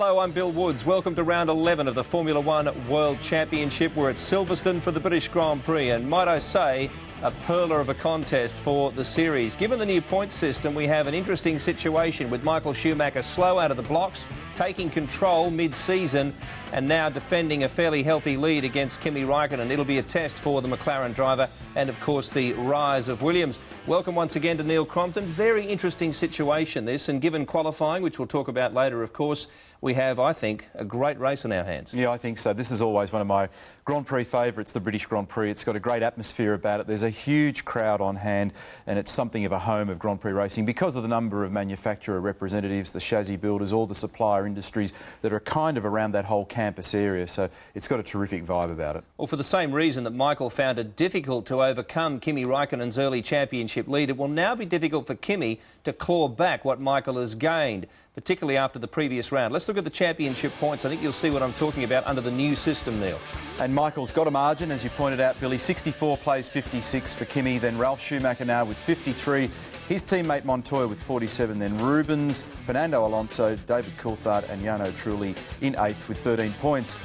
Hello, I'm Bill Woods. Welcome to round 11 of the Formula One World Championship. We're at Silverstone for the British Grand Prix, and might I say, a pearler of a contest for the series. Given the new point system, we have an interesting situation with Michael Schumacher slow out of the blocks, taking control mid-season, and now defending a fairly healthy lead against Kimi Raikkonen. It'll be a test for the McLaren driver and, of course, the rise of Williams. Welcome once again to Neil Crompton. Very interesting situation, this, and given qualifying, which we'll talk about later, of course, we have, I think, a great race in our hands. Yeah, I think so. This is always one of my Grand Prix favourites, the British Grand Prix. It's got a great atmosphere about it. There's a huge crowd on hand, and it's something of a home of Grand Prix racing because of the number of manufacturer representatives, the chassis builders, all the supplier industries that are kind of around that whole campus area. So it's got a terrific vibe about it. Well, for the same reason that Michael found it difficult to overcome Kimi Raikkonen's early championship lead, it will now be difficult for Kimi to claw back what Michael has gained, particularly after the previous round. Let's look at the championship points. I think you'll see what I'm talking about under the new system, Neil. And Michael's got a margin, as you pointed out, Billy. 64 plays 56 for Kimi, then Ralf Schumacher now with 53. His teammate Montoya with 47, then Rubens, Fernando Alonso, David Coulthard and Jarno Trulli in 8th with 13 points.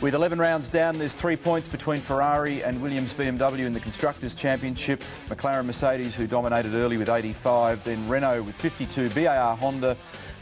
With 11 rounds down, there's 3 points between Ferrari and Williams BMW in the Constructors' Championship. McLaren Mercedes, who dominated early with 85, then Renault with 52, BAR Honda,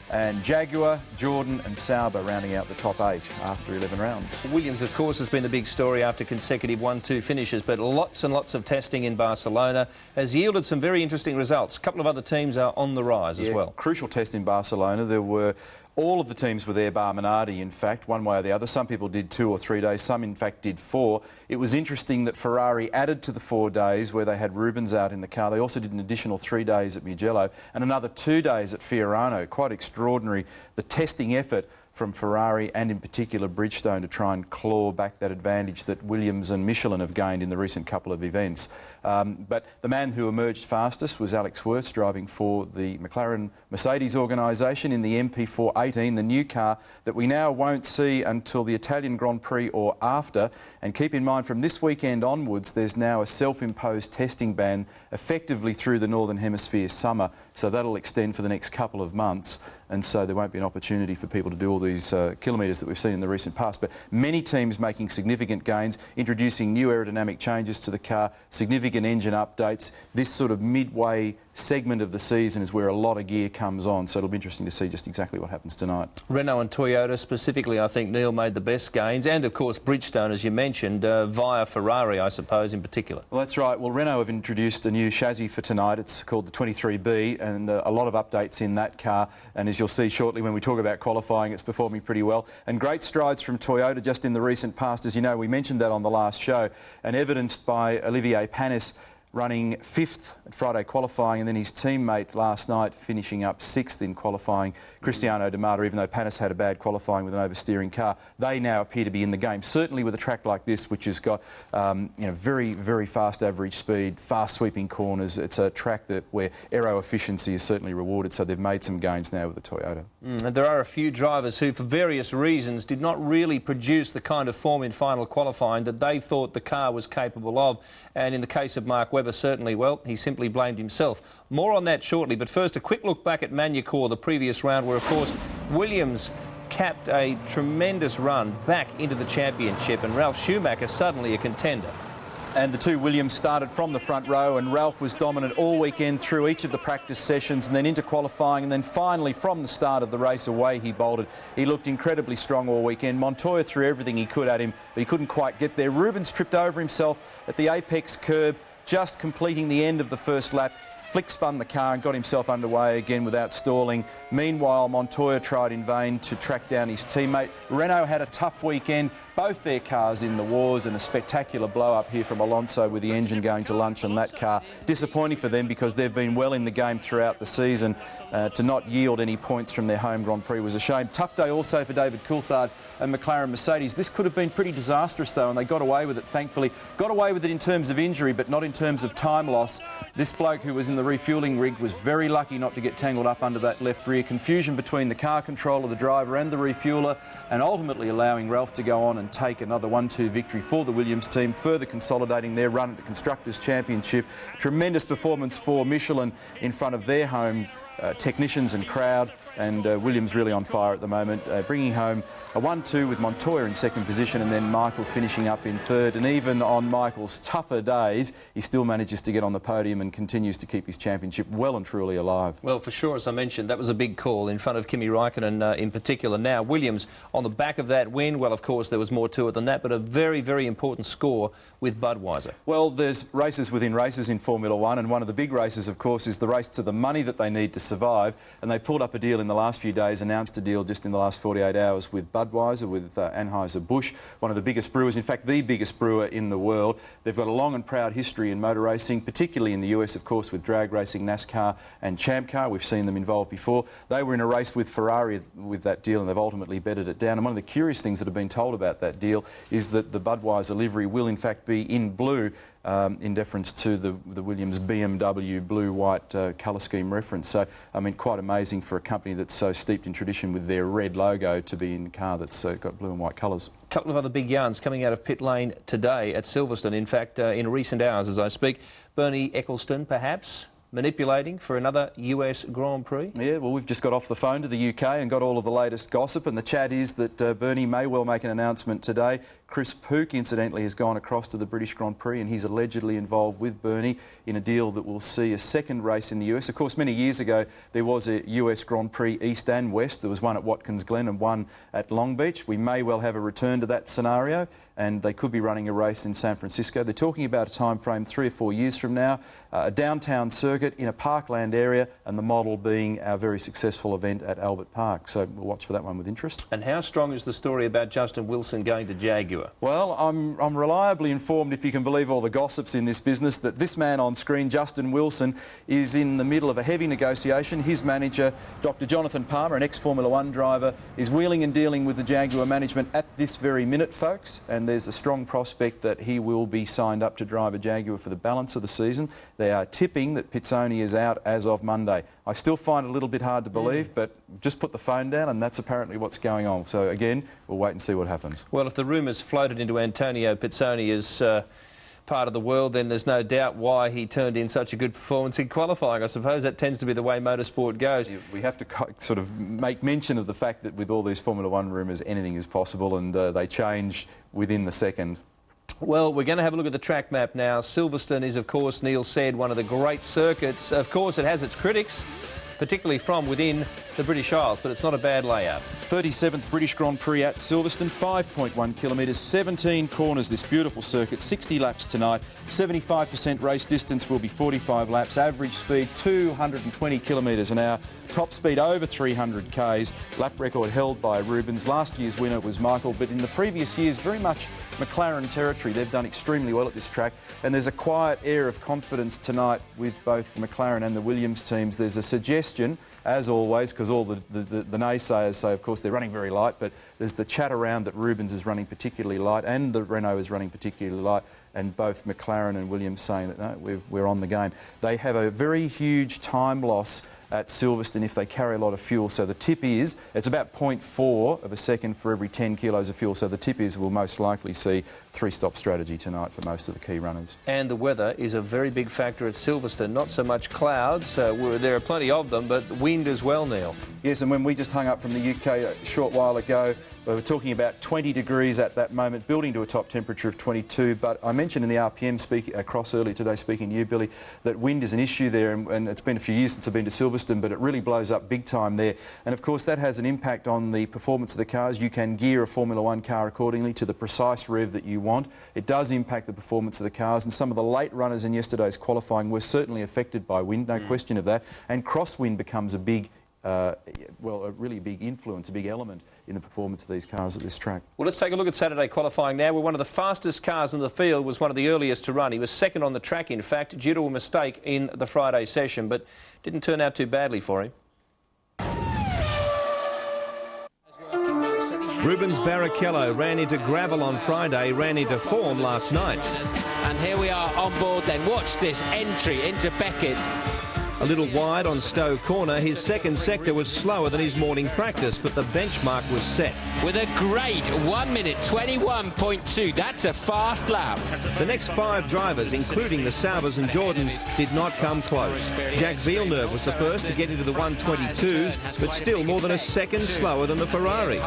and Jaguar, Jordan and Sauber rounding out the top 8 after 11 rounds. Williams, of course, has been the big story after consecutive 1-2 finishes, but lots and lots of testing in Barcelona has yielded some very interesting results. A couple of other teams are on the rise as well. Crucial test in Barcelona. There were all of the teams were there, bar Minardi, in fact, one way or the other. Some people did 2 or 3 days, some in fact did 4. It was interesting that Ferrari added to the 4 days where they had Rubens out in the car. They also did an additional 3 days at Mugello and another 2 days at Fiorano. Quite extraordinary, the testing effort from Ferrari and in particular Bridgestone to try and claw back that advantage that Williams and Michelin have gained in the recent couple of events. But the man who emerged fastest was Alex Wurz, driving for the McLaren Mercedes organisation in the MP418, the new car that we now won't see until the Italian Grand Prix or after. And keep in mind, from this weekend onwards, there's now a self-imposed testing ban effectively through the Northern Hemisphere summer. So that'll extend for the next couple of months. And so there won't be an opportunity for people to do all these kilometres that we've seen in the recent past. But many teams making significant gains, introducing new aerodynamic changes to the car, significant engine updates. This sort of midway segment of the season is where a lot of gear comes on, so it'll be interesting to see just exactly what happens tonight. Renault and Toyota specifically, I think, Neil, made the best gains, and of course Bridgestone, as you mentioned, via Ferrari, I suppose, in particular. Well, that's right. Well, Renault have introduced a new chassis for tonight. It's called the 23B, and a lot of updates in that car, and as you'll see shortly when we talk about qualifying, it's performing pretty well. And great strides from Toyota just in the recent past. As you know, we mentioned that on the last show, and evidenced by Olivier Panis running 5th at Friday qualifying, and then his teammate last night finishing up 6th in qualifying, Cristiano Di Matta, even though Panis had a bad qualifying with an oversteering car. They now appear to be in the game, certainly with a track like this, which has got very, very fast average speed, fast sweeping corners. It's a track where aero efficiency is certainly rewarded, so they've made some gains now with the Toyota. And there are a few drivers who, for various reasons, did not really produce the kind of form in final qualifying that they thought the car was capable of. And in the case of Mark Webber, certainly, well, he simply blamed himself. More on that shortly, but first a quick look back at Magny-Cours, the previous round, where, of course, Williams capped a tremendous run back into the championship, and Ralf Schumacher suddenly a contender. And the two Williams started from the front row, and Ralf was dominant all weekend through each of the practice sessions and then into qualifying, and then finally from the start of the race away he bolted. He looked incredibly strong all weekend. Montoya threw everything he could at him, but he couldn't quite get there. Rubens tripped over himself at the apex curb, just completing the end of the first lap. Flick spun the car and got himself underway again without stalling. Meanwhile, Montoya tried in vain to track down his teammate. Renault had a tough weekend. Both their cars in the wars, and a spectacular blow-up here from Alonso with the engine going to lunch on that car. Disappointing for them because they've been well in the game throughout the season. To not yield any points from their home Grand Prix was a shame. Tough day also for David Coulthard and McLaren Mercedes. This could have been pretty disastrous though, and they got away with it, thankfully. Got away with it in terms of injury, but not in terms of time loss. This bloke who was in the refuelling rig was very lucky not to get tangled up under that left rear. Confusion between the car controller, the driver and the refueler, and ultimately allowing Ralf to go on and take another 1-2 victory for the Williams team, further consolidating their run at the Constructors' Championship. Tremendous performance for Michelin in front of their home technicians and crowd. and Williams really on fire at the moment, bringing home a 1-2 with Montoya in second position and then Michael finishing up in third. And even on Michael's tougher days, he still manages to get on the podium and continues to keep his championship well and truly alive. Well, for sure, as I mentioned, that was a big call in front of Kimi Raikkonen in particular. Now, Williams on the back of that win, well, of course, there was more to it than that, but a very, very important score with Budweiser. Well, there's races within races in Formula One, and one of the big races, of course, is the race to the money that they need to survive. And they pulled up a deal in the last few days, announced a deal just in the last 48 hours with Budweiser, with Anheuser-Busch, one of the biggest brewers, in fact, the biggest brewer in the world. They've got a long and proud history in motor racing, particularly in the US, of course, with drag racing, NASCAR and Champ Car. We've seen them involved before. They were in a race with Ferrari with that deal, and they've ultimately bedded it down. And one of the curious things that have been told about that deal is that the Budweiser livery will, in fact, be in blue, in deference to the Williams BMW blue-white colour scheme reference. So, I mean, quite amazing for a company that's so steeped in tradition with their red logo to be in a car that's got blue and white colours. A couple of other big yarns coming out of pit lane today at Silverstone. In fact, in recent hours as I speak, Bernie Ecclestone perhaps manipulating for another US Grand Prix? Yeah, well, we've just got off the phone to the UK and got all of the latest gossip, and the chat is that Bernie may well make an announcement today. Chris Pook, incidentally, has gone across to the British Grand Prix, and he's allegedly involved with Bernie in a deal that will see a second race in the US. Of course, many years ago, there was a US Grand Prix East and West. There was one at Watkins Glen and one at Long Beach. We may well have a return to that scenario, and they could be running a race in San Francisco. They're talking about a time frame 3 or 4 years from now, a downtown circuit in a parkland area, and the model being our very successful event at Albert Park. So we'll watch for that one with interest. And how strong is the story about Justin Wilson going to Jaguar? Well, I'm reliably informed, if you can believe all the gossips in this business, that this man on screen, Justin Wilson, is in the middle of a heavy negotiation. His manager, Dr. Jonathan Palmer, an ex-Formula One driver, is wheeling and dealing with the Jaguar management at this very minute, folks, and there's a strong prospect that he will be signed up to drive a Jaguar for the balance of the season. They are tipping that Pizzoni is out as of Monday. I still find it a little bit hard to believe, but just put the phone down, and that's apparently what's going on. So again, we'll wait and see what happens. Well, if the rumours floated into Antonio Pizzoni as part of the world, then there's no doubt why he turned in such a good performance in qualifying. I suppose that tends to be the way motorsport goes. We have to sort of make mention of the fact that with all these Formula One rumours, anything is possible, and they change within the second. Well, we're going to have a look at the track map now. Silverstone is, of course, Neil said, one of the great circuits. Of course, it has its critics, particularly from within the British Isles, but it's not a bad layout. 37th British Grand Prix at Silverstone, 5.1 kilometres, 17 corners, this beautiful circuit, 60 laps tonight, 75% race distance will be 45 laps, average speed 220 kilometres an hour, top speed over 300 k's, lap record held by Rubens. Last year's winner was Michael, but in the previous years, very much McLaren territory. They've done extremely well at this track, and there's a quiet air of confidence tonight with both the McLaren and the Williams teams. There's a suggestion, as always, because all the naysayers say, of course, they're running very light, but there's the chat around that Rubens is running particularly light and the Renault is running particularly light, and both McLaren and Williams saying that, no, we're on the game. They have a very huge time loss at Silverstone if they carry a lot of fuel. So the tip is, it's about 0.4 of a second for every 10 kilos of fuel. So the tip is we'll most likely see three-stop strategy tonight for most of the key runners. And the weather is a very big factor at Silverstone. Not so much clouds, there are plenty of them, but wind as well, Neil. Yes, and when we just hung up from the UK a short while ago, we were talking about 20 degrees at that moment, building to a top temperature of 22. But I mentioned in the RPM across earlier today, speaking to you, Billy, that wind is an issue there, and it's been a few years since I've been to Silverstone, but it really blows up big time there. And of course, that has an impact on the performance of the cars. You can gear a Formula One car accordingly to the precise rev that you want. It does impact the performance of the cars, and some of the late runners in yesterday's qualifying were certainly affected by wind, no question of that. And crosswind becomes a big, a really big influence, a big element in the performance of these cars at this track. Well, let's take a look at Saturday qualifying now, where one of the fastest cars in the field was one of the earliest to run. He was second on the track, in fact, due to a mistake in the Friday session, but didn't turn out too badly for him. Rubens Barrichello ran into gravel on Friday, ran into form last night. And here we are on board then. Watch this entry into Beckett. A little wide on Stowe Corner, his second sector was slower than his morning practice, but the benchmark was set. With a great 1 minute 21.2, that's a fast lap. The next 5 drivers, including the Saubers and Jordans, did not come close. Jacques Villeneuve was the first to get into the 122s, but still more than a second slower than the Ferrari.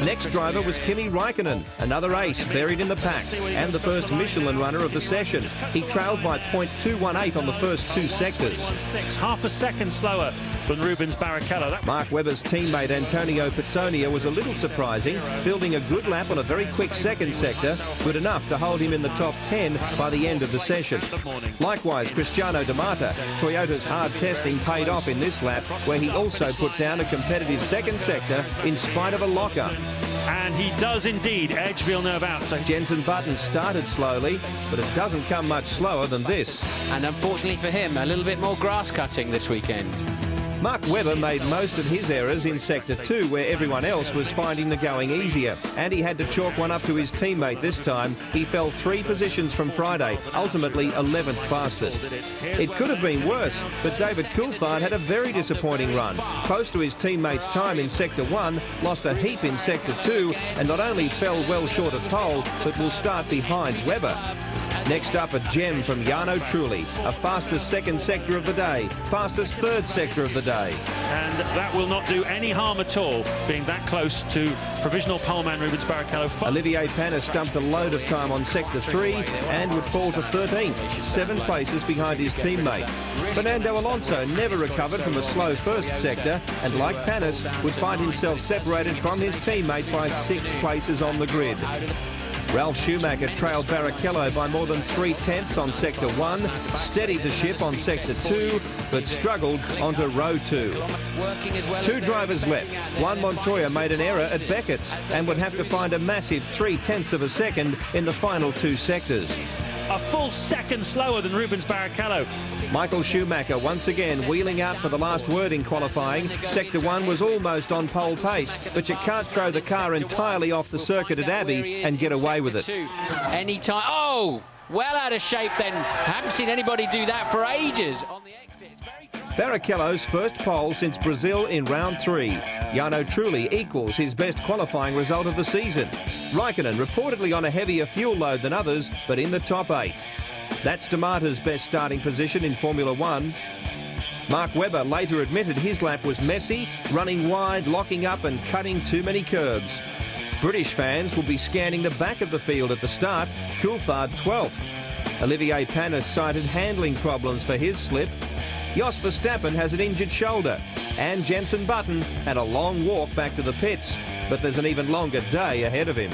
Next driver was Kimi Raikkonen, another ace buried in the pack, and the first Michelin runner of the session. He trailed by 0.218 on the first 2 sectors. Half a second slower than Rubens Barrichello. Mark Webber's teammate Antonio Pizzonia was a little surprising, building a good lap on a very quick second sector, good enough to hold him in the top 10 by the end of the session. Likewise, Cristiano Di Marta, Toyota's hard testing paid off in this lap, where he also put down a competitive second sector in spite of a lockup. And he does indeed edge Villeneuve out. So Jenson Button started slowly, but it doesn't come much slower than this. And unfortunately for him, a little bit more grass cutting this weekend. Mark Webber made most of his errors in Sector 2, where everyone else was finding the going easier. And he had to chalk one up to his teammate this time. He fell 3 positions from Friday, ultimately 11th fastest. It could have been worse, but David Coulthard had a very disappointing run. Close to his teammate's time in Sector 1, lost a heap in Sector 2, and not only fell well short of pole, but will start behind Webber. Next up, a gem from Jarno Trulli, a fastest second sector of the day, fastest third sector of the day. And that will not do any harm at all, being that close to provisional poleman Rubens Barrichello. Olivier Panis dumped a load of time on Sector 3 and would fall to 13th, 7 places behind his teammate. Fernando Alonso never recovered from a slow first sector and, like Panis, would find himself separated from his teammate by 6 places on the grid. Ralf Schumacher trailed Barrichello by more than 3/10 on Sector 1, steadied the ship on Sector 2, but struggled onto row 2. 2 drivers left. Juan Montoya made an error at Beckett's and would have to find a massive 3/10 of a second in the final 2 sectors. A full second slower than Rubens Barrichello. Michael Schumacher once again wheeling out for the last word in qualifying. Sector 1 was almost on pole pace, but you can't throw the car entirely off the circuit at Abbey and get away with it. Anytime. Oh, well out of shape then. Haven't seen anybody do that for ages. On the exit, it's very... Barrichello's first pole since Brazil in round 3. Jarno Trulli equals his best qualifying result of the season. Raikkonen reportedly on a heavier fuel load than others, but in the top 8. That's Di Marta's best starting position in Formula 1. Mark Webber later admitted his lap was messy, running wide, locking up and cutting too many curbs. British fans will be scanning the back of the field at the start. Coulthard 12th. Olivier Panis cited handling problems for his slip. Jos Verstappen has an injured shoulder, and Jenson Button had a long walk back to the pits, but there's an even longer day ahead of him.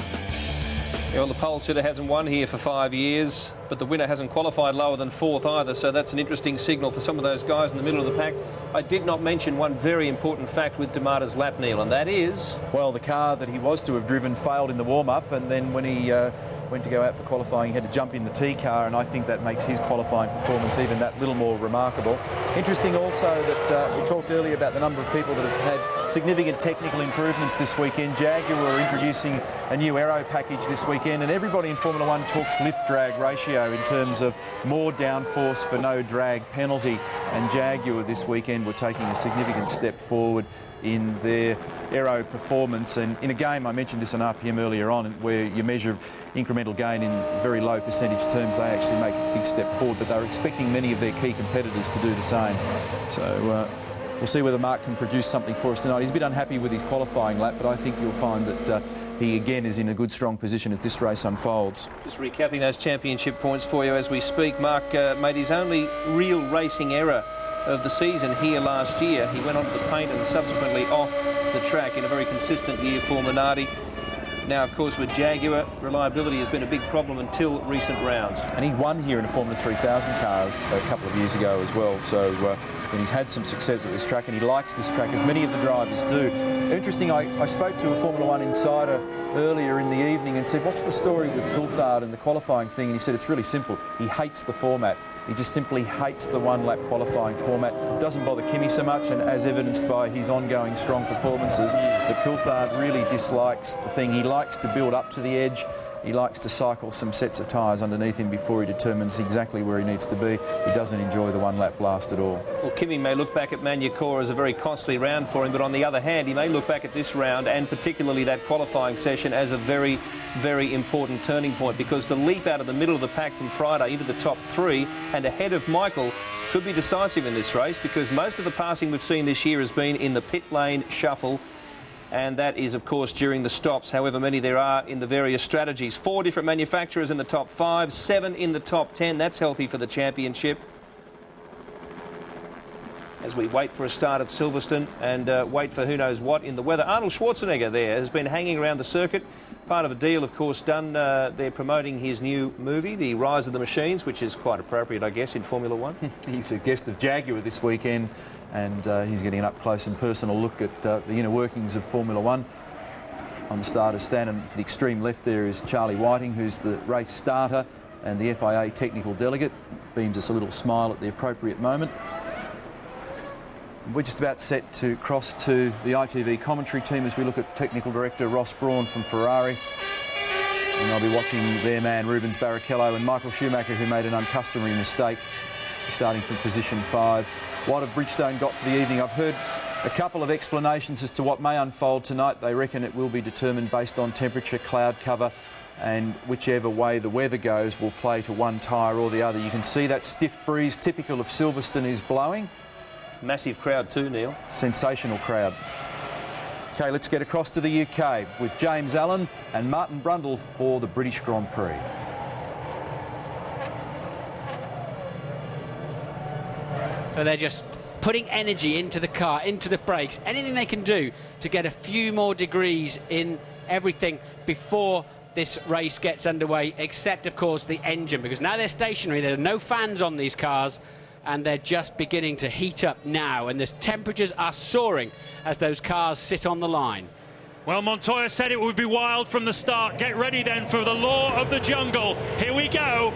Yeah, well, the pole sitter hasn't won here for 5 years, but the winner hasn't qualified lower than 4th either, so that's an interesting signal for some of those guys in the middle of the pack. I did not mention one very important fact with Di Marta's lap, Neil, and that is... Well, the car that he was to have driven failed in the warm-up, and then when he went to go out for qualifying, he had to jump in the T car, and I think that makes his qualifying performance even that little more remarkable. Interesting also that we talked earlier about the number of people that have had significant technical improvements this weekend. Jaguar are introducing a new aero package this weekend, and everybody in Formula 1 talks lift-drag ratio in terms of more downforce for no drag penalty, and Jaguar this weekend were taking a significant step forward in their aero performance. And in a game, I mentioned this on RPM earlier on, where you measure incremental gain in very low percentage terms, they actually make a big step forward, but they're expecting many of their key competitors to do the same. So we'll see whether Mark can produce something for us tonight. He's a bit unhappy with his qualifying lap, but I think you'll find that he again is in a good strong position as this race unfolds. Just recapping those championship points for you as we speak. Mark made his only real racing error of the season here last year. He went onto the paint and subsequently off the track in a very consistent year for Minardi. Now, of course, with Jaguar, reliability has been a big problem until recent rounds. And he won here in a Formula 3000 car a couple of years ago as well, so and he's had some success at this track, and he likes this track, as many of the drivers do. Interesting, I spoke to a Formula 1 insider earlier in the evening and said, what's the story with Coulthard and the qualifying thing? And he said, it's really simple. He hates the format. He just simply hates the one-lap qualifying format. Doesn't bother Kimi so much, and as evidenced by his ongoing strong performances, but Coulthard really dislikes the thing. He likes to build up to the edge He likes to cycle some sets of tyres underneath him before he determines exactly where he needs to be. He doesn't enjoy the one-lap blast at all. Well, Kimi may look back at Magny-Cours as a very costly round for him, but on the other hand, he may look back at this round and particularly that qualifying session as a very, very important turning point, because to leap out of the middle of the pack from Friday into the top 3 and ahead of Michael could be decisive in this race, because most of the passing we've seen this year has been in the pit lane shuffle, and that is, of course, during the stops, however many there are in the various strategies. 4 different manufacturers in the top 5, 7 in the top 10. That's healthy for the championship. As we wait for a start at Silverstone and wait for who knows what in the weather. Arnold Schwarzenegger there has been hanging around the circuit. Part of a deal, of course, done. They're promoting his new movie, The Rise of the Machines, which is quite appropriate, I guess, in Formula One. He's a guest of Jaguar this weekend, and he's getting an up-close and personal look at the inner workings of Formula One. On the starter's stand, and to the extreme left there is Charlie Whiting, who's the race starter and the FIA technical delegate. Beams us a little smile at the appropriate moment. We're just about set to cross to the ITV commentary team as we look at technical director Ross Brawn from Ferrari. And I'll be watching their man Rubens Barrichello and Michael Schumacher, who made an uncustomary mistake, starting from position 5. What have Bridgestone got for the evening? I've heard a couple of explanations as to what may unfold tonight. They reckon it will be determined based on temperature, cloud cover, and whichever way the weather goes will play to one tyre or the other. You can see that stiff breeze typical of Silverstone is blowing. Massive crowd too, Neil. Sensational crowd. OK, let's get across to the UK with James Allen and Martin Brundle for the British Grand Prix. So they're just putting energy into the car, into the brakes, anything they can do to get a few more degrees in everything before this race gets underway, except, of course, the engine, because now they're stationary. There are no fans on these cars, and they're just beginning to heat up now, and the temperatures are soaring as those cars sit on the line. Well, Montoya said it would be wild from the start. Get ready then for the law of the jungle. Here we go.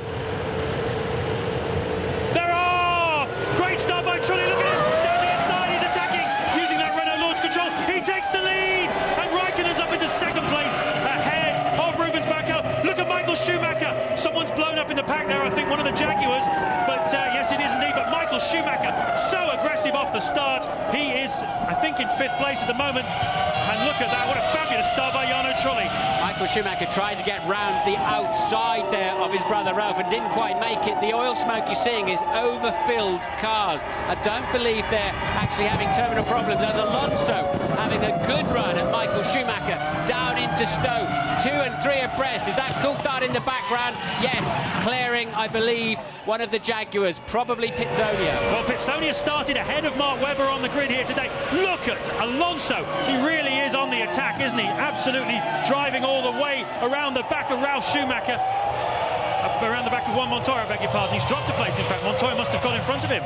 They're off! Great start by Trulli. Look at him down the inside. He's attacking using that Renault launch control. He takes the lead, and Raikkonen's up into second place ahead of Rubens Barrichello. Look at Michael Schumacher. Someone's blown up in the pack there, I think one of the Jaguars, but yes, it is indeed. But Michael Schumacher, so aggressive off the start. He is, I think, in 5th place at the moment. And look at that, what a fabulous start by Jarno Trulli. Michael Schumacher tried to get round the outside there of his brother Ralph and didn't quite make it. The oil smoke you're seeing is overfilled cars. I don't believe they're actually having terminal problems. There's Alonso having a good run at Michael Schumacher down into Stowe. 2 and 3 abreast. Is that Coulthard in the background? Yes, clearing, I believe, one of the Jaguars, probably Pitsonia. Well, Pitsonia started ahead of Mark Webber on the grid here today. Look at Alonso. He really is on the attack, isn't he? Absolutely driving all the way around the back of Ralf Schumacher. Around the back of Juan Montoya, I beg your pardon. He's dropped a place, in fact. Montoya must have got in front of him.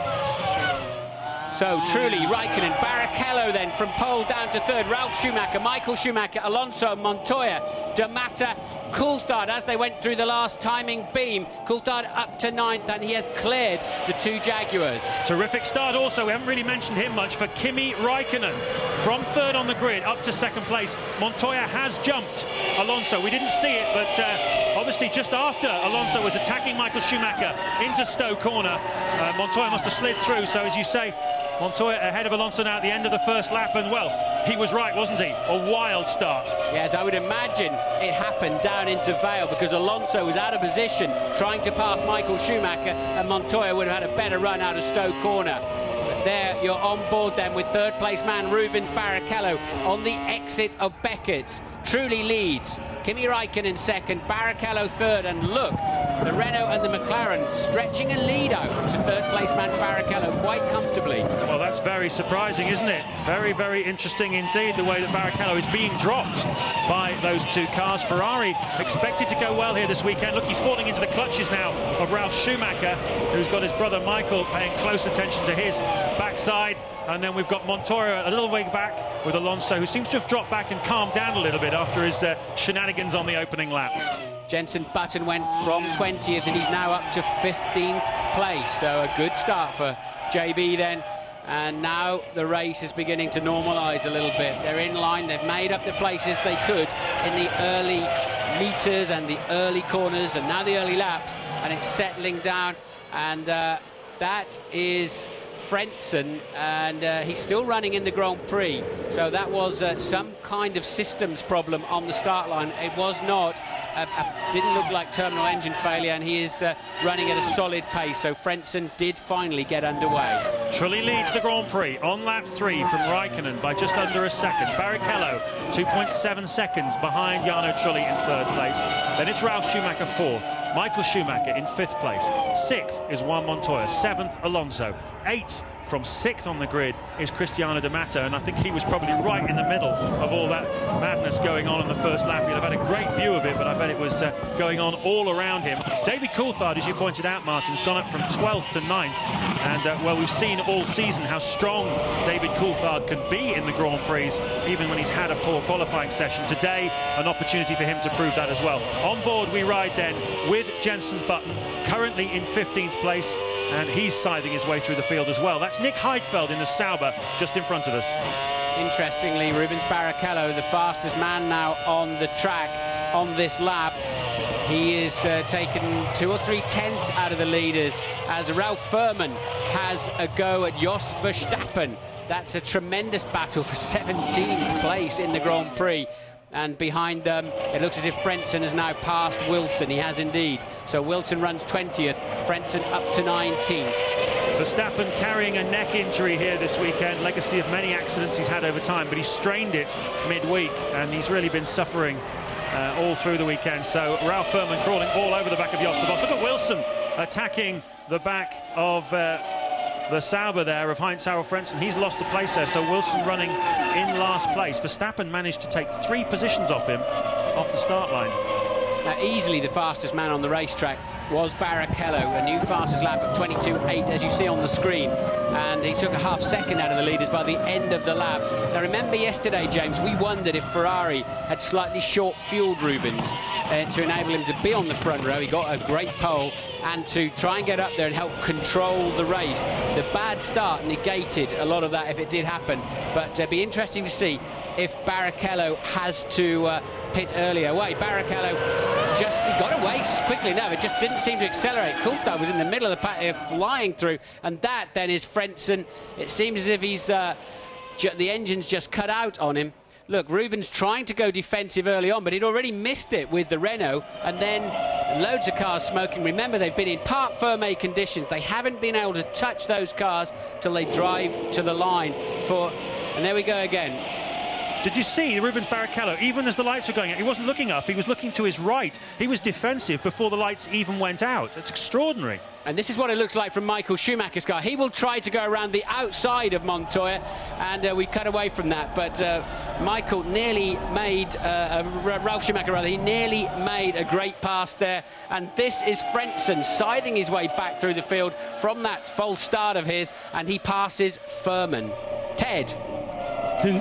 So Trulli, Raikkonen, Barrichello then from pole down to 3rd. Ralf Schumacher, Michael Schumacher, Alonso, Montoya, D'Amata, Coulthard as they went through the last timing beam. Coulthard up to 9th, and he has cleared the 2 Jaguars. Terrific start also, we haven't really mentioned him much, for Kimi Raikkonen. From 3rd on the grid up to 2nd place. Montoya has jumped Alonso. We didn't see it, but obviously just after Alonso was attacking Michael Schumacher into Stowe corner, Montoya must have slid through. So as you say, Montoya ahead of Alonso now at the end of the first lap, and well, he was right, wasn't he? A wild start. Yes, I would imagine it happened down into Vale, because Alonso was out of position trying to pass Michael Schumacher, and Montoya would have had a better run out of Stowe corner. But there you're on board then with 3rd place man Rubens Barrichello on the exit of Beckett's. Trulli leads, Kimi Raikkonen 2nd, Barrichello 3rd, and look, the Renault and the McLaren stretching a lead out to 3rd place man Barrichello quite comfortably. Well, that's very surprising, isn't it? Very, very interesting indeed, the way that Barrichello is being dropped by those 2 cars. Ferrari expected to go well here this weekend. Look, he's falling into the clutches now of Ralf Schumacher, who's got his brother Michael paying close attention to his backside. And then we've got Montoya a little way back with Alonso, who seems to have dropped back and calmed down a little bit after his shenanigans on the opening lap. Jenson Button went from 20th, and he's now up to 15th place. So a good start for JB then. And now the race is beginning to normalise a little bit. They're in line, they've made up the places they could in the early metres and the early corners and now the early laps, and it's settling down, and that is Frentzen, and he's still running in the Grand Prix, so that was some kind of systems problem on the start line. It was not, didn't look like terminal engine failure, and he is running at a solid pace, so Frentzen did finally get underway. Trulli leads the Grand Prix on lap 3 from Raikkonen by just under a second. Barrichello 2.7 seconds behind Jarno Trulli in 3rd place. Then it's Ralf Schumacher 4th. Michael Schumacher in 5th place. 6th is Juan Montoya. 7th, Alonso. 8th, from 6th on the grid, is Cristiano D'Amato, and I think he was probably right in the middle of all that madness going on in the first lap. You'll have had a great view of it, but I bet it was going on all around him. David Coulthard, as you pointed out, Martin, has gone up from 12th to 9th, and well, we've seen all season how strong David Coulthard can be in the Grand Prix, even when he's had a poor qualifying session. Today, an opportunity for him to prove that as well. On board we ride then with Jenson Button, currently in 15th place, and he's scything his way through the field as well. That's Nick Heidfeld in the Sauber just in front of us. Interestingly, Rubens Barrichello, the fastest man now on the track on this lap. He is taken 2 or 3 tenths out of the leaders as Ralf Furman has a go at Jos Verstappen. That's a tremendous battle for 17th place in the Grand Prix. And behind them, it looks as if Frentzen has now passed Wilson. He has indeed. So Wilson runs 20th, Frentzen up to 19th. Verstappen carrying a neck injury here this weekend, legacy of many accidents he's had over time, but he strained it midweek, and he's really been suffering all through the weekend. So Ralf Furman crawling all over the back of Jos de Vos. Look at Wilson attacking the back of the Sauber there of Heinz-Harald Frentzen. He's lost a place there, so Wilson running in last place. Verstappen managed to take 3 positions off him off the start line. Now, easily the fastest man on the racetrack was Barrichello, a new fastest lap of 22.8, as you see on the screen, and he took a half second out of the leaders by the end of the lap. Now remember yesterday, James, we wondered if Ferrari had slightly short-fueled Rubens to enable him to be on the front row. He got a great pole, and to try and get up there and help control the race. The bad start negated a lot of that if it did happen, but it'd be interesting to see if Barrichello has to pit earlier. Wait, Barrichello he got away quickly. No, it just didn't seem to accelerate. Coulthard was in the middle of the pack, flying through, and that then is Frentzen. It seems as if he's the engine's just cut out on him. Look, Rubens trying to go defensive early on, but he'd already missed it with the Renault, and then loads of cars smoking. Remember, they've been in parc fermé conditions. They haven't been able to touch those cars till they drive to the line. And there we go again. Did you see Rubens Barrichello, even as the lights were going out, he wasn't looking up, he was looking to his right. He was defensive before the lights even went out. It's extraordinary. And this is what it looks like from Michael Schumacher's car. He will try to go around the outside of Montoya, and we cut away from that. But Michael nearly made, Ralf Schumacher rather, he nearly made a great pass there. And this is Frentzen scything his way back through the field from that false start of his, and he passes Furman. Ted.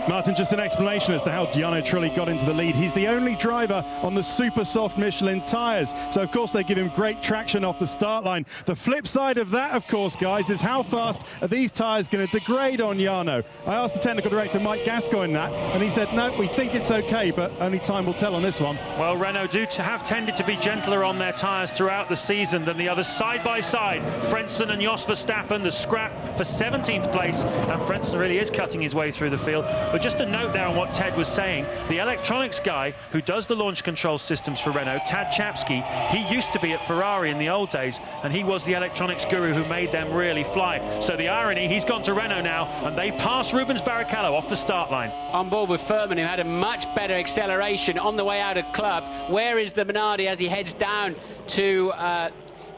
Martin, just an explanation as to how Jarno Trulli got into the lead. He's the only driver on the super soft Michelin tyres, so of course they give him great traction off the start line. The flip side of that, of course, guys, is how fast are these tyres going to degrade on Jarno? I asked the technical director Mike Gascoigne that, and he said no, we think it's okay, but only time will tell on this one. Well, Renault do have tended to be gentler on their tyres throughout the season than the others. Side by side, Frentzen and Jos Verstappen, the scrap for 17th place, and Frentzen really is cutting his way through the field. But just a note there on what Ted was saying, the electronics guy who does the launch control systems for Renault, Tad Chapsky, he used to be at Ferrari in the old days, and he was the electronics guru who made them really fly. So the irony, he's gone to Renault now, and they pass Rubens Barrichello off the start line. On board with Furman, who had a much better acceleration on the way out of club. Where is the Minardi as he heads down to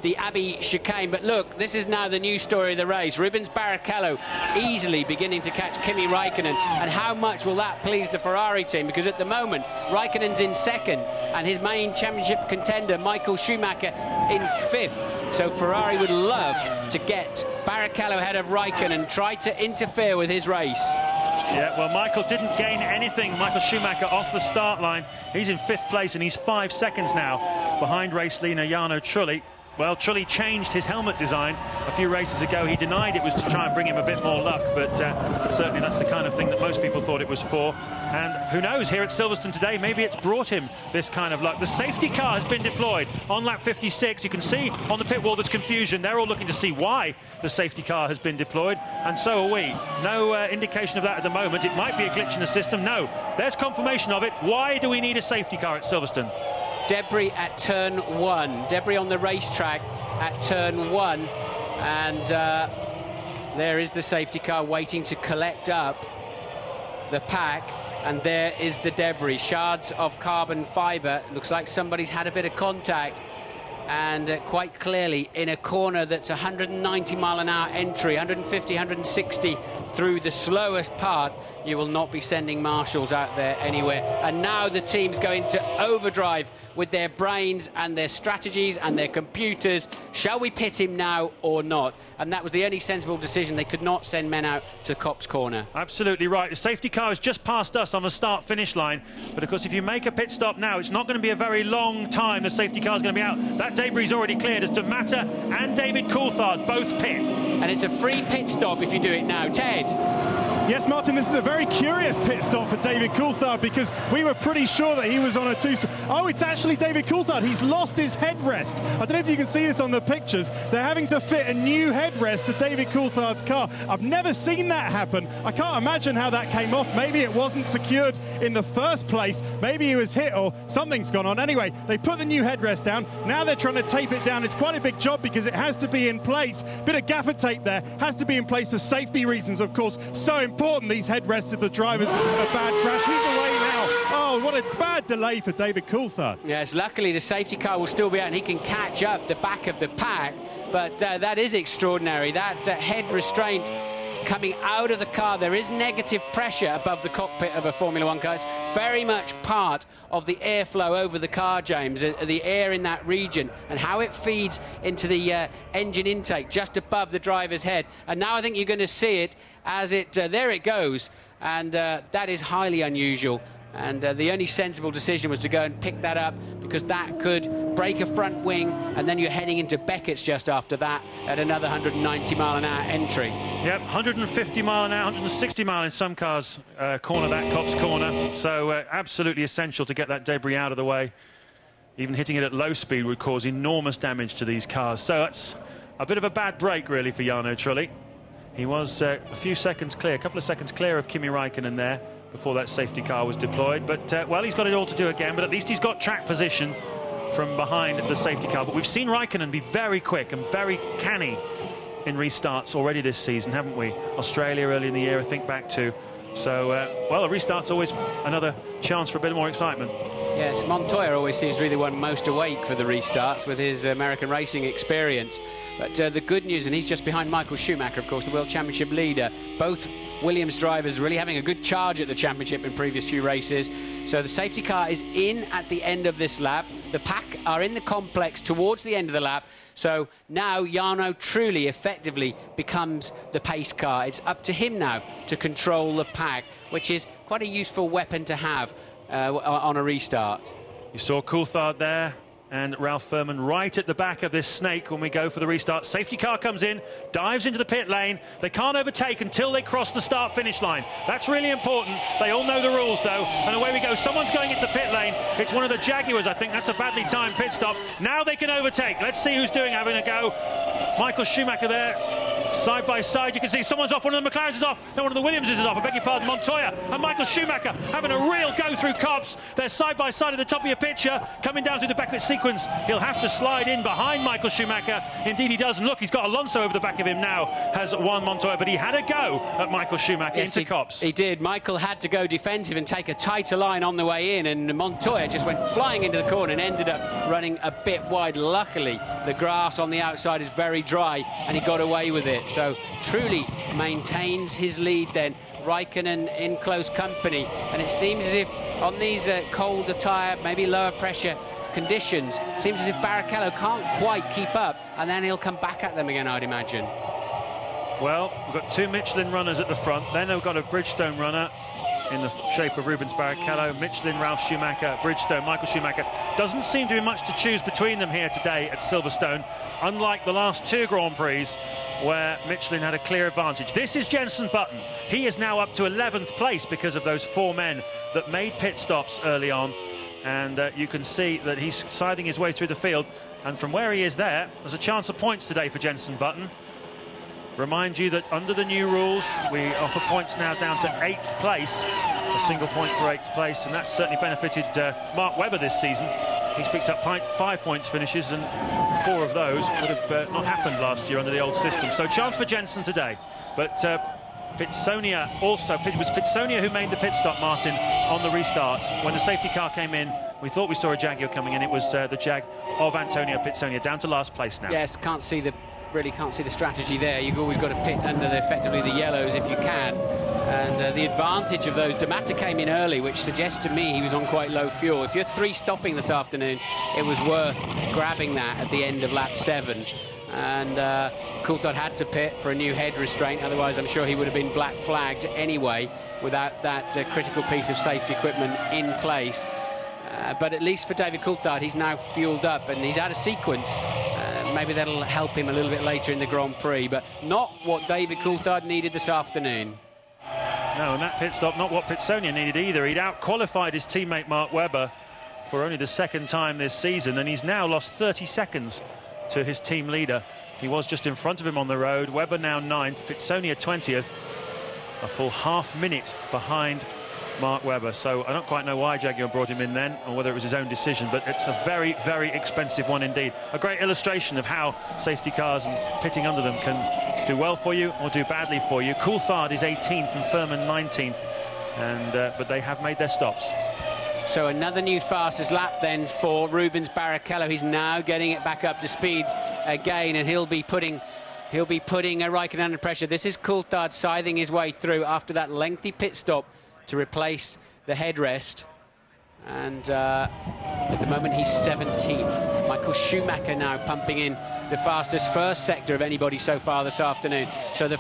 the Abbey chicane? But look, this is now the new story of the race. Rubens Barrichello easily beginning to catch Kimi Raikkonen, and how much will that please the Ferrari team, because at the moment Raikkonen's in second and his main championship contender Michael Schumacher in 5th. So Ferrari would love to get Barrichello ahead of Raikkonen, try to interfere with his race. Yeah, well, Michael didn't gain anything, Michael Schumacher, off the start line. He's in 5th place, and he's 5 seconds now behind race leader Jarno Trulli. Well, Trulli changed his helmet design a few races ago. He denied it was to try and bring him a bit more luck, but certainly that's the kind of thing that most people thought it was for. And who knows, here at Silverstone today, maybe it's brought him this kind of luck. The safety car has been deployed on lap 56. You can see on the pit wall there's confusion. They're all looking to see why the safety car has been deployed, and so are we. No indication of that at the moment. It might be a glitch in the system. No, there's confirmation of it. Why do we need a safety car at Silverstone? Debris at turn 1. Debris on the racetrack at turn 1. And there is the safety car waiting to collect up the pack. And there is the debris. Shards of carbon fibre. Looks like somebody's had a bit of contact. And quite clearly in a corner that's 190 mile an hour entry, 150, 160 through the slowest part, you will not be sending marshals out there anywhere. And now the team's going to overdrive with their brains and their strategies and their computers. Shall we pit him now or not? And that was the only sensible decision. They could not send men out to Copse corner. Absolutely right. The safety car has just passed us on the start-finish line. But of course, if you make a pit stop now, it's not going to be a very long time the safety car is going to be out. That debris is already cleared as Damata and David Coulthard both pit. And it's a free pit stop if you do it now. Ted? Yes, Martin, this is a very curious pit stop for David Coulthard, because we were pretty sure that he was on a two-stop. Oh, it's actually David Coulthard. He's lost his headrest. I don't know if you can see this on the pictures. They're having to fit a new headrest to David Coulthard's car. I've never seen that happen. I can't imagine how that came off. Maybe it wasn't secured in the first place. Maybe he was hit or something's gone on. Anyway, they put the new headrest down. Now they're trying to tape it down. It's quite a big job because it has to be in place. Bit of gaffer tape there. Has to be in place for safety reasons, of course. So important, these headrests, if the driver's a bad crash. He's away now. Oh, what a bad delay for David Coulthard. Yes, luckily the safety car will still be out and he can catch up the back of the pack. But that is extraordinary. That head restraint coming out of the car. There is negative pressure above the cockpit of a Formula One car. It's very much part of the airflow over the car, James, the air in that region and how it feeds into the engine intake just above the driver's head. And now I think you're going to see it as it, there it goes. And that is highly unusual. And the only sensible decision was to go and pick that up, because that could break a front wing, and then you're heading into Beckett's just after that at another 190 mile an hour entry. Yep, 150 mile an hour, 160 mile in some cars corner that Copse corner. So absolutely essential to get that debris out of the way. Even hitting it at low speed would cause enormous damage to these cars. So that's a bit of a bad break really for Jarno Trulli. He was a few seconds clear, a couple of seconds clear of Kimi Räikkönen there before that safety car was deployed. But, well, he's got it all to do again, but at least he's got track position from behind the safety car. But we've seen Räikkönen be very quick and very canny in restarts already this season, haven't we? Australia early in the year, I think, back to. So, well, a restart's always another chance for a bit more excitement. Yes, Montoya always seems to be the one most awake for the restarts with his American racing experience. But the good news, and he's just behind Michael Schumacher, of course, the World Championship leader. Both Williams drivers really having a good charge at the championship in previous few races. So the safety car is in at the end of this lap. The pack are in the complex towards the end of the lap. So now Jarno Trulli effectively becomes the pace car. It's up to him now to control the pack, which is quite a useful weapon to have on a restart. You saw Coulthard there and Ralph Furman right at the back of this snake when we go for the restart. Safety car comes in, dives into the pit lane. They can't overtake until they cross the start-finish line. That's really important. They all know the rules, though. And away we go. Someone's going into the pit lane. It's one of the Jaguars, I think. That's a badly timed pit stop. Now they can overtake. Let's see who's having a go. Michael Schumacher there. Side by side, you can see someone's off. One of the McLarens is off. No, one of the Williams is off. I beg your pardon. Montoya and Michael Schumacher having a real go through Copse. They're side by side at the top of your picture, coming down through the Beckett sequence. He'll have to slide in behind Michael Schumacher. Indeed, he does. And look, he's got Alonso over the back of him now. Has Juan Montoya, but he had a go at Michael Schumacher into Copse. He did. Michael had to go defensive and take a tighter line on the way in, and Montoya just went flying into the corner and ended up running a bit wide. Luckily, the grass on the outside is very dry, and he got away with it. So Trulli maintains his lead then. Räikkönen in close company, and it seems as if on these colder tyre, maybe lower pressure conditions, seems as if Barrichello can't quite keep up, and then he'll come back at them again, I'd imagine. Well, we've got two Michelin runners at the front, then they've got a Bridgestone runner, in the shape of Rubens Barrichello, Michelin, Ralf Schumacher, Bridgestone, Michael Schumacher. Doesn't seem to be much to choose between them here today at Silverstone, unlike the last 2 Grand Prix where Michelin had a clear advantage. This is Jenson Button. He is now up to 11th place because of those 4 men that made pit stops early on. And you can see that he's scything his way through the field. And from where he is there's a chance of points today for Jenson Button. Remind you that under the new rules, we offer points now down to 8th place, a single point for 8th place, and that's certainly benefited Mark Webber this season. He's picked up 5 points finishes, and 4 of those would have not happened last year under the old system. So chance for Jenson today. But Pitsonia also, it was Pitsonia who made the pit stop, Martin, on the restart. When the safety car came in, we thought we saw a Jaguar coming in. It was the Jag of Antonio Pitsonia, down to last place now. Yes, really can't see the strategy there. You've always got to pit under effectively the yellows if you can. And the advantage of those, D'Amata came in early, which suggests to me he was on quite low fuel. If you're 3 stopping this afternoon, it was worth grabbing that at the end of lap 7. And Coulthard had to pit for a new head restraint, otherwise I'm sure he would have been black flagged anyway without that critical piece of safety equipment in place. But at least for David Coulthard, he's now fueled up and he's out of sequence. Maybe that'll help him a little bit later in the Grand Prix, but not what David Coulthard needed this afternoon. No, and that pit stop, not what Pitsonia needed either. He'd out-qualified his teammate Mark Webber for only the 2nd time this season, and he's now lost 30 seconds to his team leader. He was just in front of him on the road. Webber now 9th, Pitsonia 20th, a full half minute behind Mark Webber. So I don't quite know why Jaguar brought him in then, or whether it was his own decision, but it's a very, very expensive one indeed. A great illustration of how safety cars and pitting under them can do well for you or do badly for you. Coulthard is 18th and Furman 19th, and but they have made their stops. So another new fastest lap then for Rubens Barrichello. He's now getting it back up to speed again, and he'll be putting a Raikkonen under pressure. This is Coulthard scything his way through after that lengthy pit stop to replace the headrest, and at the moment he's 17th. Michael Schumacher now pumping in the fastest first sector of anybody so far this afternoon. So the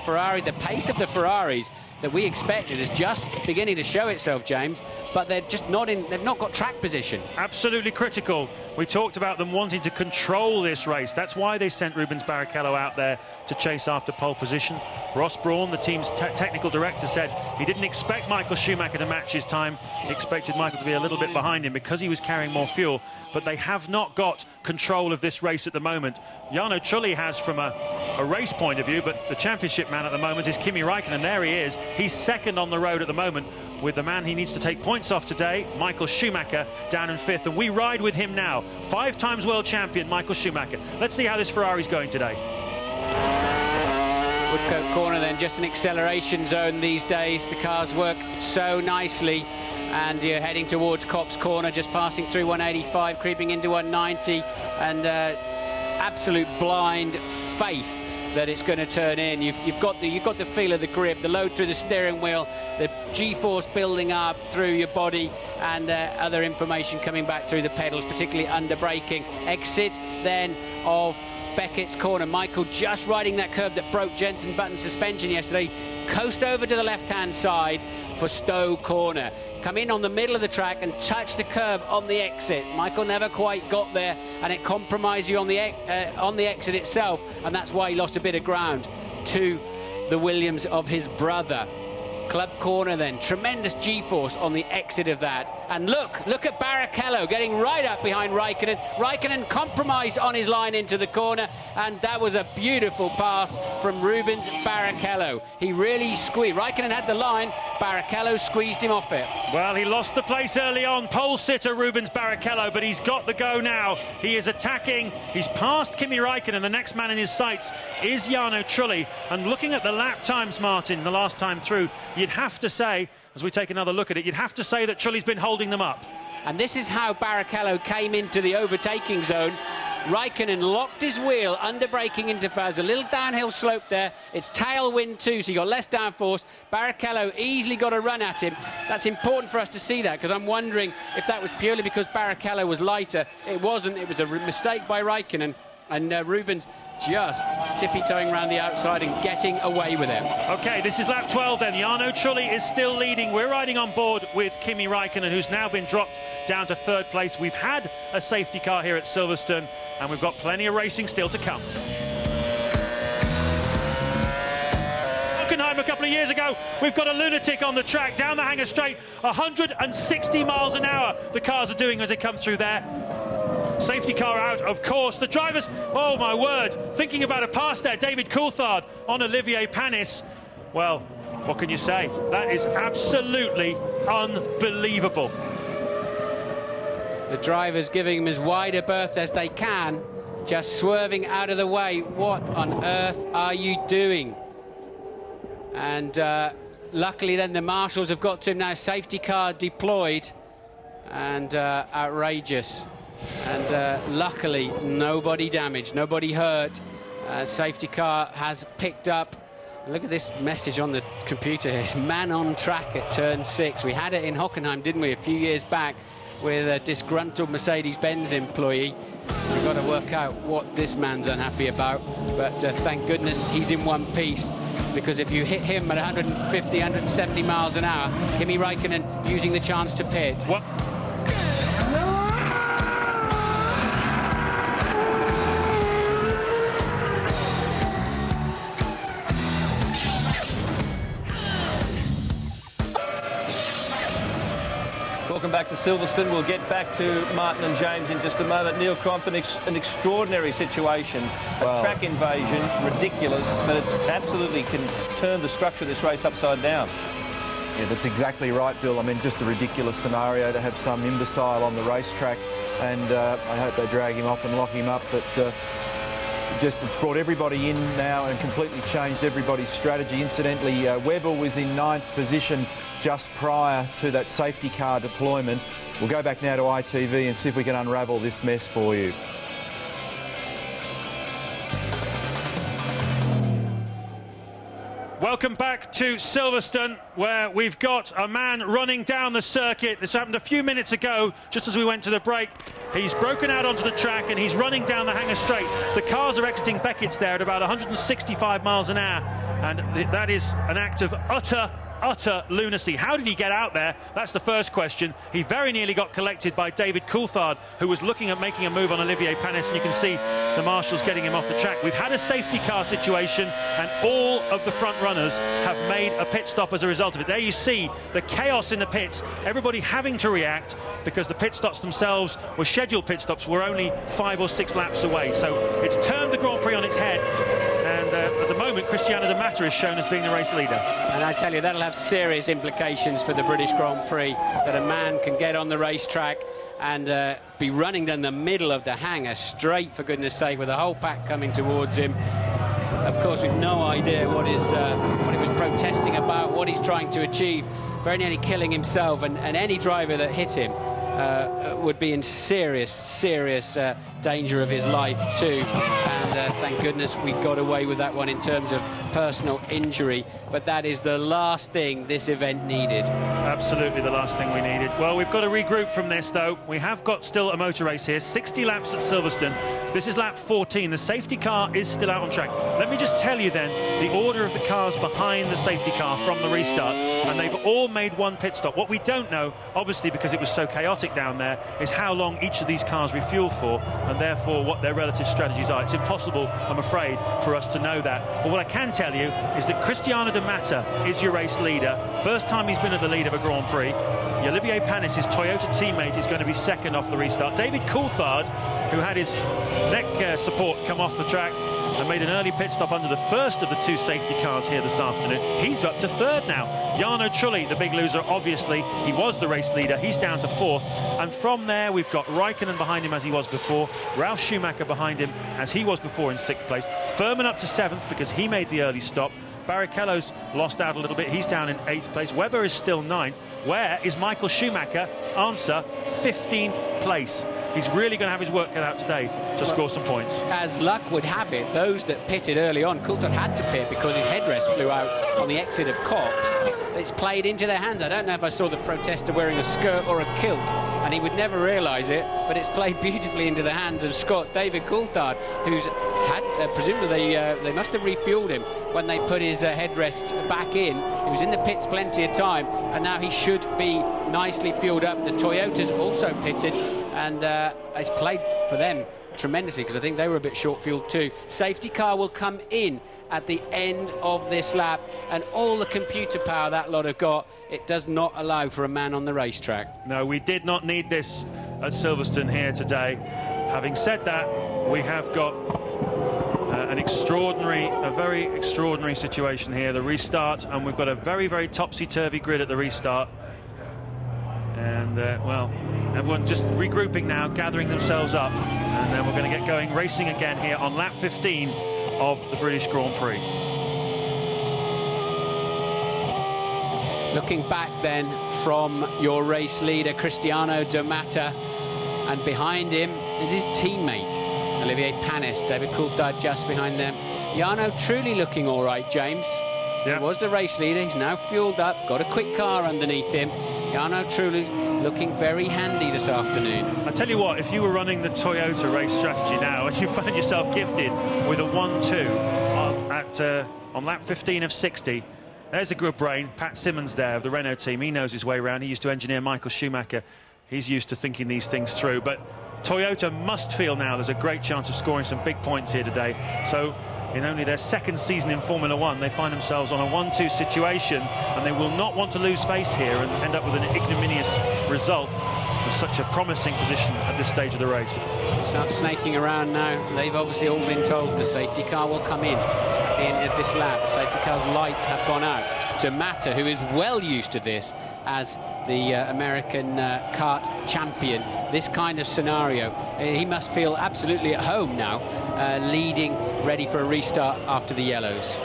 pace of the Ferraris that we expected is just beginning to show itself, James, but they're just they've not got track position. Absolutely critical. We talked about them wanting to control this race. That's why they sent Rubens Barrichello out there to chase after pole position. Ross Brawn, the team's technical director, said he didn't expect Michael Schumacher to match his time. He expected Michael to be a little bit behind him because he was carrying more fuel. But they have not got control of this race at the moment. Jarno Trulli has from a race point of view, but the championship man at the moment is Kimi Raikkonen. There he is. He's 2nd on the road at the moment, with the man he needs to take points off today, Michael Schumacher, down in 5th. And we ride with him now. 5 times world champion, Michael Schumacher. Let's see how this Ferrari's going today. Woodcote Corner then, just an acceleration zone these days. The cars work so nicely. And you're heading towards Copse Corner, just passing through 185, creeping into 190, and absolute blind faith that it's going to turn in. You've got the feel of the grip, the load through the steering wheel, the G-force building up through your body, and other information coming back through the pedals, particularly under braking. Exit then of Beckett's Corner. Michael just riding that curb that broke Jenson Button's suspension yesterday. Coast over to the left-hand side for Stowe Corner. Come in on the middle of the track and touch the curb on the exit. Michael never quite got there, and it compromised you on the exit itself, and that's why he lost a bit of ground to the Williams of his brother. Club Corner then, tremendous G-force on the exit of that. And look at Barrichello getting right up behind Raikkonen. Raikkonen compromised on his line into the corner, and that was a beautiful pass from Rubens Barrichello. He really squeezed. Raikkonen had the line, Barrichello squeezed him off it. Well, he lost the place early on, pole sitter Rubens Barrichello, but he's got the go now. He is attacking. He's passed Kimi Raikkonen. The next man in his sights is Jarno Trulli. And looking at the lap times, Martin, the last time through, you'd have to say, as we take another look at it, you'd have to say that Trulli's been holding them up. And this is how Barrichello came into the overtaking zone. Raikkonen locked his wheel under braking interface, a little downhill slope there. It's tailwind too, so you got less downforce. Barrichello easily got a run at him. That's important for us to see that, because I'm wondering if that was purely because Barrichello was lighter. It wasn't. It was a mistake by Raikkonen, and Rubens just tippy-toeing around the outside and getting away with it. OK, this is lap 12 then. Jarno Trulli is still leading. We're riding on board with Kimi Raikkonen, who's now been dropped down to 3rd place. We've had a safety car here at Silverstone, and we've got plenty of racing still to come. Hockenheim a couple of years ago, we've got a lunatic on the track, down the Hangar Straight, 160 miles an hour the cars are doing as they come through there. Safety car out, of course. The drivers, oh my word, thinking about a pass there. David Coulthard on Olivier Panis. Well, what can you say? That is absolutely unbelievable. The drivers giving him as wide a berth as they can, just swerving out of the way. What on earth are you doing? And luckily then the marshals have got to him now. Safety car deployed, and outrageous. And luckily nobody damaged, nobody hurt. Safety car has picked up. Look at this message on the computer here. Man on track at turn 6. We had it in Hockenheim, didn't we, a few years back with a disgruntled Mercedes-Benz employee. We've got to work out what this man's unhappy about. But thank goodness he's in one piece, because if you hit him at 150, 170 miles an hour, Kimi Raikkonen using the chance to pit. What? Welcome back to Silverstone. We'll get back to Martin and James in just a moment. Neil Crompton, an extraordinary situation, a track invasion, ridiculous, but it's absolutely can turn the structure of this race upside down. Yeah, that's exactly right, Bill. I mean, just a ridiculous scenario to have some imbecile on the racetrack, and I hope they drag him off and lock him up, but it's brought everybody in now and completely changed everybody's strategy. Incidentally, Webber was in 9th position just prior to that safety car deployment. We'll go back now to ITV and see if we can unravel this mess for you. Welcome back to Silverstone, where we've got a man running down the circuit. This happened a few minutes ago, just as we went to the break. He's broken out onto the track and he's running down the Hangar Straight. The cars are exiting Beckett's there at about 165 miles an hour, and that is an act of utter lunacy. How did he get out there? That's the first question. He very nearly got collected by David Coulthard, who was looking at making a move on Olivier Panis, and you can see the marshals getting him off the track. We've had a safety car situation, and all of the front runners have made a pit stop as a result of it. There you see the chaos in the pits, everybody having to react, because the pit stops themselves were scheduled pit stops, were only 5 or 6 laps away. So it's turned the Grand Prix on its head, and at the moment Cristiano De Matta is shown as being the race leader. And I tell you, that'll have serious implications for the British Grand Prix, that a man can get on the racetrack and be running down the middle of the Hangar Straight, for goodness sake, with the whole pack coming towards him. Of course, we've no idea what he was protesting about, what he's trying to achieve. Very nearly killing himself, and any driver that hit him would be in serious danger of his life too. And thank goodness we got away with that one in terms of personal injury. But that is the last thing this event needed. Absolutely the last thing we needed. Well, we've got to regroup from this, though. We have got still a motor race here, 60 laps at Silverstone. This is lap 14. The safety car is still out on track. Let me just tell you then the order of the cars behind the safety car from the restart, and they've all made one pit stop. What we don't know, obviously because it was so chaotic down there, is how long each of these cars refuel for, and therefore what their relative strategies are. It's impossible, I'm afraid, for us to know that. But what I can tell you is that Cristiano De Matta is your race leader. First time he's been at the lead of a Grand Prix. Olivier Panis, his Toyota teammate, is going to be second off the restart. David Coulthard, who had his neck support come off the track and made an early pit stop under the first of the 2 safety cars here this afternoon. He's up to 3rd now. Jarno Trulli, the big loser, obviously. He was the race leader. He's down to 4th. And from there, we've got Raikkonen behind him as he was before. Ralf Schumacher behind him as he was before in 6th place. Furman up to 7th because he made the early stop. Barrichello's lost out a little bit. He's down in 8th place. Webber is still 9th. Where is Michael Schumacher? Answer, 15th place. he's really going to have his work cut out today to score some points. As luck would have it, those that pitted early on, Coulthard had to pit because his headrest flew out on the exit of Copse. It's played into their hands. I don't know if I saw the protester wearing a skirt or a kilt, and he would never realise it, but it's played beautifully into the hands of Scott David Coulthard, who's had, presumably they must have refuelled him when they put his headrest back in. He was in the pits plenty of time, and now he should be nicely fueled up. The Toyota's also pitted, and it's played for them tremendously because I think they were a bit short fueled too. Safety car will come in at the end of this lap, and all the computer power that lot have got, it does not allow for a man on the racetrack. No, we did not need this at Silverstone here today. Having said that, we have got a very extraordinary situation here, the restart, and we've got a very, very topsy-turvy grid at the restart. And, well, everyone just regrouping now, gathering themselves up, and then we're going to get going, racing again here on lap 15 of the British Grand Prix. Looking back then from your race leader, Cristiano Domata, and behind him is his teammate, Olivier Panis. David Coulthard just behind them. Jarno Trulli looking all right, James. Yeah. He was the race leader. He's now fueled up, got a quick car underneath him. Jarno Trulli looking very handy this afternoon. I tell you what, if you were running the Toyota race strategy now and you found yourself gifted with a 1-2 on lap 15 of 60, there's a good brain. Pat Simmons there of the Renault team. He knows his way around. He used to engineer Michael Schumacher. He's used to thinking these things through. But Toyota must feel now there's a great chance of scoring some big points here today. So in only their second season in Formula One, they find themselves on a 1-2 situation, and they will not want to lose face here and end up with an ignominious result with such a promising position at this stage of the race. Start snaking around now. They've obviously all been told the safety car will come in at the end of this lap. The safety car's lights have gone out. Domata, who is well used to this as the American kart champion, this kind of scenario, he must feel absolutely at home now, leading, ready for a restart after the yellows.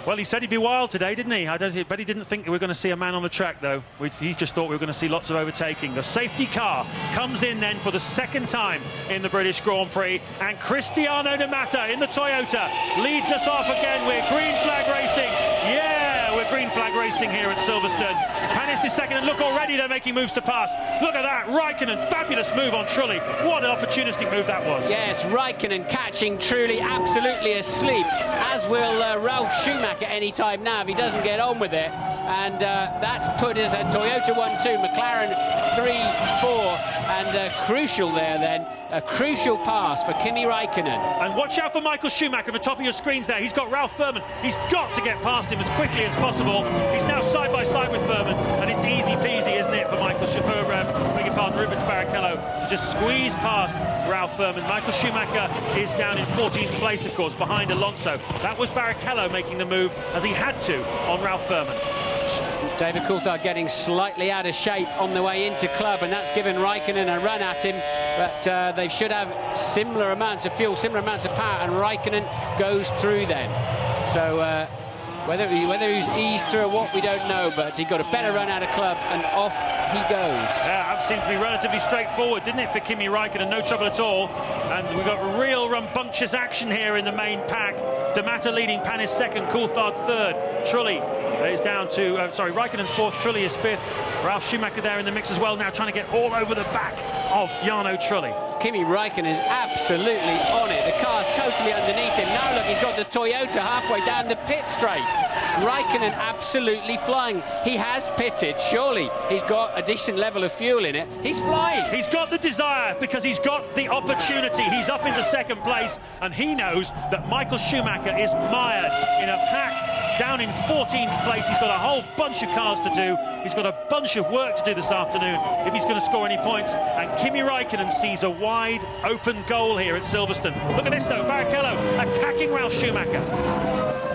Well, he said he'd be wild today, didn't he? But he didn't think we were going to see a man on the track, though. He just thought we were going to see lots of overtaking. The safety car comes in then for the second time in the British Grand Prix, and Cristiano Domata in the Toyota leads us off again. We're green flag racing. Yeah, we're green flag racing here at Silverstone. Panis is second, and look, already they're making moves to pass. Look at that, Raikkonen, fabulous move on Trulli. What an opportunistic move that was. Yes, Raikkonen catching Trulli absolutely asleep, as will Ralf Schumacher any time now if he doesn't get on with it. And that's put us at Toyota 1-2, McLaren 3-4, and crucial there then, a crucial pass for Kimi Raikkonen. And watch out for Michael Schumacher at the top of your screens there. He's got Ralf Furman. He's got to get past him as quickly as possible. He's now side by side with Furman, and it's easy peasy, isn't it, for Rubens Barrichello to just squeeze past Ralf Furman. Michael Schumacher is down in 14th place, of course, behind Alonso. That was Barrichello making the move, as he had to, on Ralf Furman. David Coulthard getting slightly out of shape on the way into club, and that's given Raikkonen a run at him, but they should have similar amounts of fuel, similar amounts of power, and Raikkonen goes through then. So whether he's eased through or what, we don't know, but he got a better run out of club, and off he goes. Yeah, that seemed to be relatively straightforward, didn't it, for Kimi Raikkonen? No trouble at all. And we've got real rambunctious action here in the main pack. Domata leading, Panis second, Coulthard third. Trulli is down to, Raikkonen's fourth, Trulli is fifth. Ralf Schumacher there in the mix as well, now trying to get all over the back of Jarno Trulli. Kimi Raikkonen is absolutely on it. The car totally underneath him. Now look, he's got the Toyota halfway down the pit straight. Raikkonen absolutely flying. He has pitted, surely he's got a decent level of fuel in it. He's flying. He's got the desire because he's got the opportunity. He's up into second place, and he knows that Michael Schumacher is mired in a pack down in 14th place. He's got a whole bunch of cars to do. He's got a bunch of work to do this afternoon if he's going to score any points. And Kimi Raikkonen sees a wide open goal here at Silverstone. Look at this though, Barrichello attacking Ralf Schumacher.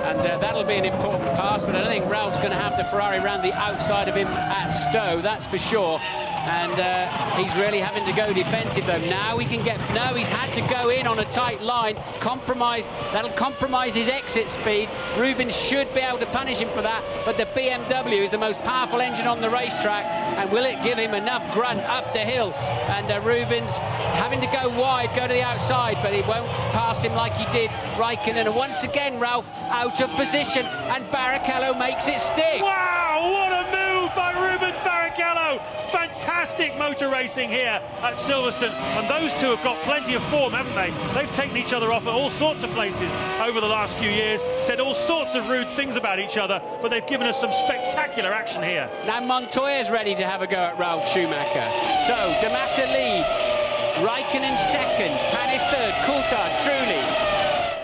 And that'll be an important pass, but I don't think Ralph's going to have the Ferrari round the outside of him at Stowe, that's for sure. and he's really having to go defensive though. Now he's had to go in on a tight line, that'll compromise his exit speed. Rubens should be able to punish him for that, but the BMW is the most powerful engine on the racetrack, and will it give him enough grunt up the hill? And Rubens having to go wide, go to the outside, but he won't pass him like he did Raikkonen. And once again, Ralph out of position, and Barrichello makes it stick. Wow, what a move by Rubens Barrichello! Fantastic motor racing here at Silverstone, and those two have got plenty of form, haven't they? They've taken each other off at all sorts of places over the last few years, said all sorts of rude things about each other, but they've given us some spectacular action here. Now Montoya's ready to have a go at Ralf Schumacher. So De Matter leads, Raikkonen second, Panis third, Coulthard, Trulli,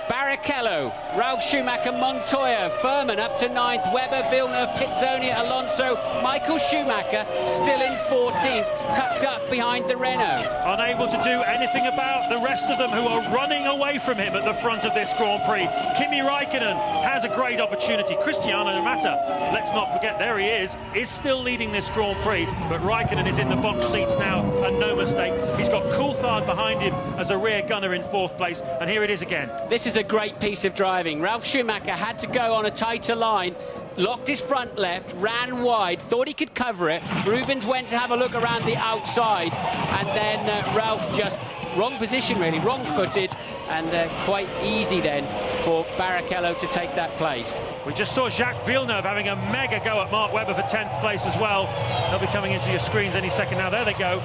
Barrichello, Ralf Schumacher, Montoya, Furman up to 9th, Webber, Villeneuve, Pitsonia, Alonso, Michael Schumacher still in 14th, tucked up behind the Renault. Unable to do anything about the rest of them who are running away from him at the front of this Grand Prix. Kimi Raikkonen has a great opportunity. Cristiano De Matter, let's not forget, there he is still leading this Grand Prix, but Raikkonen is in the box seats now, and no mistake. He's got Coulthard behind him as a rear gunner in 4th place, and here it is again. This is a great piece of driving. Ralf Schumacher had to go on a tighter line, locked his front left, ran wide, thought he could cover it. Rubens went to have a look around the outside, and then Ralf just wrong position really, wrong-footed, and quite easy then for Barrichello to take that place. We just saw Jacques Villeneuve having a mega go at Mark Webber for 10th place as well. They'll be coming into your screens any second now. There they go.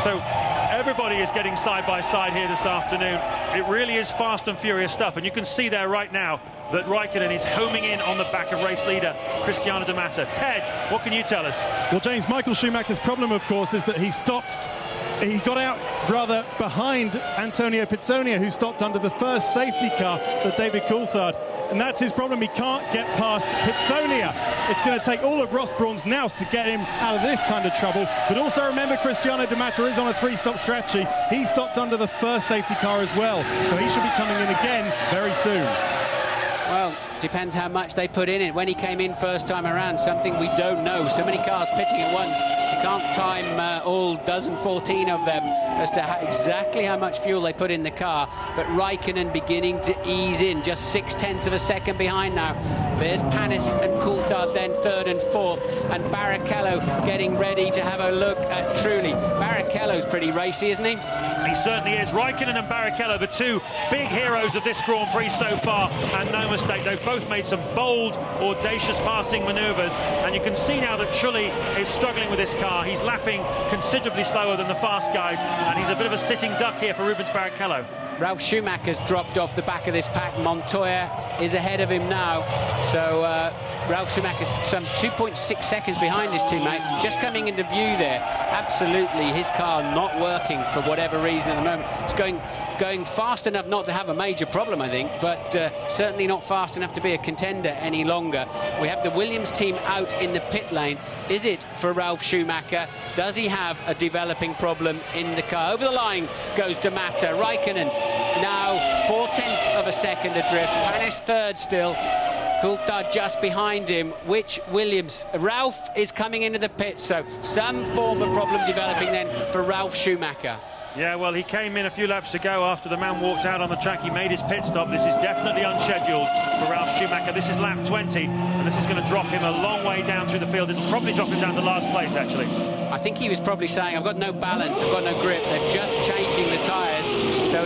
So everybody is getting side by side here this afternoon. It really is fast and furious stuff, and you can see there right now that Raikkonen is homing in on the back of race leader Cristiano De Matter. Ted, what can you tell us? Well, James, Michael Schumacher's problem, of course, is that he got out rather behind Antonio Pitsonia, who stopped under the first safety car for David Coulthard. And that's his problem. He can't get past Pitsonia. It's going to take all of Ross Brawn's nous to get him out of this kind of trouble. But also remember, Cristiano De Matter is on a 3-stop strategy. He stopped under the first safety car as well. So he should be coming in again very soon. Well, depends how much they put in it. When he came in first time around, something we don't know. So many cars pitting at once. You can't time all 14 of them as to exactly how much fuel they put in the car. But Raikkonen beginning to ease in, just 0.6 of a second behind now. There's Panis and Coulthard then 3rd and 4th, and Barrichello getting ready to have a look at Trulli. Barrichello's pretty racy, isn't he? He certainly is. Raikkonen and Barrichello, the two big heroes of this Grand Prix so far, and no mistake, they've both made some bold, audacious passing manoeuvres, and you can see now that Trulli is struggling with this car. He's lapping considerably slower than the fast guys, and he's a bit of a sitting duck here for Rubens Barrichello. Ralf Schumacher's dropped off the back of this pack. Montoya is ahead of him now. So Ralf Schumacher's some 2.6 seconds behind his teammate. Just coming into view there. Absolutely, his car not working for whatever reason at the moment. It's going fast enough not to have a major problem, I think, but certainly not fast enough to be a contender any longer. We have the Williams team out in the pit lane. Is it for Ralf Schumacher? Does he have a developing problem in the car? Over the line goes De Matter. Raikkonen now 0.4 of a second adrift. Panis 3rd still. Coulthard just behind him. Which Williams? Ralf is coming into the pits, so some form of problem developing then for Ralf Schumacher. Yeah, well, he came in a few laps ago after the man walked out on the track. He made his pit stop. This is definitely unscheduled for Ralf Schumacher. This is lap 20, and this is going to drop him a long way down through the field. It'll probably drop him down to last place, actually. I think he was probably saying, I've got no balance, I've got no grip. They're just changing the tyres, so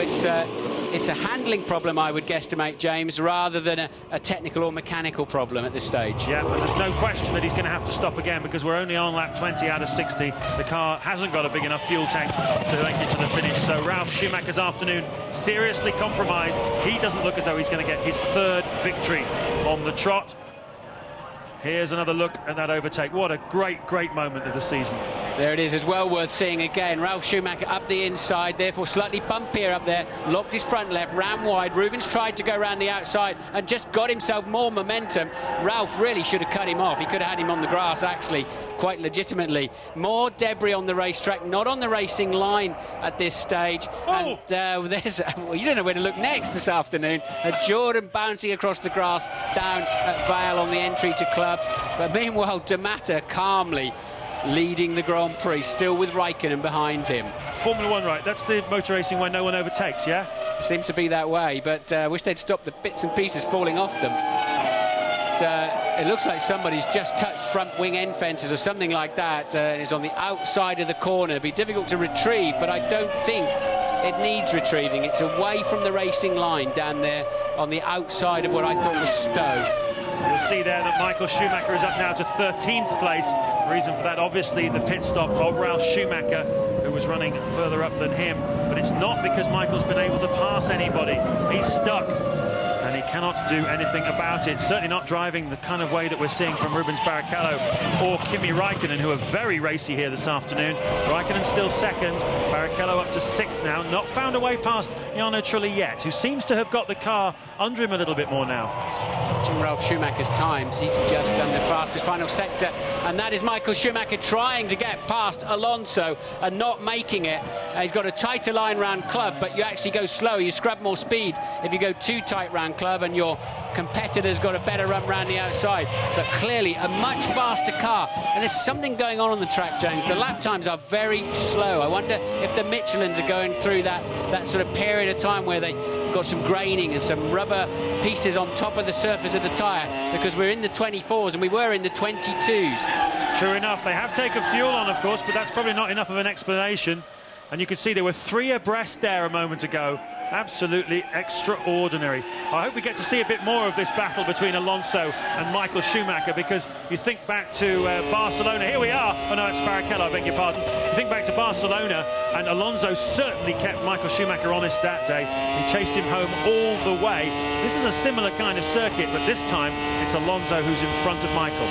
it's a handling problem, I would guesstimate, James, rather than a technical or mechanical problem at this stage. Yeah, but there's no question that he's going to have to stop again, because we're only on lap 20 out of 60. The car hasn't got a big enough fuel tank to make it to the finish. So Ralf Schumacher's afternoon seriously compromised. He doesn't look as though he's going to get his 3rd victory on the trot. Here's another look at that overtake. What a great, great moment of the season. There it is. It's well worth seeing again. Ralf Schumacher up the inside, therefore slightly bumpier up there. Locked his front left, ran wide. Rubens tried to go around the outside and just got himself more momentum. Ralf really should have cut him off. He could have had him on the grass, actually, quite legitimately. More debris on the racetrack, not on the racing line at this stage. Oh. And well, you don't know where to look next this afternoon. Jordan bouncing across the grass down at Vale on the entry to club. But meanwhile, De Matter calmly leading the Grand Prix, still with Raikkonen behind him. Formula One, right? That's the motor racing where no one overtakes, yeah? It seems to be that way, but I wish they'd stop the bits and pieces falling off them. It looks like somebody's just touched front wing end fences or something like that, and is on the outside of the corner. It'd be difficult to retrieve, but I don't think it needs retrieving. It's away from the racing line down there on the outside of what I thought was Stowe. You'll see there that Michael Schumacher is up now to 13th place. The reason for that, obviously, the pit stop of Ralf Schumacher, who was running further up than him. But it's not because Michael's been able to pass anybody. He's stuck, and he cannot do anything about it. Certainly not driving the kind of way that we're seeing from Rubens Barrichello or Kimi Raikkonen, who are very racy here this afternoon. Raikkonen still second, Barrichello up to 6th now. Not found a way past Jarno Trulli yet, who seems to have got the car under him a little bit more now. Watching Ralf Schumacher's times, he's just done the fastest final sector, and that is Michael Schumacher trying to get past Alonso and not making it. He's got a tighter line round club, but you actually go slow, you scrub more speed if you go too tight round club, and your competitor's got a better run round the outside. But clearly a much faster car, and there's something going on the track, James. The lap times are very slow. I wonder if the Michelins are going through that sort of period of time where they got some graining and some rubber pieces on top of the surface of the tyre, because we're in the 24s and we were in the 22s. True enough, they have taken fuel on, of course, but that's probably not enough of an explanation. And you can see there were 3 abreast there a moment ago. Absolutely extraordinary. I hope we get to see a bit more of this battle between Alonso and Michael Schumacher, because you think back to Barcelona. Here we are. Oh no, it's Barrichello, I beg your pardon. You think back to Barcelona, and Alonso certainly kept Michael Schumacher honest that day. He chased him home all the way. This is a similar kind of circuit, but this time it's Alonso who's in front of Michael.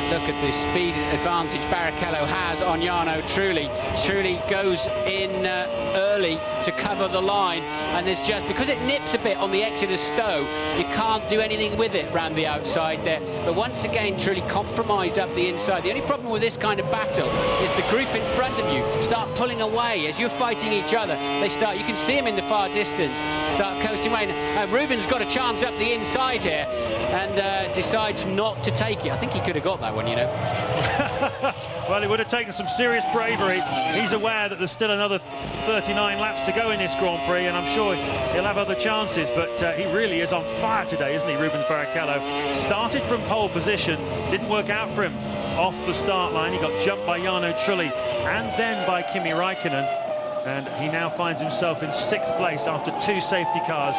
Look at the speed advantage Barrichello has on Jarno Trulli. Trulli goes in early to cover the line, and there's just, because it nips a bit on the exit of Stowe, you can't do anything with it round the outside there. But once again, Trulli compromised up the inside. The only problem with this kind of battle is the group in front of you start pulling away as you're fighting each other. They start, you can see them in the far distance, start coasting away. Ruben's got a chance up the inside here and decides not to take it. I think he could have got that one, you know. Well, it would have taken some serious bravery. He's aware that there's still another 39 laps to go in this Grand Prix, and I'm sure he'll have other chances, but he really is on fire today, isn't he, Rubens Barrichello? Started from pole position, didn't work out for him off the start line. He got jumped by Jarno Trulli and then by Kimi Raikkonen, and he now finds himself in 6th place after 2 safety cars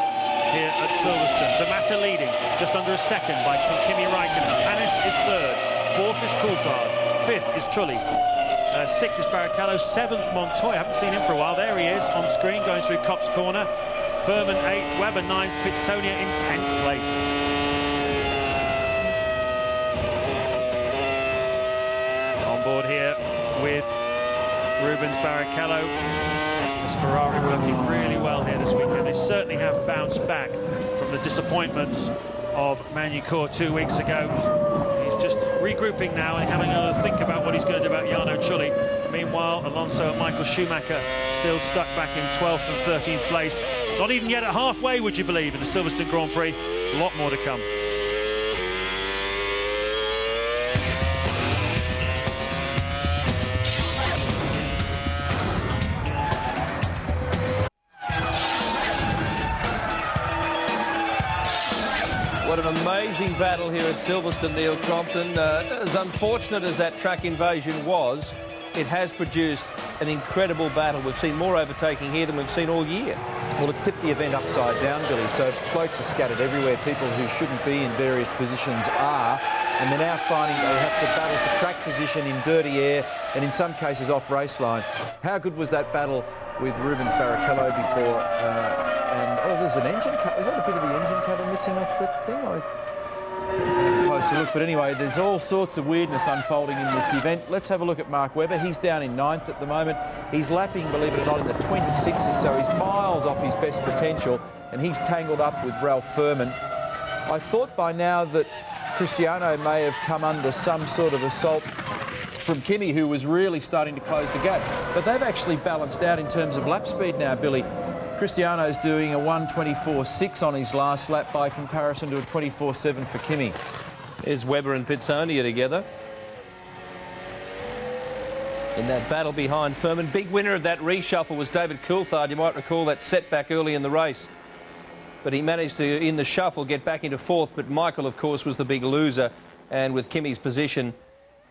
here at Silverstone. The Matter leading just under a second by Kimi Raikkonen. Hannes is 3rd, 4th is Coulthard, 5th is Trulli, 6th is Barrichello, 7th Montoya. I haven't seen him for a while. There he is on screen going through Copse Corner. Furman 8th, Webber 9th, Pitsonia in 10th place. On board here with Rubens Barrichello. As Ferrari working really well here this weekend. They certainly have bounced back from the disappointments of Magny-Cours 2 weeks ago. He's just regrouping now and having a think about what he's going to do about Jarno Trulli. Meanwhile, Alonso and Michael Schumacher still stuck back in 12th and 13th place. Not even yet at halfway, would you believe, in the Silverstone Grand Prix. A lot more to come. What an amazing battle here at Silverstone, Neil Crompton. As unfortunate as that track invasion was, it has produced an incredible battle. We've seen more overtaking here than we've seen all year. Well, it's tipped the event upside down, Billy, so blokes are scattered everywhere. People who shouldn't be in various positions are, and they're now finding they have to battle for track position in dirty air and in some cases off race line. How good was that battle with Rubens Barrichello before? There's an engine cover. Is that a bit of the engine cover missing off that thing? Closer look, but anyway, there's all sorts of weirdness unfolding in this event. Let's have a look at Mark Webber. He's down in 9th at the moment. He's lapping, believe it or not, in the 26s, so he's miles off his best potential, and he's tangled up with Ralf Furman. I thought by now that Cristiano may have come under some sort of assault from Kimi, who was really starting to close the gap, but they've actually balanced out in terms of lap speed now, Billy. Cristiano's doing a 1:24.6 on his last lap by comparison to a 24.7 for Kimi. There's Webber and Pitsonia together. in that battle behind Furman. Big winner of that reshuffle was David Coulthard. You might recall that setback early in the race. But he managed to, in the shuffle, get back into fourth. But Michael, of course, was the big loser. And with Kimi's position,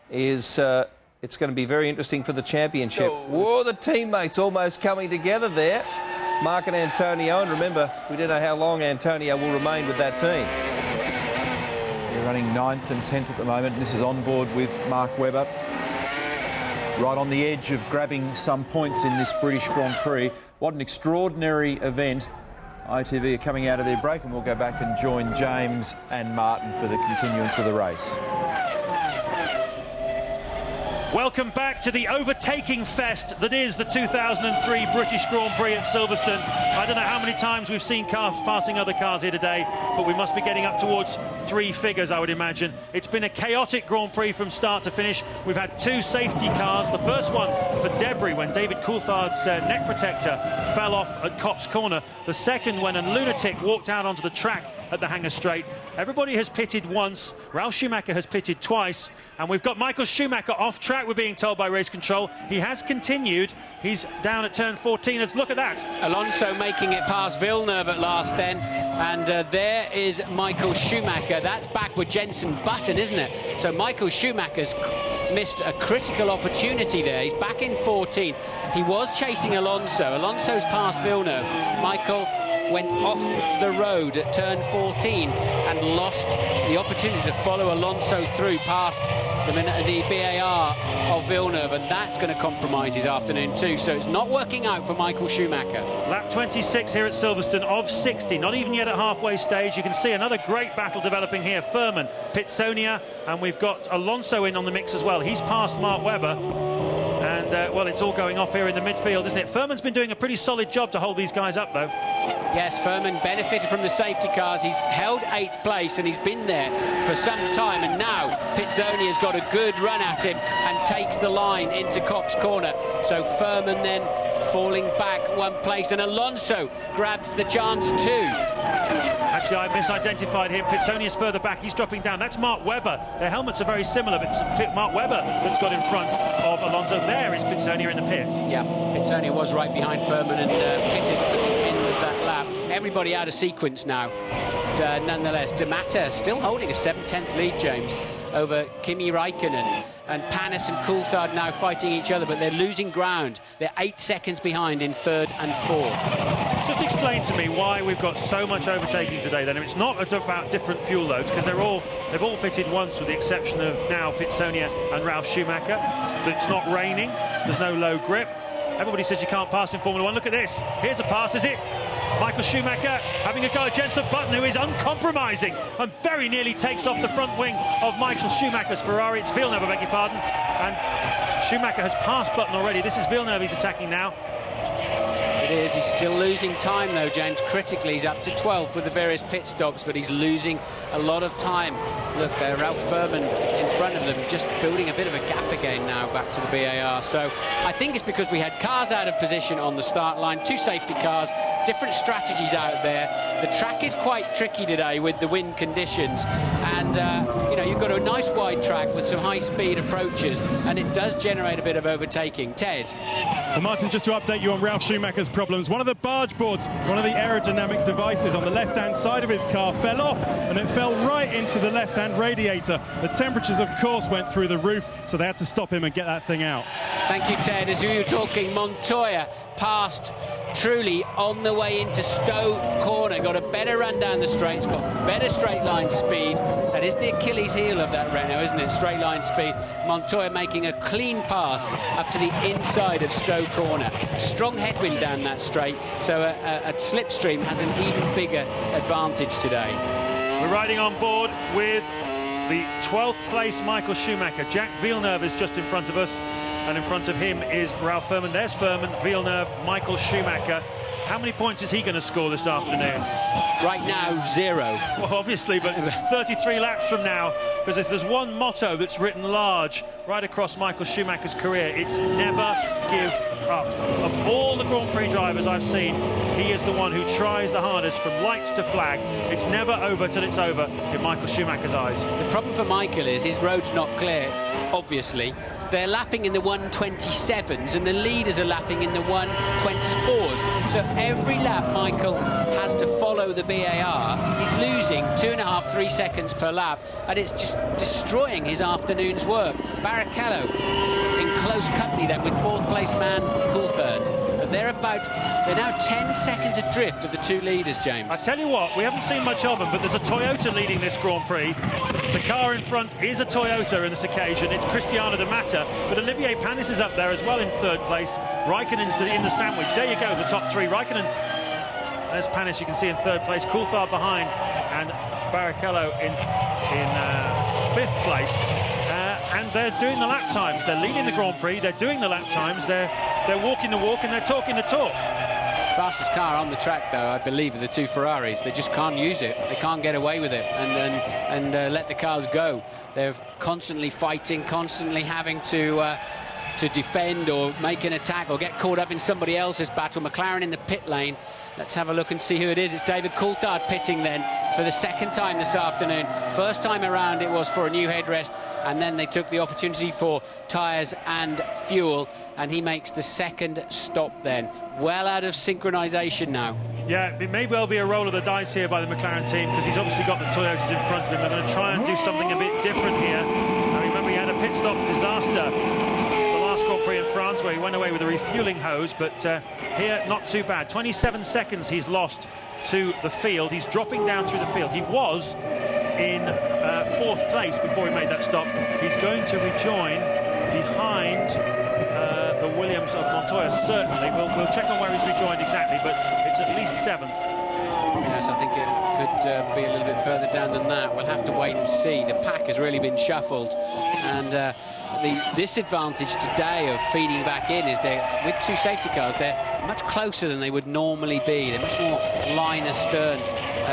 it's going to be very interesting for the championship. Whoa, the teammates almost coming together there. Mark and Antonio. And remember, we don't know how long Antonio will remain with that team. They're running 9th and 10th at the moment. This is on board with Mark Webber. Right on the edge of grabbing some points in this British Grand Prix. What an extraordinary event. ITV are coming out of their break and we'll go back and join James and Martin for the continuance of the race. Welcome back to the overtaking fest that is the 2003 British Grand Prix at Silverstone. I don't know how many times we've seen cars passing other cars here today, but we must be getting up towards 3 figures, I would imagine. It's been a chaotic Grand Prix from start to finish. We've had 2 safety cars. The first one for debris when David Coulthard's neck protector fell off at Copse Corner. The second when a lunatic walked out onto the track at the Hangar Straight. Everybody has pitted once. Ralf Schumacher has pitted twice. And we've got Michael Schumacher off track, we're being told by race control. He has continued. He's down at turn 14. Look at that. Alonso making it past Villeneuve at last then. And there is Michael Schumacher. That's back with Jenson Button, isn't it? So Michael Schumacher's missed a critical opportunity there. He's back in 14. He was chasing Alonso. Alonso's past Villeneuve. Michael went off the road at turn 14 and lost the opportunity to follow Alonso through past the BAR of Villeneuve, and that's going to compromise his afternoon too. So it's not working out for Michael Schumacher. Lap 26 here at Silverstone of 60, not even yet at halfway stage. You can see another great battle developing here. Furman, Pitsonia, and we've got Alonso in on the mix as well. He's past Mark Webber. And, well, it's all going off here in the midfield, isn't it? Furman's been doing a pretty solid job to hold these guys up, though. Yes, Furman benefited from the safety cars. He's held 8th place and he's been there for some time. And now Pitsonia has got a good run at him and takes the line into Copse Corner. So Furman then falling back 1 place, and Alonso grabs the chance too. Actually, I misidentified him. Pitsonia's further back. He's dropping down. That's Mark Webber. Their helmets are very similar, but it's Mark Webber that's got in front of Alonso. There is Pitsonia in the pit. Yeah, Pitsonia was right behind Furman and pitted at the end of that lap. Everybody out of sequence now. But, nonetheless, De Matter still holding a 7/10 lead, James, over Kimi Räikkönen. And Panis and Coulthard now fighting each other, but they're losing ground. They're 8 seconds behind in 3rd and 4th. Just explain to me why we've got so much overtaking today, then. It's not about different fuel loads, because they've all pitted once, with the exception of now Pitsonia and Ralf Schumacher. It's not raining. There's no low grip. Everybody says you can't pass in Formula 1. Look at this. Here's a pass, is it? Michael Schumacher having a go at Jenson Button, who is uncompromising and very nearly takes off the front wing of Michael Schumacher's Ferrari. It's Villeneuve, I beg your pardon. And Schumacher has passed Button already. This is Villeneuve he's attacking now. It is. He's still losing time, though, James. Critically, he's up to 12th with the various pit stops, but he's losing a lot of time. Look, Ralf Furman in front of them, just building a bit of a gap again now back to the BAR. So I think it's because we had cars out of position on the start line, 2 safety cars, different strategies out there. The track is quite tricky today with the wind conditions, and you know, you've got a nice wide track with some high-speed approaches, and it does generate a bit of overtaking. Ted. Well, Martin, just to update you on Ralf Schumacher's problems, one of the barge boards, one of the aerodynamic devices on the left-hand side of his car fell off, and it fell right into the left-hand radiator. The temperatures, of course, went through the roof, so they had to stop him and get that thing out. Thank you, Ted. As we were talking, Montoya passed Trulli on the way into Stowe Corner, got a better run down the straight, it's got better straight line speed. That is the Achilles heel of that Renault, isn't it? Straight line speed. Montoya making a clean pass up to the inside of Stowe Corner. Strong headwind down that straight, so a Slipstream has an even bigger advantage today. We're riding on board with the 12th place Michael Schumacher. Jack Villeneuve is just in front of us, and in front of him is Ralf Furman. There's Furman, Villeneuve, Michael Schumacher. How many points is he going to score this afternoon? Right now, 0. Well, obviously, but 33 laps from now, because if there's one motto that's written large right across Michael Schumacher's career, it's never give up. Of all the Grand Prix drivers I've seen, he is the one who tries the hardest from lights to flag. It's never over till it's over in Michael Schumacher's eyes. The problem for Michael is his road's not clear, obviously. They're lapping in the 1:27s and the leaders are lapping in the 1:24s. So every lap Michael has to follow the BAR. He's losing 2.5, 3 seconds per lap, and it's just destroying his afternoon's work. Barrichello in close company then with 4th place man Coulthard. But they're now 10 seconds adrift of the 2 leaders, James. I tell you what, we haven't seen much of them, but there's a Toyota leading this Grand Prix. The car in front is a Toyota in this occasion. It's Cristiano de Mata, but Olivier Panis is up there as well in 3rd place. Raikkonen's in the sandwich. There you go, the top 3. Raikkonen, there's Panis, you can see in 3rd place. Coulthard behind, and Barrichello in 5th place. And they're doing the lap times. They're leading the Grand Prix. They're doing the lap times. They're walking the walk and they're talking the talk. Fastest car on the track, though, I believe, are the 2 Ferraris. They just can't use it. They can't get away with it and let the cars go. They're constantly fighting, constantly having to defend or make an attack or get caught up in somebody else's battle. McLaren in the pit lane. Let's have a look and see who it is. It's David Coulthard pitting then for the 2nd time this afternoon. First time around it was for a new headrest, and then they took the opportunity for tyres and fuel, and he makes the 2nd stop then. Well out of synchronisation now. Yeah, it may well be a roll of the dice here by the McLaren team, because he's obviously got the Toyotas in front of him. They're going to try and do something a bit different here. Now, remember, he had a pit stop disaster the last Grand Prix in France, where he went away with a refuelling hose, but here, not too bad. 27 seconds he's lost to the field. He's dropping down through the field. He was in 4th place before he made that stop. He's going to rejoin behind the Williams of Montoya, certainly. We'll check on where he's rejoined exactly, but it's at least 7th. Yes, I think it could be a little bit further down than that. We'll have to wait and see. The pack has really been shuffled, and the disadvantage today of feeding back in is they're, with 2 safety cars, they're much closer than they would normally be. They're much more line astern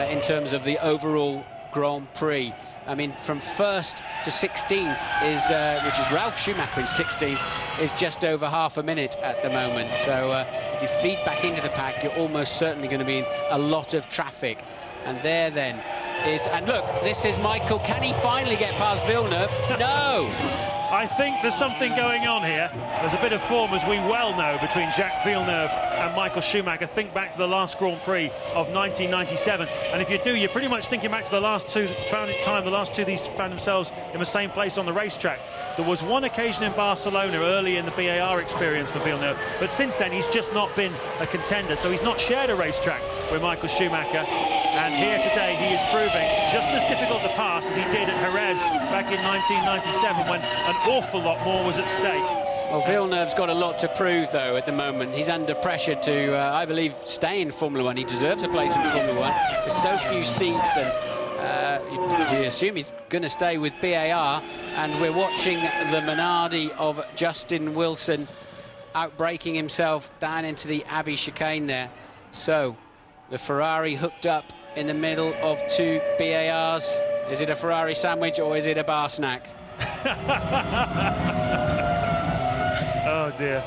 in terms of the overall Grand Prix. I mean, from 1st to 16th is, which is Ralf Schumacher in 16th, is just over half a minute at the moment. So if you feed back into the pack, you're almost certainly going to be in a lot of traffic. And there then is, and look, this is Michael. Can he finally get past Villeneuve? No! I think there's something going on here. There's a bit of form, as we well know, between Jacques Villeneuve and Michael Schumacher. Think back to the last Grand Prix of 1997. And if you do, you're pretty much thinking back to the last two these found themselves in the same place on the racetrack. There was one occasion in Barcelona early in the BAR experience for Villeneuve, but since then he's just not been a contender. So he's not shared a racetrack with Michael Schumacher. And here today he is proving just as difficult to pass as he did at Jerez back in 1997, when an awful lot more was at stake. Well, Villeneuve's got a lot to prove, though, at the moment. He's under pressure to, I believe, stay in Formula 1. He deserves a place in Formula 1. There's so few seats, and we assume he's going to stay with BAR. And we're watching the Minardi of Justin Wilson outbraking himself down into the Abbey chicane there. So the Ferrari hooked up in the middle of 2 BARs. Is it a Ferrari sandwich or is it a bar snack? Oh dear.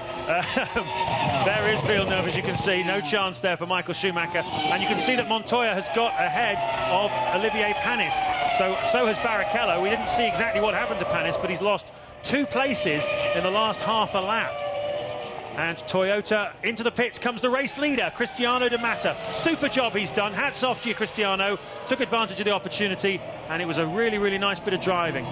There is Villeneuve, as you can see. No chance there for Michael Schumacher. And you can see that Montoya has got ahead of Olivier Panis. So has Barrichello. We didn't see exactly what happened to Panis, but he's lost 2 places in the last half a lap. And Toyota into the pits comes the race leader, Cristiano de Mata. Super job he's done. Hats off to you, Cristiano. Took advantage of the opportunity, and it was a really, really nice bit of driving.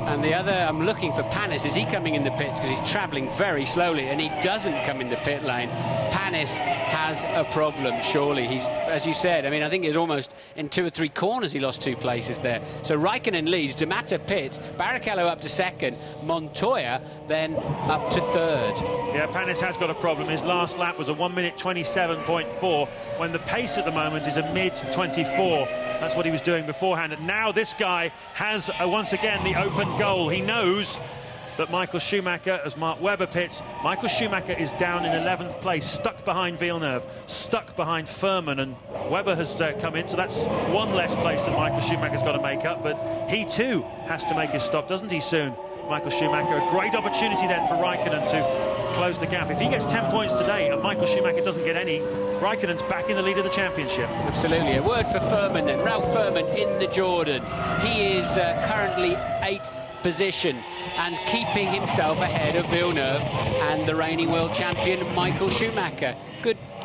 And the other, I'm looking for Panis. Is he coming in the pits? Because he's travelling very slowly, and he doesn't come in the pit lane. Panis has a problem, surely. He's, as you said, I mean, I think it was almost in 2 or 3 corners he lost 2 places there. So Raikkonen leads, de Mata pits, Barrichello up to 2nd, Montoya then up to 3rd. Yeah, Panis has got a problem. His last lap was a 1 minute 27.4, when the pace at the moment is a mid 24. That's what he was doing beforehand. And now this guy has, once again, the open goal. He knows that Michael Schumacher, as Mark Webber pits, Michael Schumacher is down in 11th place, stuck behind Villeneuve, stuck behind Furman, and Webber has come in, so that's one less place that Michael Schumacher's got to make up, but he too has to make his stop, doesn't he, soon? Michael Schumacher, a great opportunity then for Raikkonen to close the gap. If he gets 10 points today and Michael Schumacher doesn't get any, Raikkonen's back in the lead of the championship. Absolutely. A word for Furman then. Ralph Furman in the Jordan. He is currently 8th position and keeping himself ahead of Villeneuve and the reigning world champion Michael Schumacher.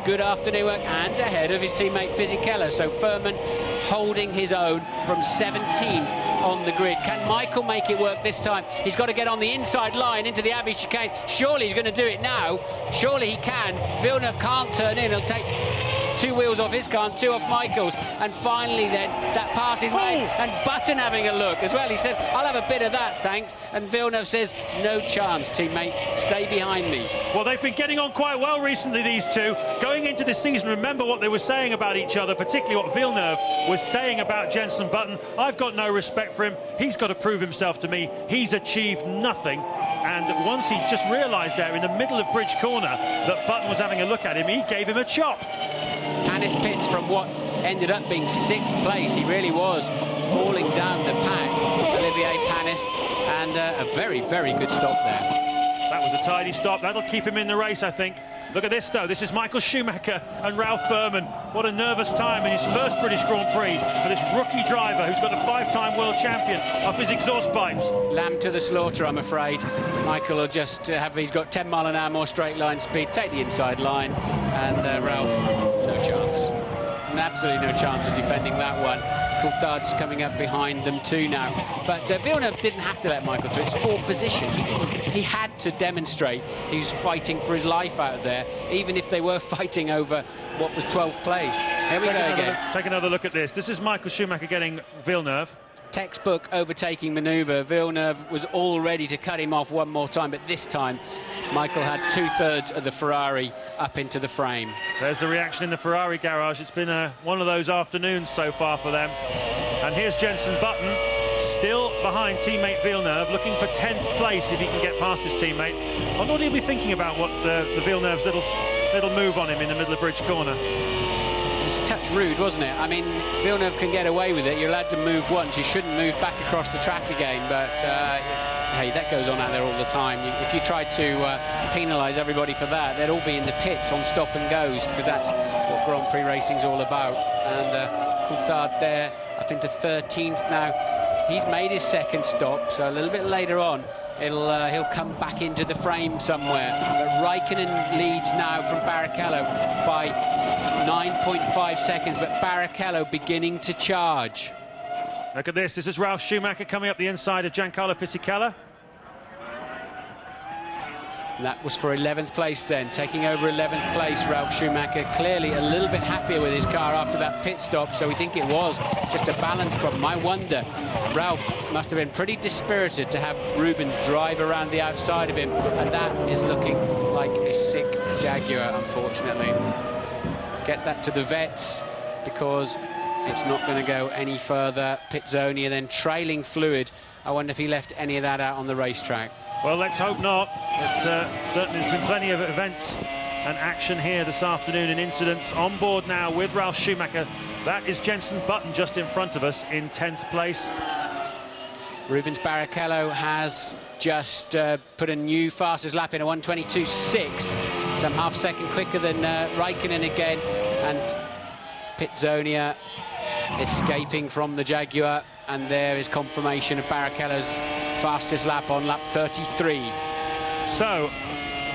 Good afternoon work, and ahead of his teammate Fisichella. So Furman holding his own from 17th on the grid. Can Michael make it work this time? He's got to get on the inside line into the Abbey chicane. Surely he's going to do it now. Surely he can. Villeneuve can't turn in. He'll take 2 wheels off his car and 2 off Michael's. And finally then, that pass is made. And Button having a look as well. He says, I'll have a bit of that, thanks. And Villeneuve says, no chance, teammate. Stay behind me. Well, they've been getting on quite well recently, these two. Going into this season, remember what they were saying about each other, particularly what Villeneuve was saying about Jenson Button. I've got no respect for him. He's got to prove himself to me. He's achieved nothing. And once he just realised there in the middle of Bridge Corner that Button was having a look at him, he gave him a chop. Panis pits from what ended up being 6th place. He really was falling down the pack, Olivier Panis, and a very, very good stop there. That was a tidy stop. That'll keep him in the race, I think. Look at this, though. This is Michael Schumacher and Ralph Furman. What a nervous time in his first British Grand Prix for this rookie driver who's got a 5-time world champion up his exhaust pipes. Lamb to the slaughter, I'm afraid. Michael will just he's got 10 mile an hour more straight line speed, take the inside line, and Ralph, no chance. Absolutely no chance of defending that one. Coulthard's coming up behind them too now. But Villeneuve didn't have to let Michael to its 4th position. He had to demonstrate he was fighting for his life out there, even if they were fighting over what was 12th place. Here we go again. Take another look at this. This is Michael Schumacher getting Villeneuve. Textbook overtaking manoeuvre. Villeneuve was all ready to cut him off one more time, but this time Michael had 2/3 of the Ferrari up into the frame. There's the reaction in the Ferrari garage. It's been one of those afternoons so far for them. And here's Jenson Button, still behind teammate Villeneuve, looking for 10th place if he can get past his teammate. I wonder what he'll be thinking about what the Villeneuve's little move on him in the middle of Bridge Corner. It's a touch rude, wasn't it? I mean, Villeneuve can get away with it. You're allowed to move once. You shouldn't move back across the track again, but hey, that goes on out there all the time. If you tried to penalise everybody for that, they'd all be in the pits on stop and goes, because that's what Grand Prix racing's all about. And Coulthard there, up into 13th now. He's made his 2nd stop, so a little bit later on, he'll come back into the frame somewhere. But Raikkonen leads now from Barrichello by 9.5 seconds, but Barrichello beginning to charge. Look at this. This is Ralf Schumacher coming up the inside of Giancarlo Fisichella. And that was for 11th place then, taking over 11th place. Ralf Schumacher clearly a little bit happier with his car after that pit stop, so we think it was just a balance problem. I wonder, Ralf must have been pretty dispirited to have Rubens drive around the outside of him, and that is looking like a sick Jaguar, unfortunately. Get that to the vets, because it's not going to go any further. Pitzonia then trailing fluid. I wonder if he left any of that out on the racetrack. Well, let's hope not. But certainly there's been plenty of events and action here this afternoon and incidents. On board now with Ralf Schumacher. That is Jenson Button just in front of us in 10th place. Rubens Barrichello has just put a new fastest lap in, a 1:22.6, some half-second quicker than Raikkonen again. And Pitzonia escaping from the Jaguar, and there is confirmation of Barrichello's fastest lap on lap 33. So,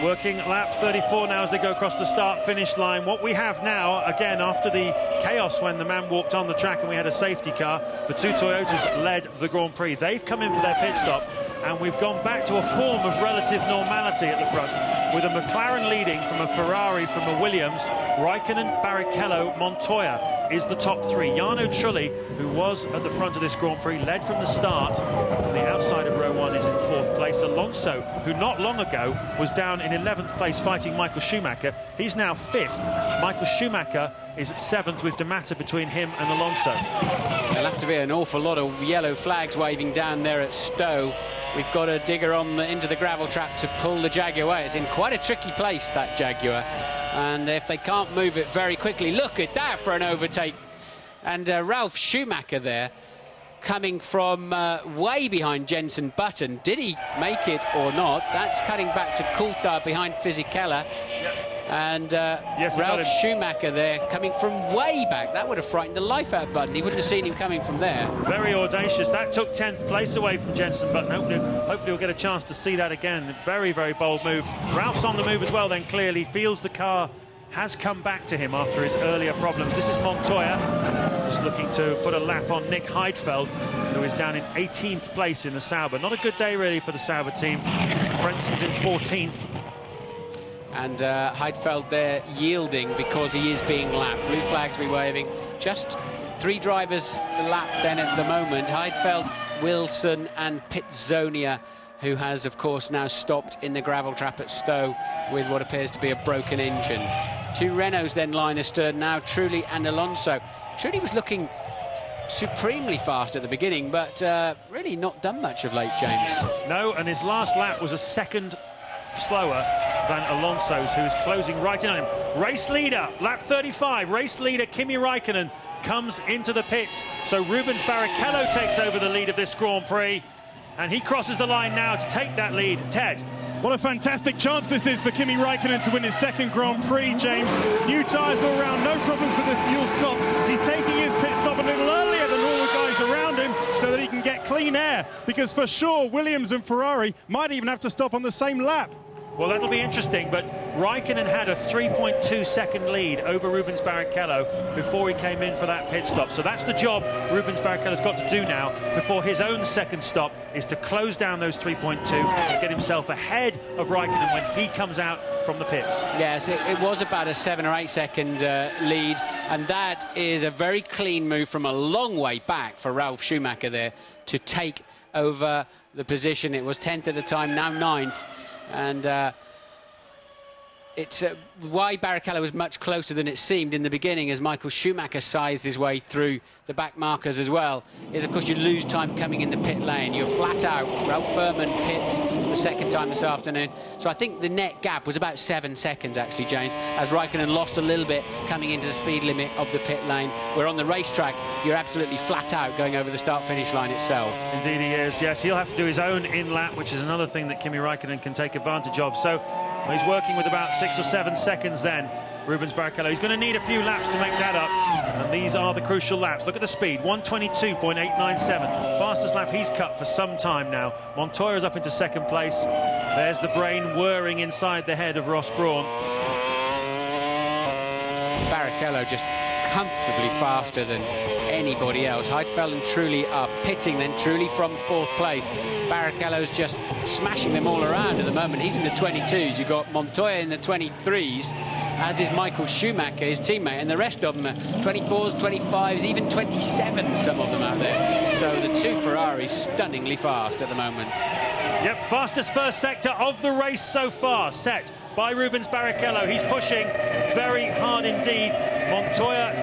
working lap 34 now as they go across the start-finish line. What we have now, again, after the chaos when the man walked on the track and we had a safety car, the 2 Toyotas led the Grand Prix. They've come in for their pit stop, and we've gone back to a form of relative normality at the front, with a McLaren leading from a Ferrari, from a Williams, Raikkonen, Barrichello, Montoya. is the top three. Jarno Trulli, who was at the front of this Grand Prix, led from the start. From the outside of row one is in 4th place. Alonso, who not long ago was down in 11th place fighting Michael Schumacher, he's now 5th. Michael Schumacher is at 7th with DeMatter between him and Alonso. There'll have to be an awful lot of yellow flags waving down there at Stowe. We've got a digger on into the gravel trap to pull the Jaguar away. It's in quite a tricky place, that Jaguar. And if they can't move it very quickly, look at that for an overtake. And Ralf Schumacher there, coming from way behind Jenson Button. Did he make it or not? That's cutting back to Coulthard behind Fisichella. And yes, Ralf Schumacher there coming from way back. That would have frightened the life out of Button. He wouldn't have seen him coming from there. Very audacious. That took 10th place away from Jenson Button. Hopefully we'll get a chance to see that again. Very, very bold move. Ralph's on the move as well then, clearly. Feels the car has come back to him after his earlier problems. This is Montoya, just looking to put a lap on Nick Heidfeld, who is down in 18th place in the Sauber. Not a good day, really, for the Sauber team. Frenson's in 14th. And Heidfeld there yielding because he is being lapped. Blue flags be waving. Just 3 drivers lapped then at the moment. Heidfeld, Wilson and Pitzonia, who has, of course, now stopped in the gravel trap at Stowe with what appears to be a broken engine. 2 Renaults then line astern now, Trulli and Alonso. Trulli was looking supremely fast at the beginning, but really not done much of late, James. No, and his last lap was a second slower than Alonso's, who is closing right in on him. Race leader, lap 35, race leader Kimi Raikkonen comes into the pits. So Rubens Barrichello takes over the lead of this Grand Prix, and he crosses the line now to take that lead. Ted. What a fantastic chance this is for Kimi Raikkonen to win his 2nd Grand Prix, James. New tyres all round, no problems with the fuel stop. He's taking his pit stop a little earlier than all the guys around him so that he can get clean air, because for sure Williams and Ferrari might even have to stop on the same lap. Well, that'll be interesting, but Raikkonen had a 3.2-second lead over Rubens Barrichello before he came in for that pit stop. So that's the job Rubens Barrichello's got to do now before his own 2nd stop, is to close down those 3.2 and get himself ahead of Raikkonen when he comes out from the pits. Yes, it was about a 7 or 8 second lead, and that is a very clean move from a long way back for Ralf Schumacher there to take over the position. It was 10th at the time, now 9th. And it's why Barrichello was much closer than it seemed in the beginning, as Michael Schumacher sized his way through the back markers as well, is of course you lose time coming in the pit lane. You're flat out. Ralph Furman pits the 2nd time this afternoon. So I think the net gap was about 7 seconds actually, James, as Raikkonen lost a little bit coming into the speed limit of the pit lane. Where on the racetrack you're absolutely flat out going over the start-finish line itself. Indeed he is, yes. He'll have to do his own in-lap, which is another thing that Kimi Raikkonen can take advantage of. So he's working with about 6 or 7 seconds then, Rubens Barrichello. He's going to need a few laps to make that up, and these are the crucial laps. Look at the speed, 122.897. Fastest lap he's cut for some time now. Montoya's up into 2nd place. There's the brain whirring inside the head of Ross Brawn. Barrichello just comfortably faster than anybody else. Heidfeld and Trulli are pitting, then Trulli from 4th place. Barrichello's just smashing them all around at the moment. He's in the 22s. You've got Montoya in the 23s, as is Michael Schumacher, his teammate, and the rest of them are 24s, 25s, even 27s, some of them out there. So the 2 Ferraris stunningly fast at the moment. Yep, fastest first sector of the race so far, set by Rubens Barrichello. He's pushing very hard indeed. Montoya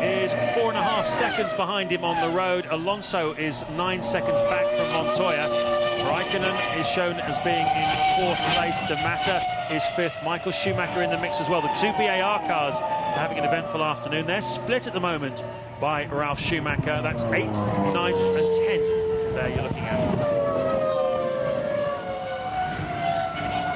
is 4.5 seconds behind him on the road. Alonso is 9 seconds back from Montoya. Raikkonen is shown as being in 4th place. DeMatter is 5th. Michael Schumacher in the mix as well. The 2 BAR cars are having an eventful afternoon. They're split at the moment by Ralf Schumacher. That's 8th, 9th and 10th there you're looking at.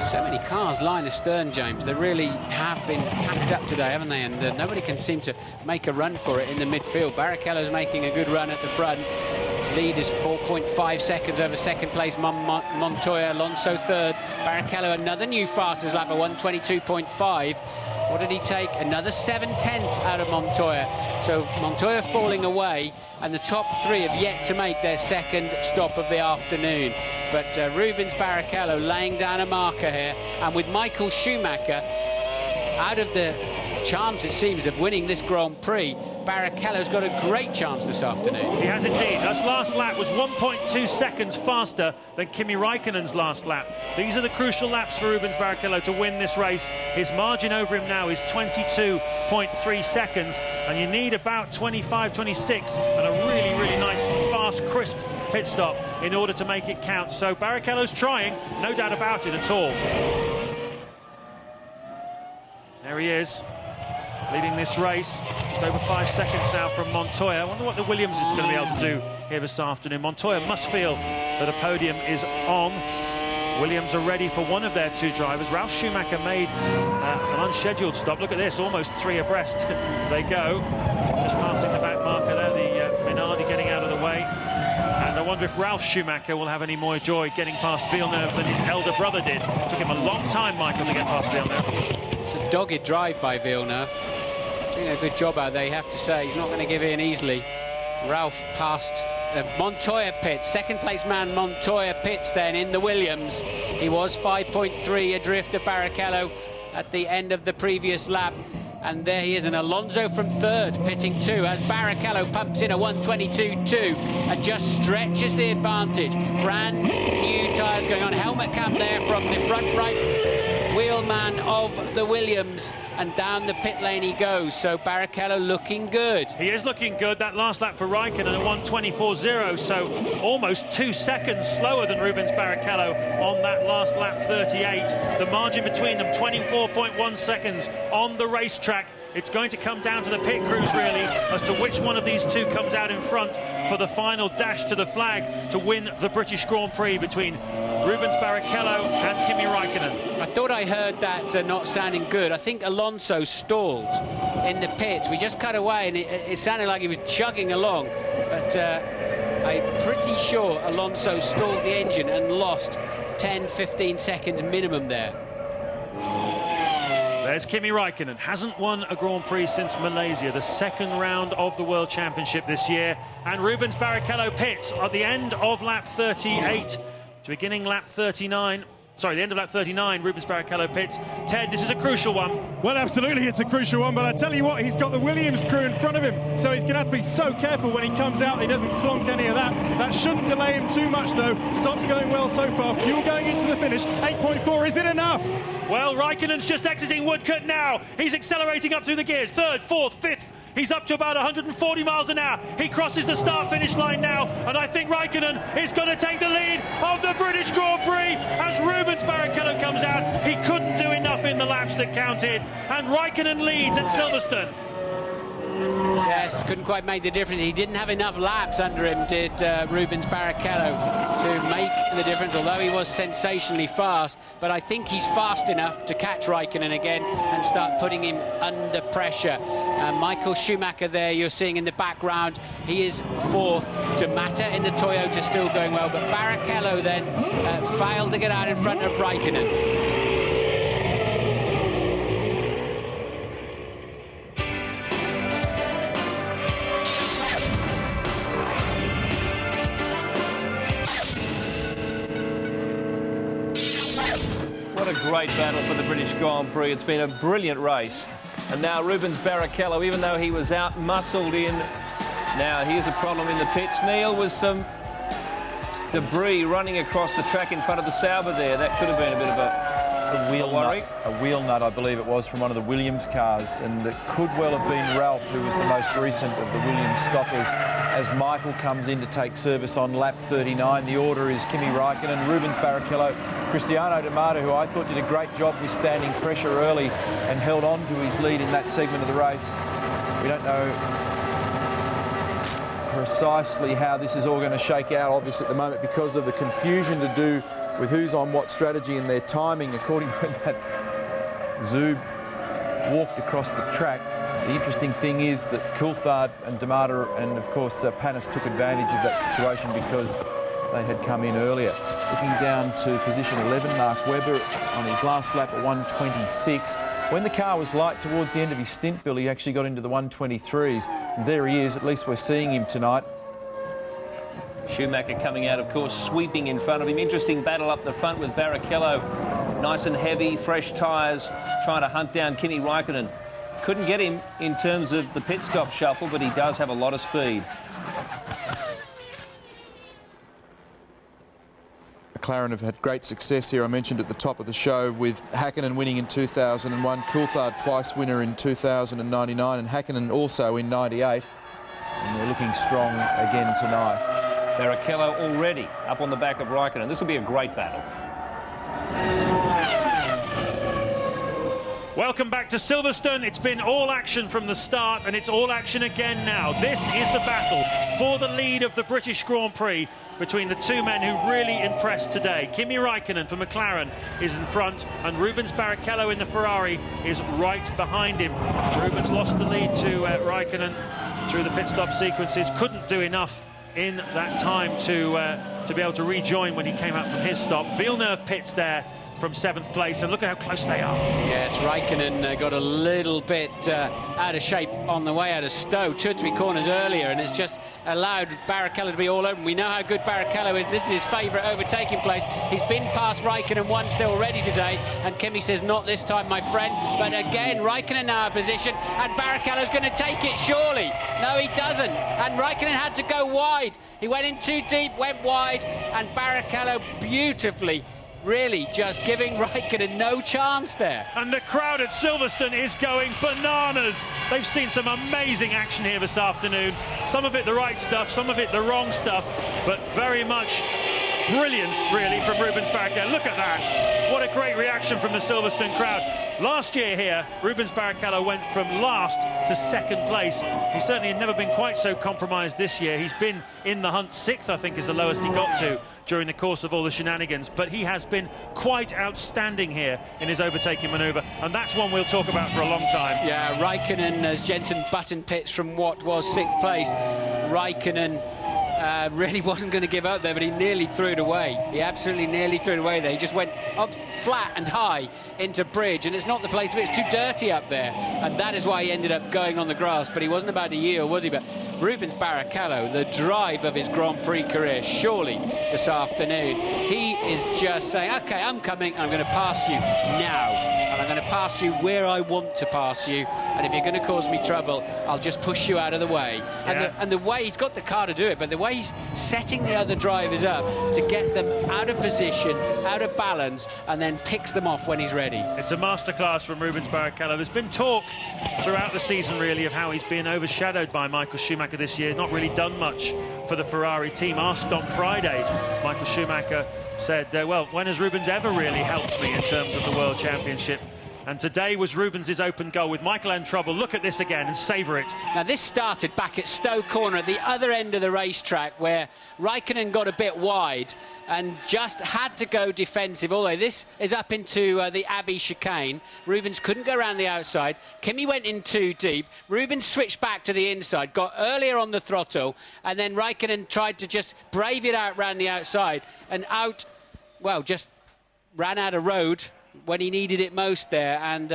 So many cars line astern, James. They really have been packed up today, haven't they? And nobody can seem to make a run for it in the midfield. Barrichello's making a good run at the front. His lead is 4.5 seconds over 2nd place. Montoya, Alonso 3rd. Barrichello another new fastest lap at 122.5. What did he take? Another 7/10 out of Montoya. So Montoya falling away, and the top 3 have yet to make their 2nd stop of the afternoon. But Rubens Barrichello laying down a marker here, and with Michael Schumacher out of the chance, it seems, of winning this Grand Prix, Barrichello's got a great chance this afternoon. He has indeed. His last lap was 1.2 seconds faster than Kimi Raikkonen's last lap. These are the crucial laps for Rubens Barrichello to win this race. His margin over him now is 22.3 seconds, and you need about 25, 26, and a really, really nice, fast, crisp pit stop in order to make it count. So Barrichello's trying, no doubt about it at all. There he is, leading this race, just over 5 seconds now from Montoya. I wonder what the Williams is going to be able to do here this afternoon. Montoya must feel that a podium is on. Williams are ready for one of their two drivers. Ralf Schumacher made an unscheduled stop. Look at this, almost three abreast they go. Just passing the back marker there, the Minardi getting out of the way. And I wonder if Ralf Schumacher will have any more joy getting past Villeneuve than his elder brother did. It took him a long time, Michael, to get past Villeneuve. It's a dogged drive by Villeneuve. Doing a good job out there, you have to say. He's not going to give in easily. Ralf passed Montoya pits. Second place man Montoya pits then in the Williams. He was 5.3 adrift of Barrichello at the end of the previous lap. And there he is, and Alonso from third, pitting two, as Barrichello pumps in a 1:22.2 and just stretches the advantage. Brand new tyres going on. Helmut cam there from the front right wheelman of the Williams, and down the pit lane he goes. So Barrichello looking good. He is looking good. That last lap for Raikkonen at 1:24.0, so almost 2 seconds slower than Rubens Barrichello on that last lap 38. The margin between them 24.1 seconds on the racetrack. It's going to come down to the pit crews, really, as to which one of these two comes out in front for the final dash to the flag to win the British Grand Prix between Rubens Barrichello and Kimi Raikkonen. I thought I heard that not sounding good. I think Alonso stalled in the pits. We just cut away and it sounded like he was chugging along, but I'm pretty sure Alonso stalled the engine and lost 10-15 seconds minimum there. There's Kimi Raikkonen, hasn't won a Grand Prix since Malaysia, the second round of the World Championship this year. And Rubens Barrichello pits at the end of lap 38 to beginning lap 39. Sorry, the end of lap 39, Rubens Barrichello pits. Ted, this is a crucial one. Well, absolutely, it's a crucial one, but I tell you what, he's got the Williams crew in front of him, so he's going to have to be so careful when he comes out that he doesn't clonk any of that. That shouldn't delay him too much, though. Stops going well so far. Fuel going into the finish. 8.4, is it enough? Well, Raikkonen's just exiting Woodcote now. He's accelerating up through the gears. Third, fourth, fifth. He's up to about 140 miles an hour. He crosses the start-finish line now, and I think Raikkonen is going to take the lead of the British Grand Prix as Rubens Barrichello comes out. He couldn't do enough in the laps that counted, and Raikkonen leads at Silverstone. Yes, couldn't quite make the difference. He didn't have enough laps under him, did Rubens Barrichello, to make the difference, although he was sensationally fast. But I think he's fast enough to catch Raikkonen again and start putting him under pressure. Michael Schumacher there, you're seeing in the background, he is fourth. D'Amato in the Toyota still going well, but Barrichello then failed to get out in front of Raikkonen. What a great battle for the British Grand Prix. It's been a brilliant race. And now Rubens Barrichello, even though he was out-muscled in, now here's a problem in the pits. Neil, was some debris running across the track in front of the Sauber there. That could have been a bit of a wheel worry. A wheel nut, I believe it was, from one of the Williams cars, and it could well have been Ralf, who was the most recent of the Williams stoppers, as Michael comes in to take service on lap 39. The order is Kimi Raikkonen, Rubens Barrichello, Cristiano D'Amato, who I thought did a great job withstanding pressure early and held on to his lead in that segment of the race. We don't know precisely how this is all going to shake out, obviously, at the moment, because of the confusion to do with who's on what strategy and their timing, according to when that Zub walked across the track. The interesting thing is that Coulthard and D'Amato and, of course, Panis took advantage of that situation because they had come in earlier. Looking down to position 11, Mark Webber on his last lap at 1:26. When the car was light towards the end of his stint, Bill, he actually got into the 1:23s. And there he is. At least we're seeing him tonight. Schumacher coming out, of course, sweeping in front of him. Interesting battle up the front with Barrichello. Nice and heavy, fresh tyres, trying to hunt down Kimi Raikkonen. Couldn't get him in terms of the pit stop shuffle, but he does have a lot of speed. McLaren have had great success here. I mentioned at the top of the show with Häkkinen winning in 2001, Coulthard twice winner in 2099, and Häkkinen also in 98. And they're looking strong again tonight. Barrichello already up on the back of Raikkonen. This will be a great battle. Welcome back to Silverstone. It's been all action from the start, and it's all action again now. This is the battle for the lead of the British Grand Prix between the two men who really impressed today. Kimi Raikkonen for McLaren is in front, and Rubens Barrichello in the Ferrari is right behind him. Rubens lost the lead to Raikkonen through the pit stop sequences, couldn't do enough in that time to be able to rejoin when he came out from his stop. Villeneuve pits there from 7th place, and look at how close they are. Yes, Raikkonen got a little bit out of shape on the way out of Stowe, 2 or 3 corners earlier, and it's just allowed Barrichello to be all over. We know how good Barrichello is. This is his favourite overtaking place. He's been past Raikkonen once already today, and Kimi says, not this time, my friend. But again, Raikkonen now in position, and Barrichello's going to take it, surely. No, he doesn't. And Raikkonen had to go wide. He went in too deep, went wide, and Barrichello beautifully really just giving Raikkonen no chance there. And the crowd at Silverstone is going bananas. They've seen some amazing action here this afternoon. Some of it the right stuff, some of it the wrong stuff, but very much brilliance, really, from Rubens Barrichello. Look at that. What a great reaction from the Silverstone crowd. Last year here, Rubens Barrichello went from last to 2nd place. He certainly had never been quite so compromised this year. He's been in the hunt. 6th, I think, is the lowest he got to during the course of all the shenanigans. But he has been quite outstanding here in his overtaking manoeuvre, and that's one we'll talk about for a long time. Yeah, Raikkonen, as Jenson Button pits from what was 6th place. Raikkonen really wasn't going to give up there, but he nearly threw it away. He absolutely nearly threw it away there. He just went up flat and high into bridge, and it's not the place to be. It's too dirty up there, and that is why he ended up going on the grass. But he wasn't about to yield, was he? But Rubens Barrichello, the drive of his Grand Prix career, surely this afternoon, he is just saying, OK, I'm coming, and I'm going to pass you now. And I'm going to pass you where I want to pass you. And if you're going to cause me trouble, I'll just push you out of the way. Yeah. And the way he's got the car to do it, but the way he's setting the other drivers up to get them out of position, out of balance, and then picks them off when he's ready. It's a masterclass from Rubens Barrichello. There's been talk throughout the season, really, of how he's been overshadowed by Michael Schumacher this year. Not really done much for the Ferrari team. Asked on Friday, Michael Schumacher said, well, when has Rubens ever really helped me in terms of the World Championship? And today was Rubens' open goal with Michael in trouble. Look at this again and savour it. Now, this started back at Stowe Corner at the other end of the racetrack, where Raikkonen got a bit wide and just had to go defensive, although this is up into the Abbey chicane. Rubens couldn't go around the outside. Kimi went in too deep. Rubens switched back to the inside, got earlier on the throttle, and then Raikkonen tried to just brave it out round the outside and out, well, just ran out of road when he needed it most there, and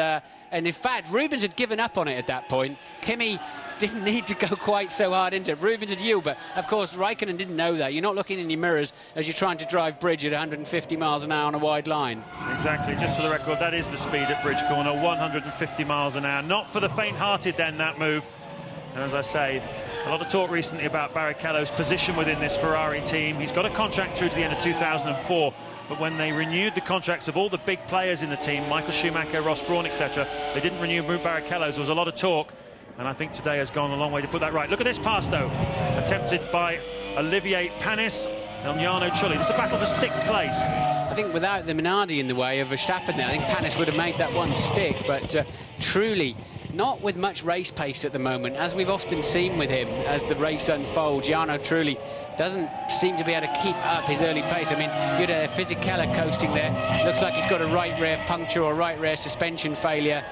in fact Rubens had given up on it at that point. Kimi didn't need to go quite so hard into it. Rubens had yielded, but of course Raikkonen didn't know that. You're not looking in your mirrors as you're trying to drive bridge at 150 miles an hour on a wide line. Exactly, just for the record, that is the speed at Bridge Corner, 150 miles an hour. Not for the faint-hearted then, that move. And as I say, a lot of talk recently about Barrichello's position within this Ferrari team. He's got a contract through to the end of 2004. But when they renewed the contracts of all the big players in the team, Michael Schumacher, Ross Brawn, etc., they didn't renew Barrichello's. There was a lot of talk, and I think today has gone a long way to put that right. Look at this pass, though, attempted by Olivier Panis and Jarno Trulli. This is a battle for 6th place. I think without the Minardi in the way of Verstappen there, I think Panis would have made that one stick, but truly not with much race pace at the moment, as we've often seen with him as the race unfolds. Jarno Trulli doesn't seem to be able to keep up his early pace. I mean, you had Fisichella coasting there. Looks like he's got a right rear puncture or right rear suspension failure.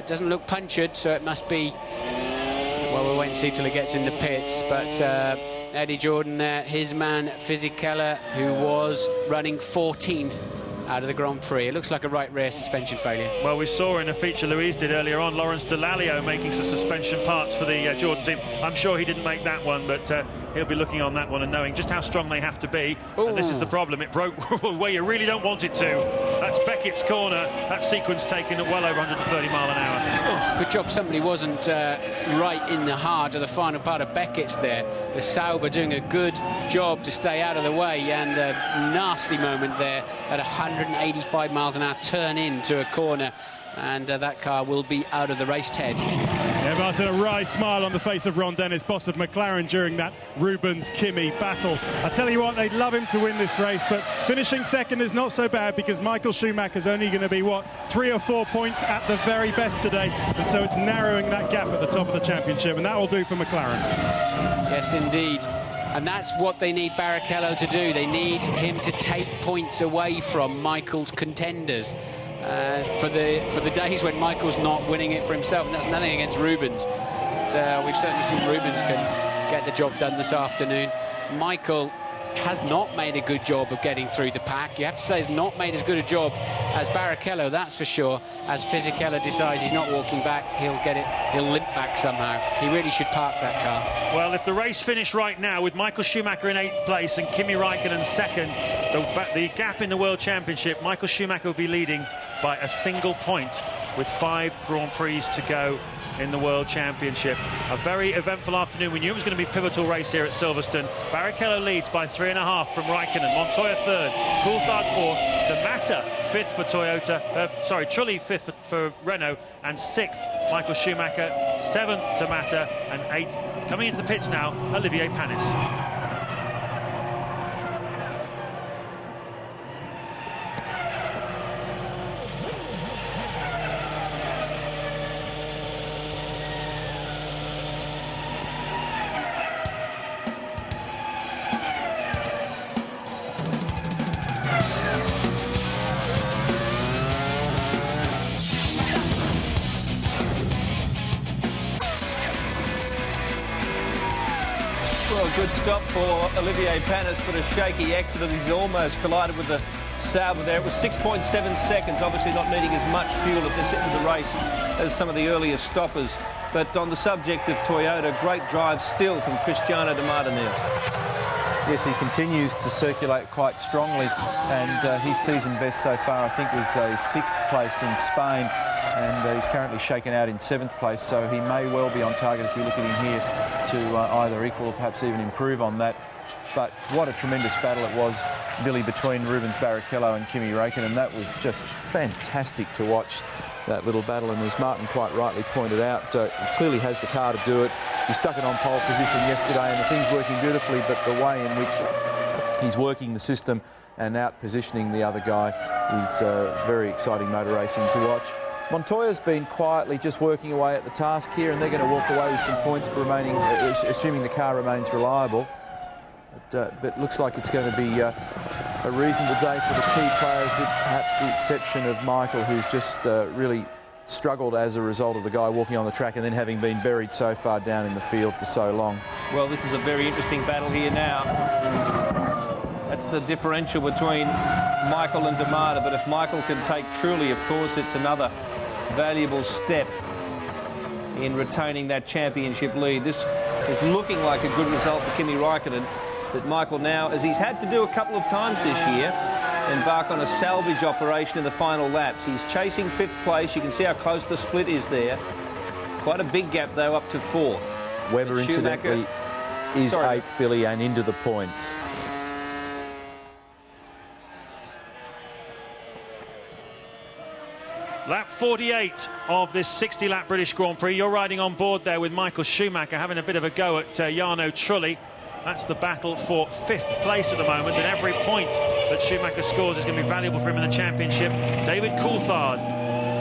Doesn't look punctured, so it must be... Well, we'll wait and see till he gets in the pits. But Eddie Jordan there, his man Fisichella, who was running 14th out of the Grand Prix. It looks like a right rear suspension failure. Well, we saw in a feature Louise did earlier on, Lawrence Dallaglio making some suspension parts for the Jordan team. I'm sure he didn't make that one, but he'll be looking on that one and knowing just how strong they have to be. And this is the problem. It broke where you really don't want it to. That's Beckett's corner. That sequence taken at well over 130 mile an hour. Good job somebody wasn't right in the heart of the final part of Beckett's there. The Sauber doing a good job to stay out of the way, and a nasty moment there at 185 miles an hour turn into a corner, and that car will be out of the race, Ted. Yeah, Martin, a wry smile on the face of Ron Dennis, boss of McLaren, during that Rubens-Kimi battle. I tell you what, they'd love him to win this race, but finishing second is not so bad because Michael Schumacher's only going to be, 3 or 4 points at the very best today, and so it's narrowing that gap at the top of the championship, and that will do for McLaren. Yes, indeed. And that's what they need Barrichello to do. They need him to take points away from Michael's contenders. For the days when Michael's not winning it for himself, and that's nothing against Rubens. But, we've certainly seen Rubens can get the job done this afternoon. Michael has not made a good job of getting through the pack. You have to say he's not made as good a job as Barrichello, that's for sure. As Fisichella decides he's not walking back, he'll limp back somehow. He really should park that car. Well, if the race finished right now with Michael Schumacher in 8th place and Kimi Raikkonen second, the gap in the World Championship, Michael Schumacher will be leading by a single point with 5 Grand Prix to go in the World Championship. A very eventful afternoon. We knew it was going to be a pivotal race here at Silverstone. Barrichello leads by 3.5 from Raikkonen. Montoya third, Coulthard fourth, D'Amata fifth for Toyota. Trulli fifth for Renault, and 6th Michael Schumacher, 7th D'Amata, and 8th coming into the pits now Olivier Panis. Good stop for Olivier Panis, but a shaky accident. He's almost collided with the Sauber there. It was 6.7 seconds, obviously not needing as much fuel at this end of the race as some of the earlier stoppers. But on the subject of Toyota, great drive still from Cristiano D'Amata now. Yes, he continues to circulate quite strongly, and his season best so far, I think, was a 6th place in Spain, and he's currently shaken out in 7th place, so he may well be on target as we look at him here to either equal or perhaps even improve on that. But what a tremendous battle it was, Billy, between Rubens Barrichello and Kimi Raikkonen. That was just fantastic to watch, that little battle, and as Martin quite rightly pointed out, he clearly has the car to do it. He stuck it on pole position yesterday and the thing's working beautifully, but the way in which he's working the system and out-positioning the other guy is very exciting motor racing to watch. Montoya's been quietly just working away at the task here, and they're going to walk away with some points remaining, assuming the car remains reliable. But looks like it's going to be a reasonable day for the key players, with perhaps the exception of Michael, who's just really struggled as a result of the guy walking on the track and then having been buried so far down in the field for so long. Well, this is a very interesting battle here now. That's the differential between Michael and D'Amata, but if Michael can take Trulli, of course, it's another valuable step in retaining that championship lead. This is looking like a good result for Kimi Raikkonen, but Michael now, as he's had to do a couple of times this year, embark on a salvage operation in the final laps. He's chasing 5th place. You can see how close the split is there. Quite a big gap, though, up to 4th. Webber, incidentally, is 8th, Billy, and into the points. Lap 48 of this 60-lap British Grand Prix. You're riding on board there with Michael Schumacher having a bit of a go at Jarno Trulli. That's the battle for 5th place at the moment, and every point that Schumacher scores is going to be valuable for him in the championship. David Coulthard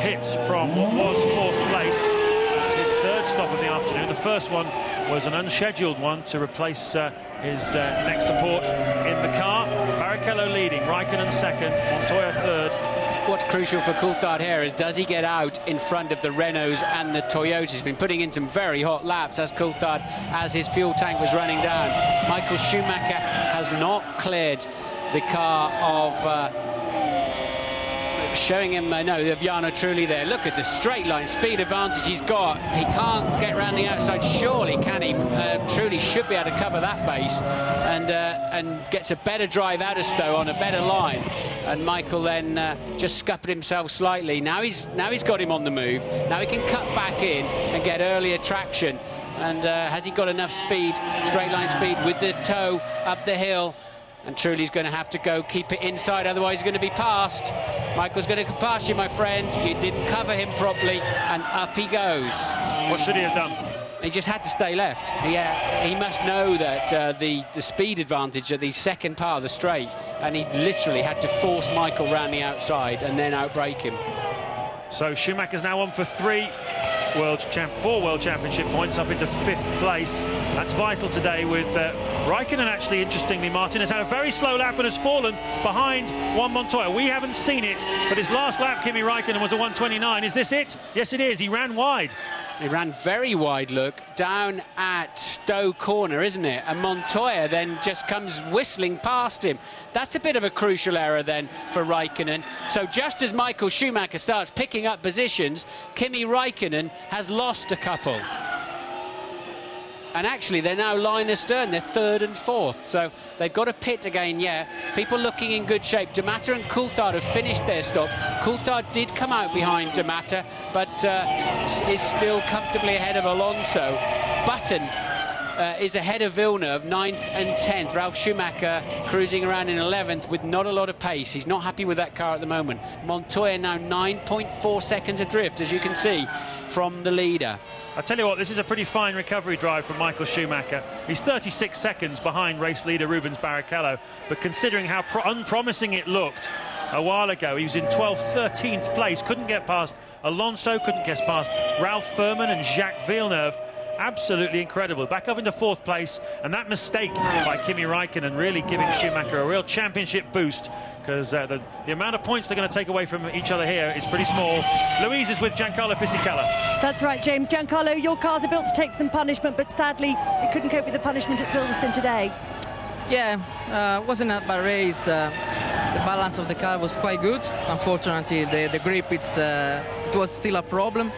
pits from what was 4th place. That's his 3rd stop of the afternoon. The first one was an unscheduled one to replace his neck support in the car. Barrichello leading, Raikkonen 2nd, Montoya 3rd. What's crucial for Coulthard here is, does he get out in front of the Renaults and the Toyotas? He's been putting in some very hot laps as Coulthard, as his fuel tank was running down. Michael Schumacher has not cleared the car of showing him, of Jarno Trulli there. Look at the straight line speed advantage he's got. He can't get around the outside, surely, can he? Trulli should be able to cover that base and gets a better drive out of Stowe on a better line. And Michael then just scuppered himself slightly. Now he's got him on the move. Now he can cut back in and get earlier traction. And has he got enough speed, straight line speed, with the toe up the hill? And Trulli's going to have to go keep it inside, otherwise he's going to be passed. Michael's going to pass you, my friend. You didn't cover him properly, and up he goes. What should he have done? He just had to stay left. He must know that the speed advantage at the second part of the straight, and he literally had to force Michael round the outside and then outbrake him. So Schumacher's now on for 4 World Championship points, up into 5th place. That's vital today with Raikkonen, actually, interestingly, Martin, has had a very slow lap and has fallen behind Juan Montoya. We haven't seen it, but his last lap, Kimi Raikkonen, was a 1:29. Is this it? Yes, it is. He ran wide. He ran very wide, look, down at Stowe Corner, isn't it? And Montoya then just comes whistling past him. That's a bit of a crucial error then for Raikkonen. So just as Michael Schumacher starts picking up positions, Kimi Raikkonen has lost a couple. And actually, they're now line astern. They're 3rd and 4th. So they've got to pit again, yeah. People looking in good shape. De Matter and Coulthard have finished their stop. Coulthard did come out behind De Matter, but is still comfortably ahead of Alonso. Button is ahead of Villeneuve, 9th and 10th. Ralf Schumacher cruising around in 11th with not a lot of pace. He's not happy with that car at the moment. Montoya now 9.4 seconds adrift, as you can see, from the leader. I tell you what, this is a pretty fine recovery drive from Michael Schumacher. He's 36 seconds behind race leader Rubens Barrichello, but considering how unpromising it looked a while ago, he was in 12th, 13th place, couldn't get past Alonso, couldn't get past Ralph Furman and Jacques Villeneuve. Absolutely incredible. Back up into 4th place, and that mistake by Kimi Raikkonen really giving Schumacher a real championship boost, because the amount of points they're going to take away from each other here is pretty small. Louise is with Giancarlo Fisichella. That's right, James. Giancarlo, your cars are built to take some punishment, but sadly it couldn't cope with the punishment at Silverstone today. Yeah, wasn't a bad race. The balance of the car was quite good. Unfortunately, the grip, it was still a problem.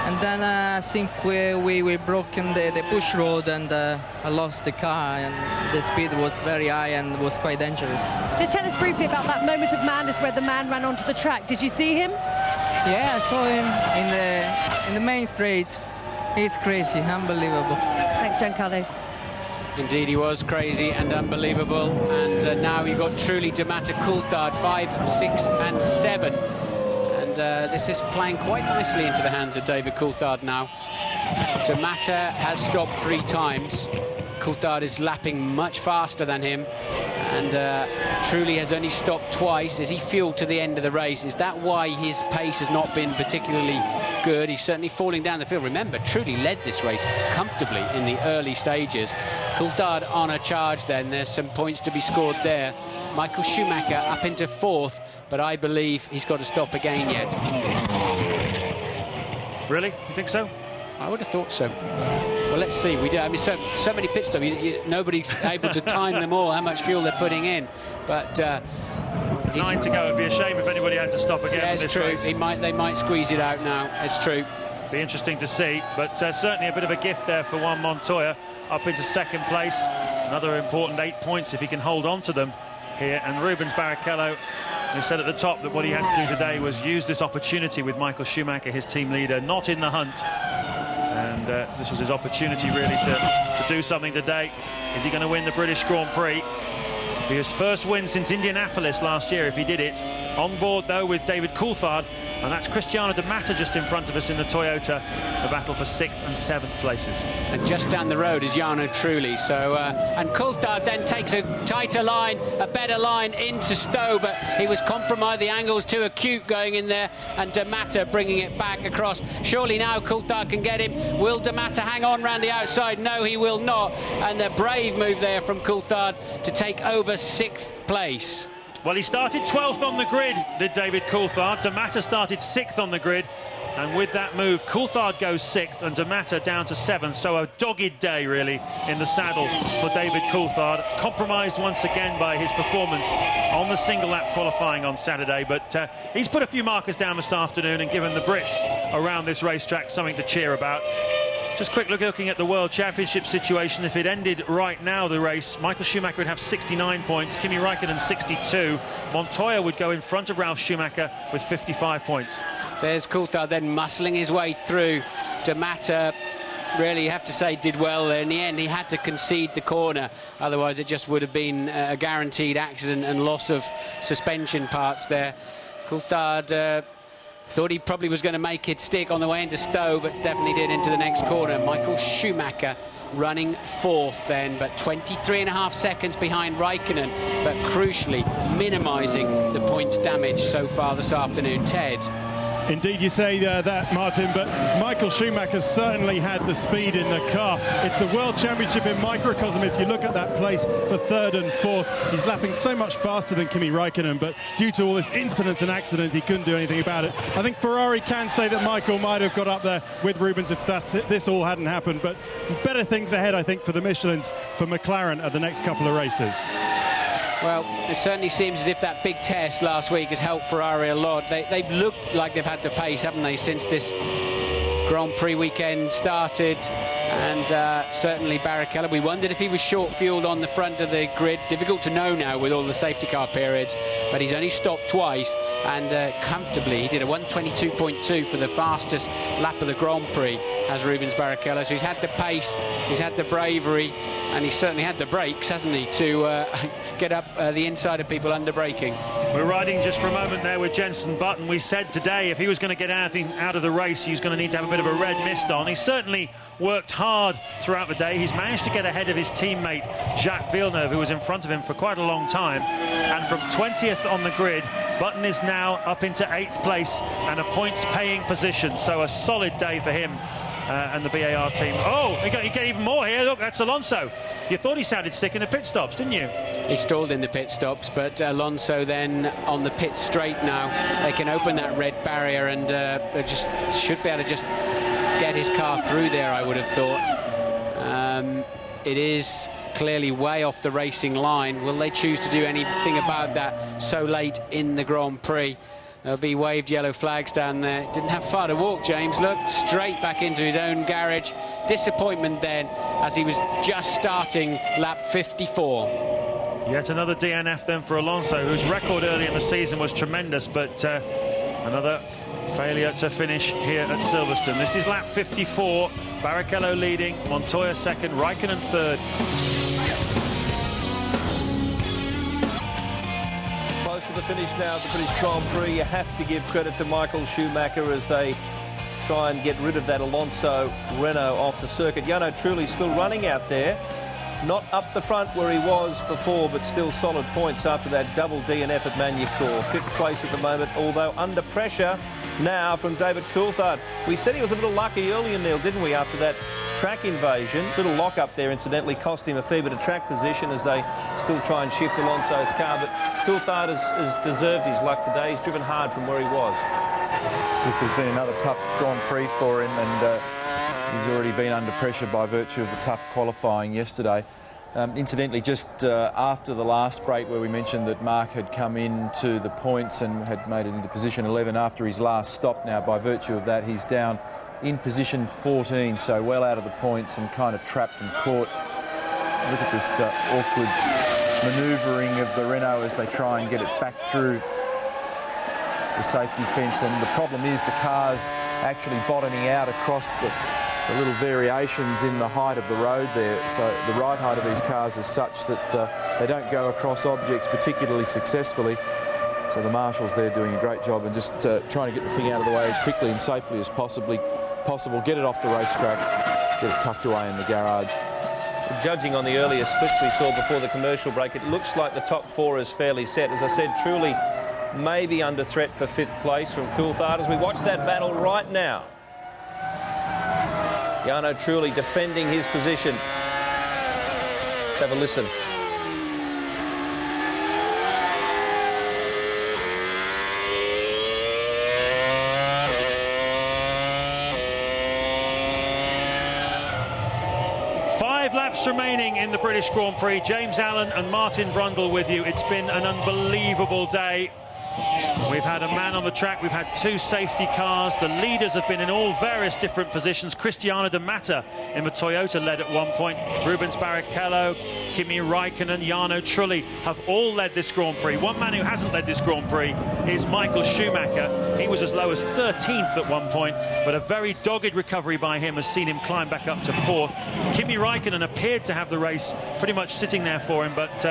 And then I think we broken the push road, and I lost the car, and the speed was very high and was quite dangerous. Just tell us briefly about that moment of madness where the man ran onto the track. Did you see him? Yeah, I saw him in the main straight. He's crazy, unbelievable. Thanks, Giancarlo. Indeed, he was crazy and unbelievable. And now we've got Trulli, De Matter, Coulthard, 5, 6 and 7. This is playing quite nicely into the hands of David Coulthard now. De Matter has stopped 3 times. Coulthard is lapping much faster than him, and Trulli has only stopped twice. Is he fueled to the end of the race? Is that why his pace has not been particularly good? He's certainly falling down the field. Remember, Trulli led this race comfortably in the early stages. Coulthard on a charge then. There's some points to be scored there. Michael Schumacher up into 4th. But I believe he's got to stop again yet. Really? You think so? I would have thought so. Well, let's see. We do. I mean, so many pit stops. Nobody's able to time them all, how much fuel they're putting in. But 9 to go. It'd be a shame if anybody had to stop again. Yeah, it's true. Race. They might squeeze it out now. It's true. Be interesting to see. But certainly a bit of a gift there for Juan Montoya, up into 2nd place. Another important 8 points if he can hold on to them here. And Rubens Barrichello, who said at the top that what he had to do today was use this opportunity with Michael Schumacher, his team leader, not in the hunt. And this was his opportunity, really, to do something today. Is he going to win the British Grand Prix? Be his first win since Indianapolis last year, if he did it. On board, though, with David Coulthard, and that's Cristiano De Matter just in front of us in the Toyota. The battle for 6th and 7th places. And just down the road is Jarno Trulli. So, and Coulthard then takes a tighter line, a better line into Stowe, but he was compromised. The angle's too acute going in there, and De Matter bringing it back across. Surely now Coulthard can get him. Will De Matter hang on round the outside? No, he will not. And a brave move there from Coulthard to take over 6th place. Well, he started 12th on the grid, did David Coulthard. De Matter started 6th on the grid, And with that move, Coulthard goes 6th and D'Amato down to 7th. So a dogged day, really, in the saddle for David Coulthard. Compromised once again by his performance on the single lap qualifying on Saturday. But he's put a few markers down this afternoon and given the Brits around this racetrack something to cheer about. Just quick looking at the World Championship situation. If it ended right now, the race, Michael Schumacher would have 69 points, Kimi Raikkonen 62. Montoya would go in front of Ralf Schumacher with 55 points. There's Coulthard then muscling his way through. D'Amato, really, you have to say, did well there. In the end, he had to concede the corner. Otherwise, it just would have been a guaranteed accident and loss of suspension parts there. Coulthard thought he probably was going to make it stick on the way into Stowe, but definitely did into the next corner. Michael Schumacher running 4th then, but 23.5 seconds behind Raikkonen, but crucially minimising the points damage so far this afternoon. Ted? Indeed, you say that, Martin, but Michael Schumacher certainly had the speed in the car. It's the World Championship in microcosm. If you look at that place for 3rd and 4th, he's lapping so much faster than Kimi Raikkonen, but due to all this incident and accident, he couldn't do anything about it. I think Ferrari can say that Michael might have got up there with Rubens if this all hadn't happened, but better things ahead, I think, for the Michelins, for McLaren at the next couple of races. Well, it certainly seems as if that big test last week has helped Ferrari a lot. They've looked like they've had the pace, haven't they, since this Grand Prix weekend started. And certainly Barrichello, we wondered if he was short-fueled on the front of the grid. Difficult to know now with all the safety car periods, but he's only stopped twice, and comfortably he did a 1:22.2 for the fastest lap of the Grand Prix as Rubens Barrichello. So he's had the pace, he's had the bravery, and he's certainly had the brakes, hasn't he, to get up the inside of people under braking. We're riding just for a moment there with Jenson Button. We said today if he was going to get anything out of the race, he was going to need to have a bit of a red mist on. He certainly worked hard throughout the day. He's managed to get ahead of his teammate Jacques Villeneuve, who was in front of him for quite a long time. And from 20th on the grid, Button is now up into 8th place and a points-paying position. So a solid day for him and the BAR team. Oh, you get even more here. Look, that's Alonso. You thought he sounded sick in the pit stops, didn't you? He stalled in the pit stops, but Alonso then on the pit straight now. They can open that red barrier and they just should be able to just get his car through there, I would have thought. It is clearly way off the racing line. Will they choose to do anything about that so late in the Grand Prix? There'll be waved yellow flags down there. Didn't have far to walk, James. Looked straight back into his own garage. Disappointment then, as he was just starting lap 54. Yet another DNF then for Alonso, whose record early in the season was tremendous, but another failure to finish here at Silverstone. This is lap 54. Barrichello leading, Montoya 2nd, Raikkonen 3rd. To the finish now of the British Grand Prix. You have to give credit to Michael Schumacher as they try and get rid of that Alonso Renault off the circuit. Jarno Trulli still running out there, not up the front where he was before, but still solid points after that double DNF at Magny-Cours. 5th place at the moment, although under pressure now from David Coulthard. We said he was a little lucky earlier, Neil, didn't we, after that track invasion. Little lock-up there, incidentally, cost him a fair bit of track position as they still try and shift Alonso's car. But Coulthard has deserved his luck today. He's driven hard from where he was. This has been another tough Grand Prix for him, and he's already been under pressure by virtue of the tough qualifying yesterday. Incidentally, just after the last break where we mentioned that Mark had come into the points and had made it into position 11 after his last stop, now by virtue of that he's down in position 14, so well out of the points and kind of trapped and caught. Look at this awkward manoeuvring of the Renault as they try and get it back through the safety fence, and the problem is the car's actually bottoming out across the little variations in the height of the road there. So the ride height of these cars is such that they don't go across objects particularly successfully. So the marshals there doing a great job and just trying to get the thing out of the way as quickly and safely as possible, get it off the racetrack, get it tucked away in the garage. Judging on the earlier splits we saw before the commercial break, it looks like the top 4 is fairly set. As I said, Trulli maybe under threat for 5th place from Coulthard as we watch that battle right now. Jarno Trulli defending his position. Let's have a listen. laps remaining in the British Grand Prix. James Allen and Martin Brundle with you. It's been an unbelievable day. We've had a man on the track, we've had 2 safety cars, the leaders have been in all various different positions. Cristiano De Mata in the Toyota led at one point. Rubens Barrichello, Kimi Raikkonen, Jarno Trulli have all led this Grand Prix. One man who hasn't led this Grand Prix is Michael Schumacher. He was as low as 13th at one point, but a very dogged recovery by him has seen him climb back up to 4th. Kimi Raikkonen appeared to have the race pretty much sitting there for him, but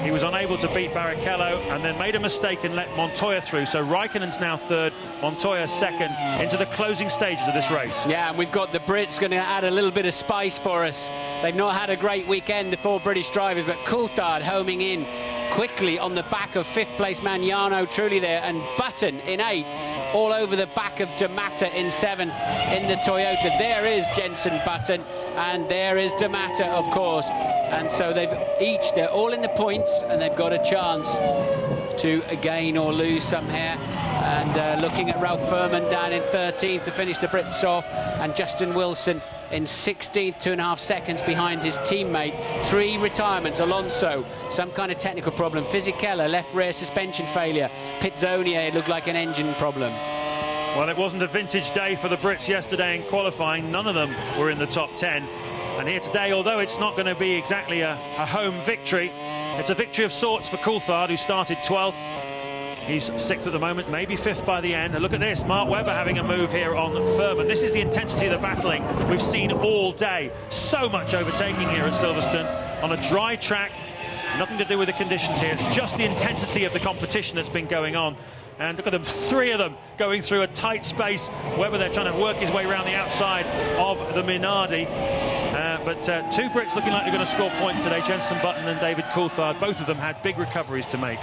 he was unable to beat Barrichello and then made a mistake and let Montoya through. So Raikkonen's now 3rd, Montoya 2nd into the closing stages of this race. Yeah, and we've got the Brits going to add a little bit of spice for us. They've not had a great weekend, the 4 British drivers, but Coulthard homing in quickly on the back of 5th place man Jarno Trulli there, and Button in 8th, all over the back of De Mata in 7th in the Toyota. There is Jenson Button, and there is De Mata, of course. And so they're all in the points, and they've got a chance to gain or lose some here. And looking at Ralph Furman down in 13th to finish the Brits off, and Justin Wilson in 16th, 2.5 seconds behind his teammate. 3 retirements. Alonso, some kind of technical problem. Fisichella, left rear suspension failure. Pizzonier, it looked like an engine problem. Well, it wasn't a vintage day for the Brits yesterday in qualifying. None of them were in the top 10. And here today, although it's not going to be exactly a home victory, it's a victory of sorts for Coulthard, who started 12th. He's 6th at the moment, maybe 5th by the end. And look at this, Mark Webber having a move here on Furman. This is the intensity of the battling we've seen all day. So much overtaking here at Silverstone on a dry track. Nothing to do with the conditions here. It's just the intensity of the competition that's been going on. And look at them, 3 of them going through a tight space. Webber there trying to work his way around the outside of the Minardi. But 2 Brits looking like they're going to score points today, Jenson Button and David Coulthard. Both of them had big recoveries to make.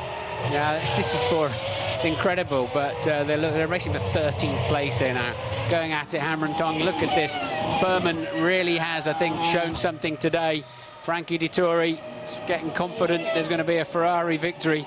Yeah, it's incredible, but they're racing for 13th place here now. Going at it, hammer and tong. Look at this. Furman really has, I think, shown something today. Frankie Dettori is getting confident there's going to be a Ferrari victory.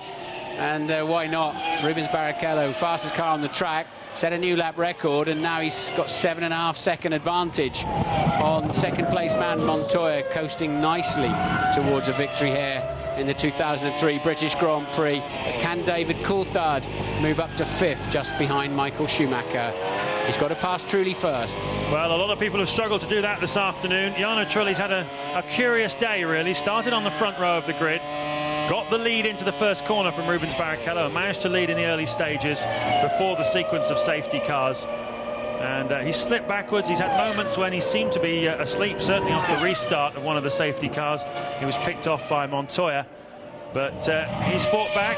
And why not? Rubens Barrichello, fastest car on the track, set a new lap record, and now he's got 7.5 second advantage on 2nd place man Montoya, coasting nicely towards a victory here in the 2003 British Grand Prix. But can David Coulthard move up to 5th, just behind Michael Schumacher? He's got to pass Trulli first. Well, a lot of people have struggled to do that this afternoon. Jarno Trulli's had a curious day, really. Started on the front row of the grid, got the lead into the first corner from Rubens Barrichello, and managed to lead in the early stages before the sequence of safety cars. And he slipped backwards. He's had moments when he seemed to be asleep, certainly off the restart of one of the safety cars. He was picked off by Montoya, but he's fought back,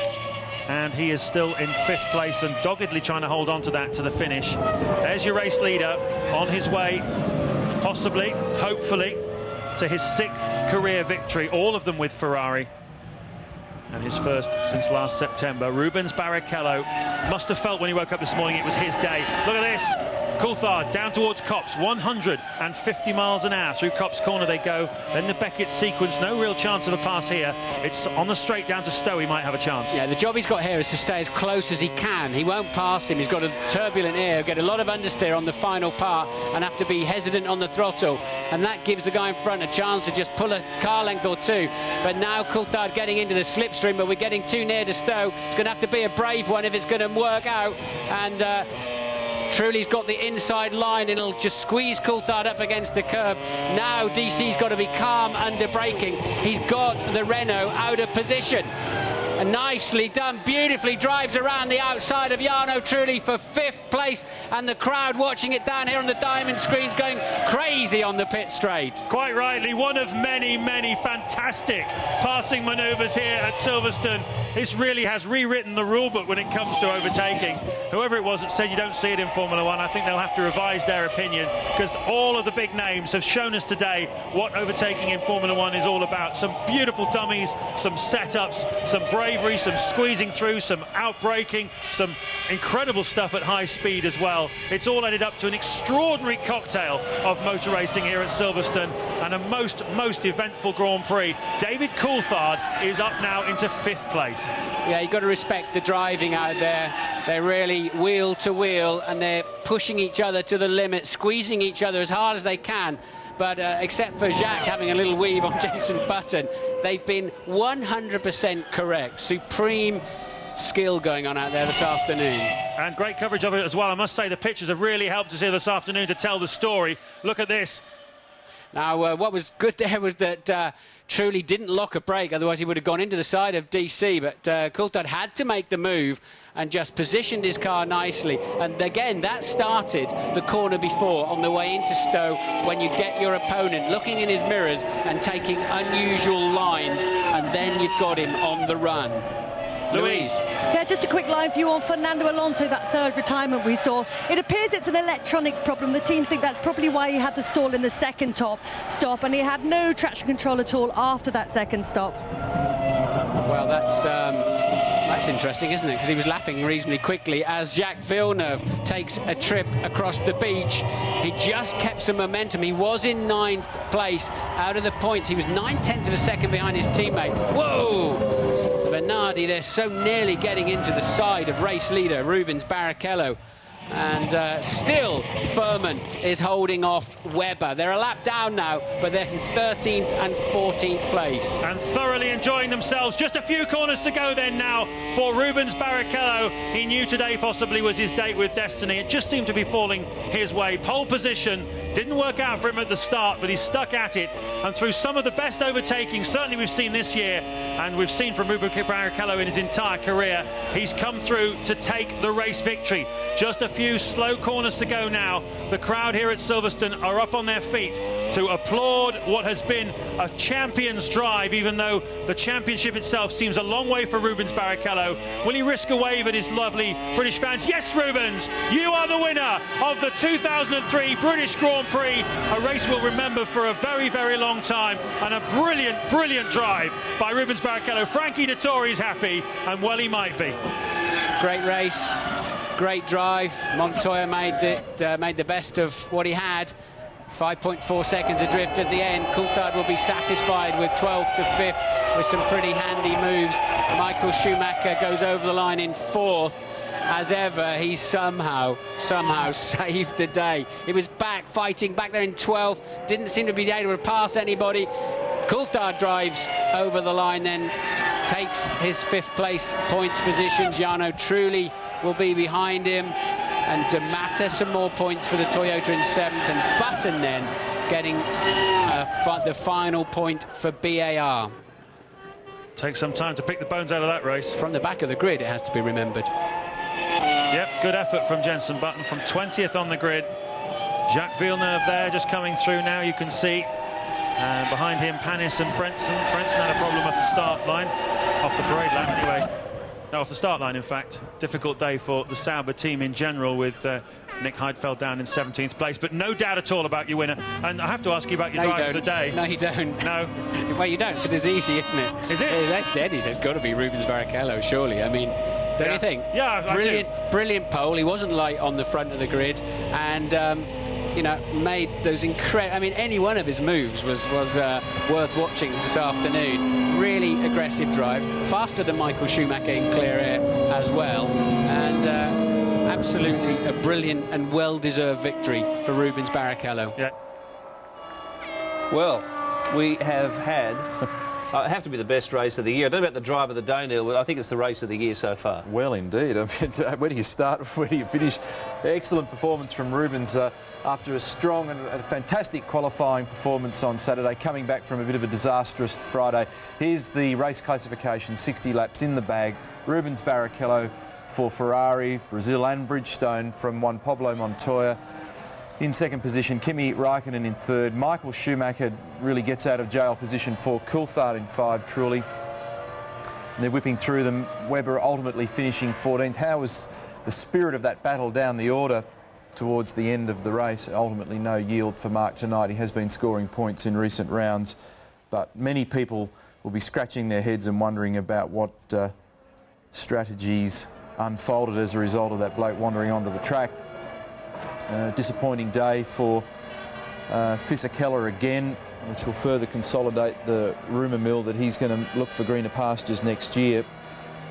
and he is still in 5th place and doggedly trying to hold on to that to the finish. There's your race leader on his way, possibly, hopefully, to his 6th career victory, all of them with Ferrari, and his first since last September. Rubens Barrichello must have felt when he woke up this morning it was his day. Look at this. Coulthard down towards Copse, 150 miles an hour. Through Copse Corner they go. Then the Beckett sequence, no real chance of a pass here. It's on the straight down to Stowe, he might have a chance. Yeah, the job he's got here is to stay as close as he can. He won't pass him. He's got a turbulent air, get a lot of understeer on the final part, and have to be hesitant on the throttle. And that gives the guy in front a chance to just pull a car length or 2. But now Coulthard getting into the slipstream, but we're getting too near to Stowe. It's going to have to be a brave one if it's going to work out. And Trulli's got the inside line, and it'll just squeeze Coulthard up against the curb. Now DC's got to be calm under braking. He's got the Renault out of position. And nicely done, beautifully drives around the outside of Jarno Trulli for 5th place, and the crowd watching it down here on the diamond screens going crazy on the pit straight. Quite rightly, one of many, many fantastic passing manoeuvres here at Silverstone. This really has rewritten the rule book when it comes to overtaking. Whoever it was that said you don't see it in Formula One, I think they'll have to revise their opinion, because all of the big names have shown us today what overtaking in Formula One is all about. Some beautiful dummies, some setups, some bravery, some squeezing through, some outbraking, some incredible stuff at high speed as well. It's all added up to an extraordinary cocktail of motor racing here at Silverstone, and a most eventful Grand Prix. David Coulthard is up now into 5th place. Yeah, you've got to respect the driving out there. They're really wheel to wheel, and they're pushing each other to the limit, squeezing each other as hard as they can. but except for Jacques having a little weave on Jenson Button, they've been 100% correct. Supreme skill going on out there this afternoon. And great coverage of it as well. I must say the pictures have really helped us here this afternoon to tell the story. Look at this. Now, what was good there was that Trulli didn't lock a brake, otherwise he would have gone into the side of DC, but Coulthard had to make the move and just positioned his car nicely. And again, that started the corner before on the way into Stowe, when you get your opponent looking in his mirrors and taking unusual lines, and then you've got him on the run. Louise. Yeah, just a quick line for you on Fernando Alonso, that third retirement we saw. It appears it's an electronics problem. The team think that's probably why he had the stall in the second stop, and he had no traction control at all after that second stop. Well, that's interesting, isn't it? Because he was lapping reasonably quickly as Jacques Villeneuve takes a trip across the beach. He just kept some momentum. He was in 9th place out of the points. He was 9/10 of a second behind his teammate. Whoa! Bernardi, they're so nearly getting into the side of race leader Rubens Barrichello. And still Furman is holding off Webber. They're a lap down now, but they're in 13th and 14th place. And thoroughly enjoying themselves. Just a few corners to go then now for Rubens Barrichello. He knew today possibly was his date with destiny. It just seemed to be falling his way. Pole position didn't work out for him at the start, but he stuck at it. And through some of the best overtaking certainly we've seen this year, and we've seen from Rubens Barrichello in his entire career, he's come through to take the race victory. Just a few slow corners to go now. The crowd here at Silverstone are up on their feet to applaud what has been a champion's drive, even though the championship itself seems a long way for Rubens Barrichello. Will he risk a wave at his lovely British fans? Yes, Rubens, you are the winner of the 2003 British Grand Prix, a race we'll remember for a very, very long time, and a brilliant, brilliant drive by Rubens Barrichello. Frankie Dettori's happy, and well, he might be. Great race. Great drive. Montoya made the best of what he had. 5.4 seconds adrift at the end. Coulthard will be satisfied with 12th to 5th with some pretty handy moves. Michael Schumacher goes over the line in 4th. As ever, he somehow saved the day. He was fighting back there in 12th. Didn't seem to be able to pass anybody. Coulthard drives over the line, then takes his 5th place points position. Jarno Trulli will be behind him, and to matter some more points for the Toyota in 7th, and Button then getting the final point for BAR. Takes some time to pick the bones out of that race. From the back of the grid, it has to be remembered. Yep, good effort from Jenson Button from 20th on the grid. Jacques Villeneuve there just coming through now, you can see. And behind him, Panis and Frentzen. Frentzen had a problem off the start line, off the parade lap anyway. No, off the start line, in fact. Difficult day for the Sauber team in general, with Nick Heidfeld down in 17th place. But no doubt at all about your winner. And I have to ask you about your drive of the day. No, you don't. No. Well, you don't, because it's easy, isn't it? Is it? That's dead. There's got to be Rubens Barrichello, surely. I mean, don't you think? Yeah, Brilliant pole. He wasn't light on the front of the grid. And... you know, made those incredible... I mean, any one of his moves was worth watching this afternoon. Really aggressive drive. Faster than Michael Schumacher in clear air as well. And absolutely a brilliant and well-deserved victory for Rubens Barrichello. Yeah. Well, we have had... it have to be the best race of the year. I don't know about the drive of the day, Neil, but I think it's the race of the year so far. Well, indeed. I mean, where do you start? Where do you finish? Excellent performance from Rubens after a strong and a fantastic qualifying performance on Saturday, coming back from a bit of a disastrous Friday. Here's the race classification, 60 laps in the bag. Rubens Barrichello for Ferrari, Brazil and Bridgestone from Juan Pablo Montoya. In second position, Kimi Raikkonen in third. Michael Schumacher really gets out of jail position for Coulthard in 5, Trulli. And they're whipping through them. Webber ultimately finishing 14th. How was the spirit of that battle down the order towards the end of the race? Ultimately no yield for Mark tonight. He has been scoring points in recent rounds, but many people will be scratching their heads and wondering about what strategies unfolded as a result of that bloke wandering onto the track. Disappointing day for Fisichella again, which will further consolidate the rumour mill that he's going to look for greener pastures next year.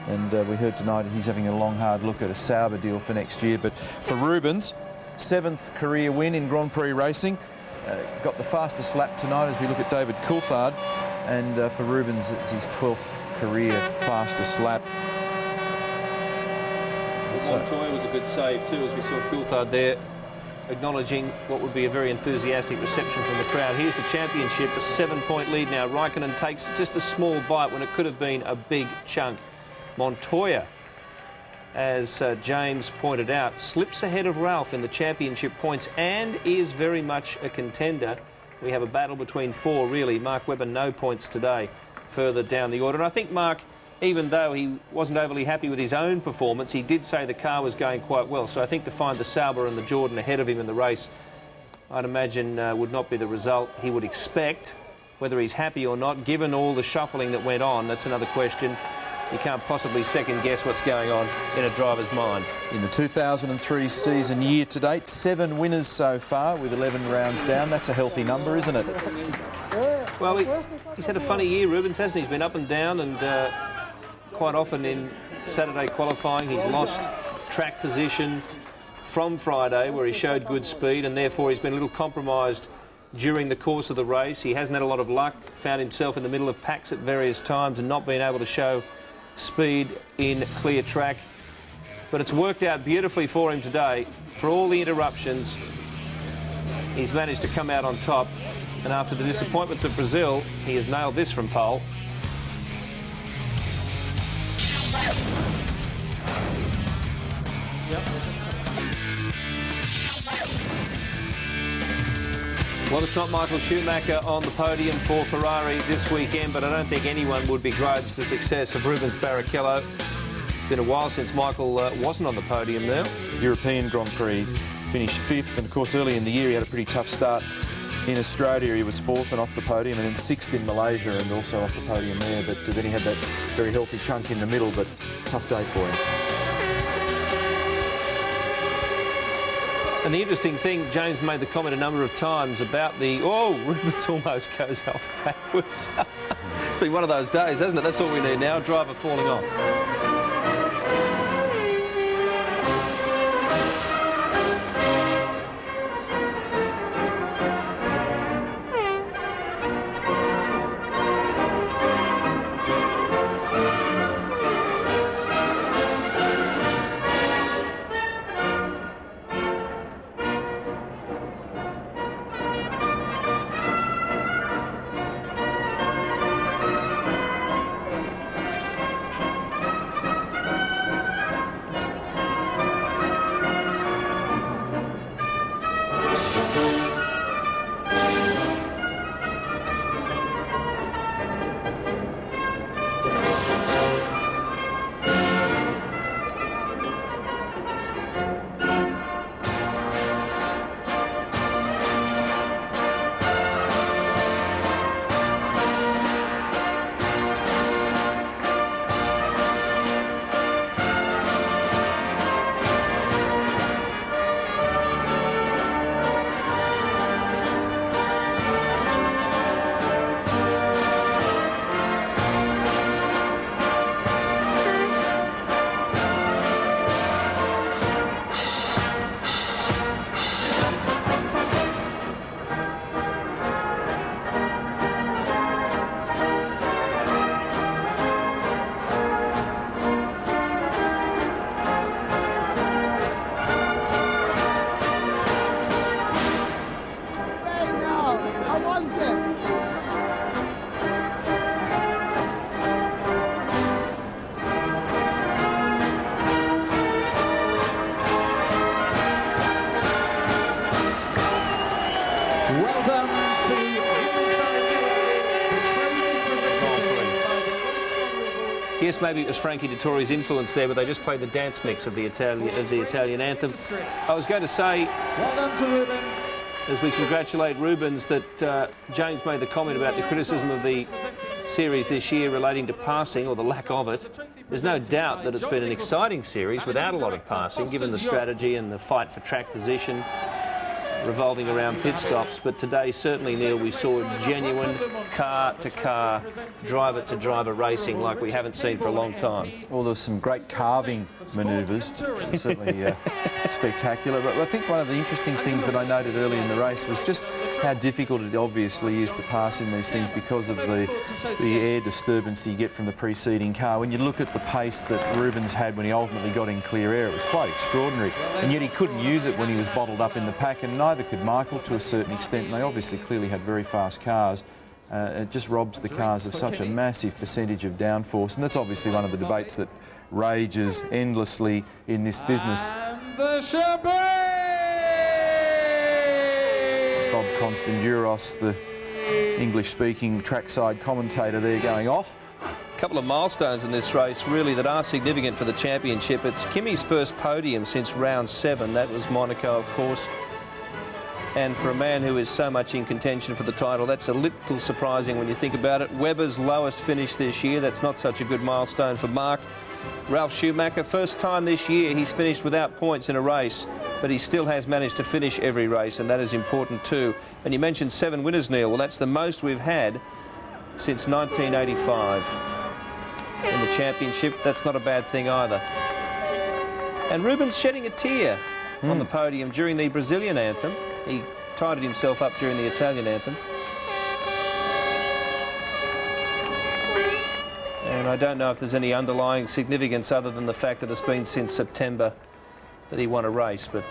And we heard tonight that he's having a long, hard look at a Sauber deal for next year. But for Rubens, 7th career win in Grand Prix racing. got the fastest lap tonight as we look at David Coulthard, and for Rubens it's his 12th career fastest lap. Montoya was a good save too, as we saw Coulthard there acknowledging what would be a very enthusiastic reception from the crowd. Here's the championship, a 7-point lead now. Raikkonen takes just a small bite when it could have been a big chunk. Montoya, as James pointed out, slips ahead of Ralph in the championship points and is very much a contender. We have a battle between four, really. Mark Webber, no points today, further down the order. And I think Mark, even though he wasn't overly happy with his own performance, he did say the car was going quite well. So I think to find the Sauber and the Jordan ahead of him in the race, I'd imagine would not be the result he would expect. Whether he's happy or not, given all the shuffling that went on, that's another question. You can't possibly second-guess what's going on in a driver's mind. In the 2003 season year to date, 7 winners so far with 11 rounds down. That's a healthy number, isn't it? Well, he's had a funny year, Rubens, hasn't he? He's been up and down, and quite often in Saturday qualifying he's lost track position from Friday, where he showed good speed, and therefore he's been a little compromised during the course of the race. He hasn't had a lot of luck, found himself in the middle of packs at various times and not been able to show speed in clear track. But it's worked out beautifully for him today. For all the interruptions, he's managed to come out on top, and after the disappointments of Brazil, he has nailed this from pole. Well, it's not Michael Schumacher on the podium for Ferrari this weekend, but I don't think anyone would begrudge the success of Rubens Barrichello. It's been a while since Michael wasn't on the podium now. European Grand Prix, finished 5th, and of course early in the year he had a pretty tough start. In Australia he was 4th and off the podium, and then 6th in Malaysia and also off the podium there, but then he had that very healthy chunk in the middle, but tough day for him. And the interesting thing, James made the comment a number of times about the... Oh, Rubens almost goes off backwards. It's been one of those days, hasn't it? That's all we need now, a driver falling off. Yes, maybe it was Frankie Dettori's influence there, but they just played the dance mix of the Italian anthem. I was going to say, well done to Rubens. As we congratulate Rubens, that James made the comment about the criticism of the series this year relating to passing, or the lack of it. There's no doubt that it's been an exciting series without a lot of passing, given the strategy and the fight for track position. revolving around pit stops. But today, certainly, Neil, we saw genuine car-to-car, driver-to-driver racing like we haven't seen for a long time. Well, there was some great carving manoeuvres, certainly spectacular. But I think one of the interesting things that I noted early in the race was just how difficult it obviously is to pass in these things because of the air disturbance you get from the preceding car. When you look at the pace that Rubens had when he ultimately got in clear air, it was quite extraordinary. And yet he couldn't use it when he was bottled up in the pack, and neither could Michael to a certain extent. And they obviously clearly had very fast cars. It just robs the cars of such a massive percentage of downforce, and that's obviously one of the debates that rages endlessly in this business. The champagne! Bob Constanduros, the English-speaking trackside commentator there, going off. A couple of milestones in this race, really, that are significant for the championship. It's Kimi's first podium since round 7. That was Monaco, of course. And for a man who is so much in contention for the title, that's a little surprising when you think about it. Webber's lowest finish this year. That's not such a good milestone for Mark. Ralf Schumacher, first time this year he's finished without points in a race, but he still has managed to finish every race, and that is important too. And you mentioned 7 winners, Neil. Well, that's the most we've had since 1985 in the championship. That's not a bad thing either. And Rubens shedding a tear on the podium during the Brazilian anthem. He tidied himself up during the Italian anthem. And I don't know if there's any underlying significance other than the fact that it's been since September that he won a race, but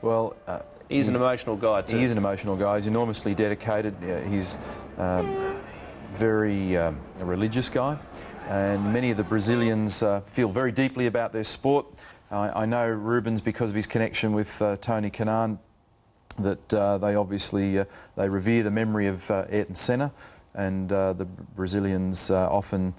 well, he's an emotional guy too. He is an emotional guy. He's enormously dedicated. He's very a religious guy, and many of the Brazilians feel very deeply about their sport. I know Rubens because of his connection with Tony Kanaan, that they obviously they revere the memory of Ayrton Senna, and the Brazilians often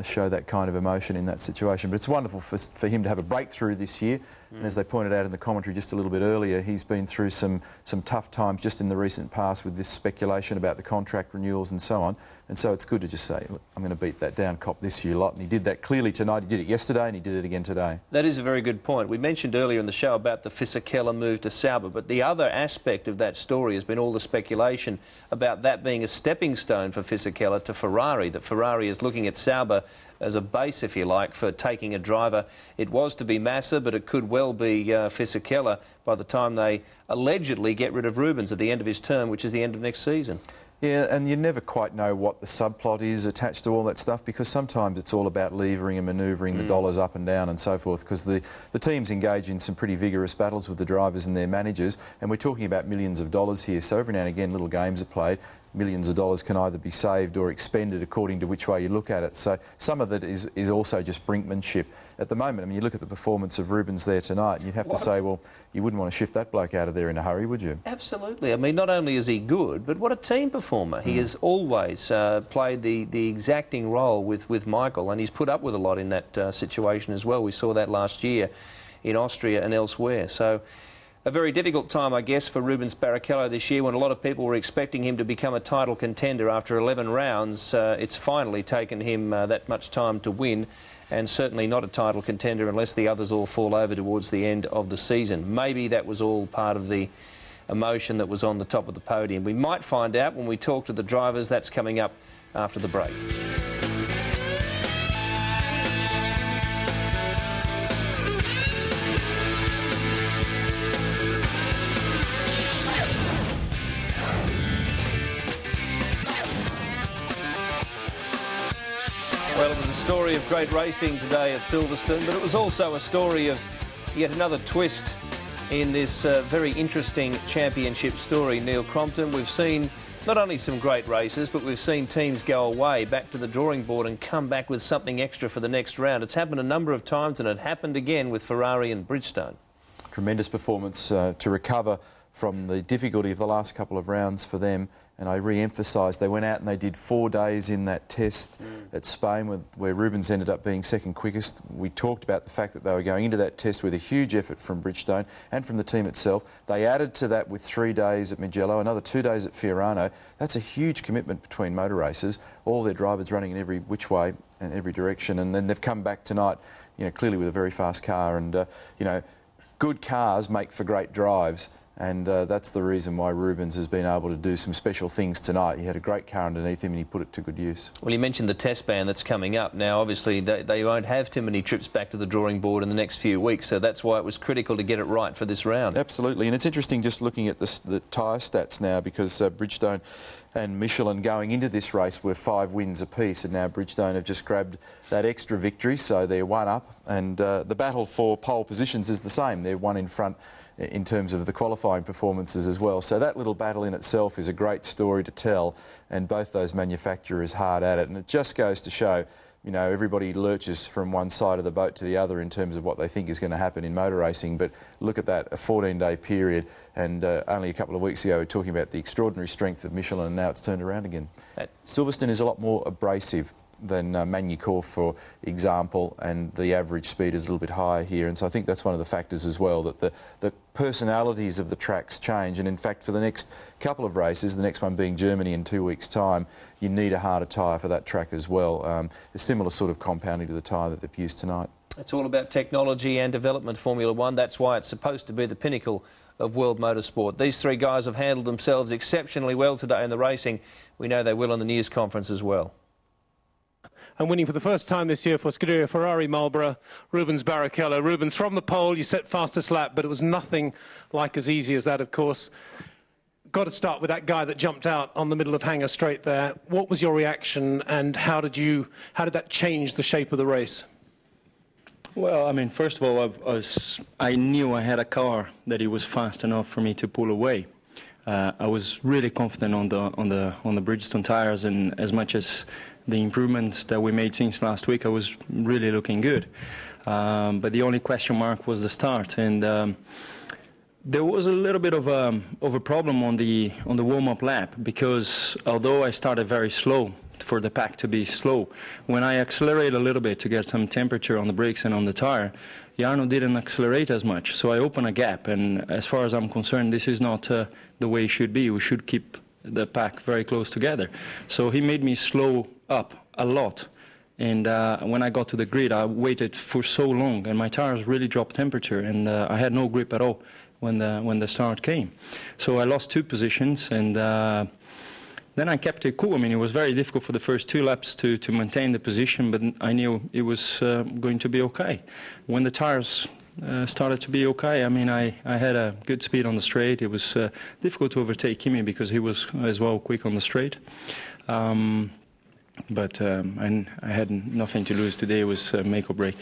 show that kind of emotion in that situation. But it's wonderful for him to have a breakthrough this year. And as they pointed out in the commentary just a little bit earlier, he's been through some tough times just in the recent past with this speculation about the contract renewals and so on. And so it's good to just say, look, I'm going to beat that down, cop this year lot. And he did that clearly tonight. He did it yesterday and he did it again today. That is a very good point. We mentioned earlier in the show about the Fisichella move to Sauber, but the other aspect of that story has been all the speculation about that being a stepping stone for Fisichella to Ferrari, that Ferrari is looking at Sauber as a base, if you like, for taking a driver. It was to be Massa, but it could well be Fisichella by the time they allegedly get rid of Rubens at the end of his term, which is the end of next season. Yeah, and you never quite know what the subplot is attached to all that stuff, because sometimes it's all about levering and manoeuvring the dollars up and down and so forth, because the teams engage in some pretty vigorous battles with the drivers and their managers, and we're talking about millions of dollars here, so every now and again little games are played. Millions of dollars can either be saved or expended according to which way you look at it. So some of it is also just brinkmanship. At the moment, I mean, you look at the performance of Rubens there tonight, and you'd have to say, well, you wouldn't want to shift that bloke out of there in a hurry, would you? Absolutely. I mean, not only is he good, but what a team performer. He has always played the exacting role with Michael, and he's put up with a lot in that situation as well. We saw that last year in Austria and elsewhere. So a very difficult time, I guess, for Rubens Barrichello this year, when a lot of people were expecting him to become a title contender after 11 rounds. It's finally taken him that much time to win, and certainly not a title contender unless the others all fall over towards the end of the season. Maybe that was all part of the emotion that was on the top of the podium. We might find out when we talk to the drivers. That's coming up after the break. Well, it was a story of great racing today at Silverstone, but it was also a story of yet another twist in this very interesting championship story. Neil Crompton, we've seen not only some great races, but we've seen teams go away back to the drawing board and come back with something extra for the next round. It's happened a number of times, and it happened again with Ferrari and Bridgestone. Tremendous performance to recover from the difficulty of the last couple of rounds for them. And I re-emphasise, they went out and they did 4 days in that test at Spain, where Rubens ended up being second quickest. We talked about the fact that they were going into that test with a huge effort from Bridgestone and from the team itself. They added to that with 3 days at Mugello, another 2 days at Fiorano. That's a huge commitment between motor racers, all their drivers running in every which way and every direction. And then they've come back tonight, you know, clearly with a very fast car. And, you know, good cars make for great drives. And that's the reason why Rubens has been able to do some special things tonight. He had a great car underneath him and he put it to good use. Well, you mentioned the test ban that's coming up. Now, obviously, they won't have too many trips back to the drawing board in the next few weeks, so that's why it was critical to get it right for this round. Absolutely, and it's interesting just looking at the tyre stats now, because Bridgestone and Michelin going into this race were 5 wins apiece, and now Bridgestone have just grabbed that extra victory, so they're 1 up, and the battle for pole positions is the same. They're 1 in front in terms of the qualifying performances as well. So that little battle in itself is a great story to tell, and both those manufacturers hard at it, and it just goes to show, you know, everybody lurches from one side of the boat to the other in terms of what they think is going to happen in motor racing. But look at that, a 14-day period, and only a couple of weeks ago we were talking about the extraordinary strength of Michelin, and now it's turned around again. Silverstone is a lot more abrasive than Magny-Cours, for example, and the average speed is a little bit higher here, and so I think that's one of the factors as well, that the personalities of the tracks change, and in fact for the next couple of races, the next one being Germany in 2 weeks' time, you need a harder tyre for that track as well. A similar sort of compounding to the tyre that they've used tonight. It's all about technology and development, Formula One. That's why it's supposed to be the pinnacle of world motorsport. These 3 guys have handled themselves exceptionally well today in the racing. We know they will in the news conference as well. And winning for the first time this year for Scuderia Ferrari Marlboro, Rubens Barrichello. Rubens, from the pole, you set fastest lap, but it was nothing like as easy as that, of course. Got to start with that guy that jumped out on the middle of Hangar Straight there. What was your reaction, and how did that change the shape of the race? Well, I mean, first of all, I knew I had a car that it was fast enough for me to pull away. I was really confident on the Bridgestone tires, and as much as the improvements that we made since last week, I was really looking good. But the only question mark was the start, and there was a little bit of a problem on the warm-up lap, because although I started very slow, for the pack to be slow, when I accelerated a little bit to get some temperature on the brakes and on the tire, Jarno didn't accelerate as much, so I opened a gap, and as far as I'm concerned, this is not the way it should be. We should keep the pack very close together. So he made me slow up a lot, and when I got to the grid, I waited for so long, and my tires really dropped temperature, and I had no grip at all when the start came. So I lost 2 positions, and then I kept it cool. I mean, it was very difficult for the first 2 laps to maintain the position, but I knew it was going to be okay. When the tires started to be okay, I mean, I had a good speed on the straight. It was difficult to overtake Kimi because he was as well quick on the straight. But I had nothing to lose today. It was make or break.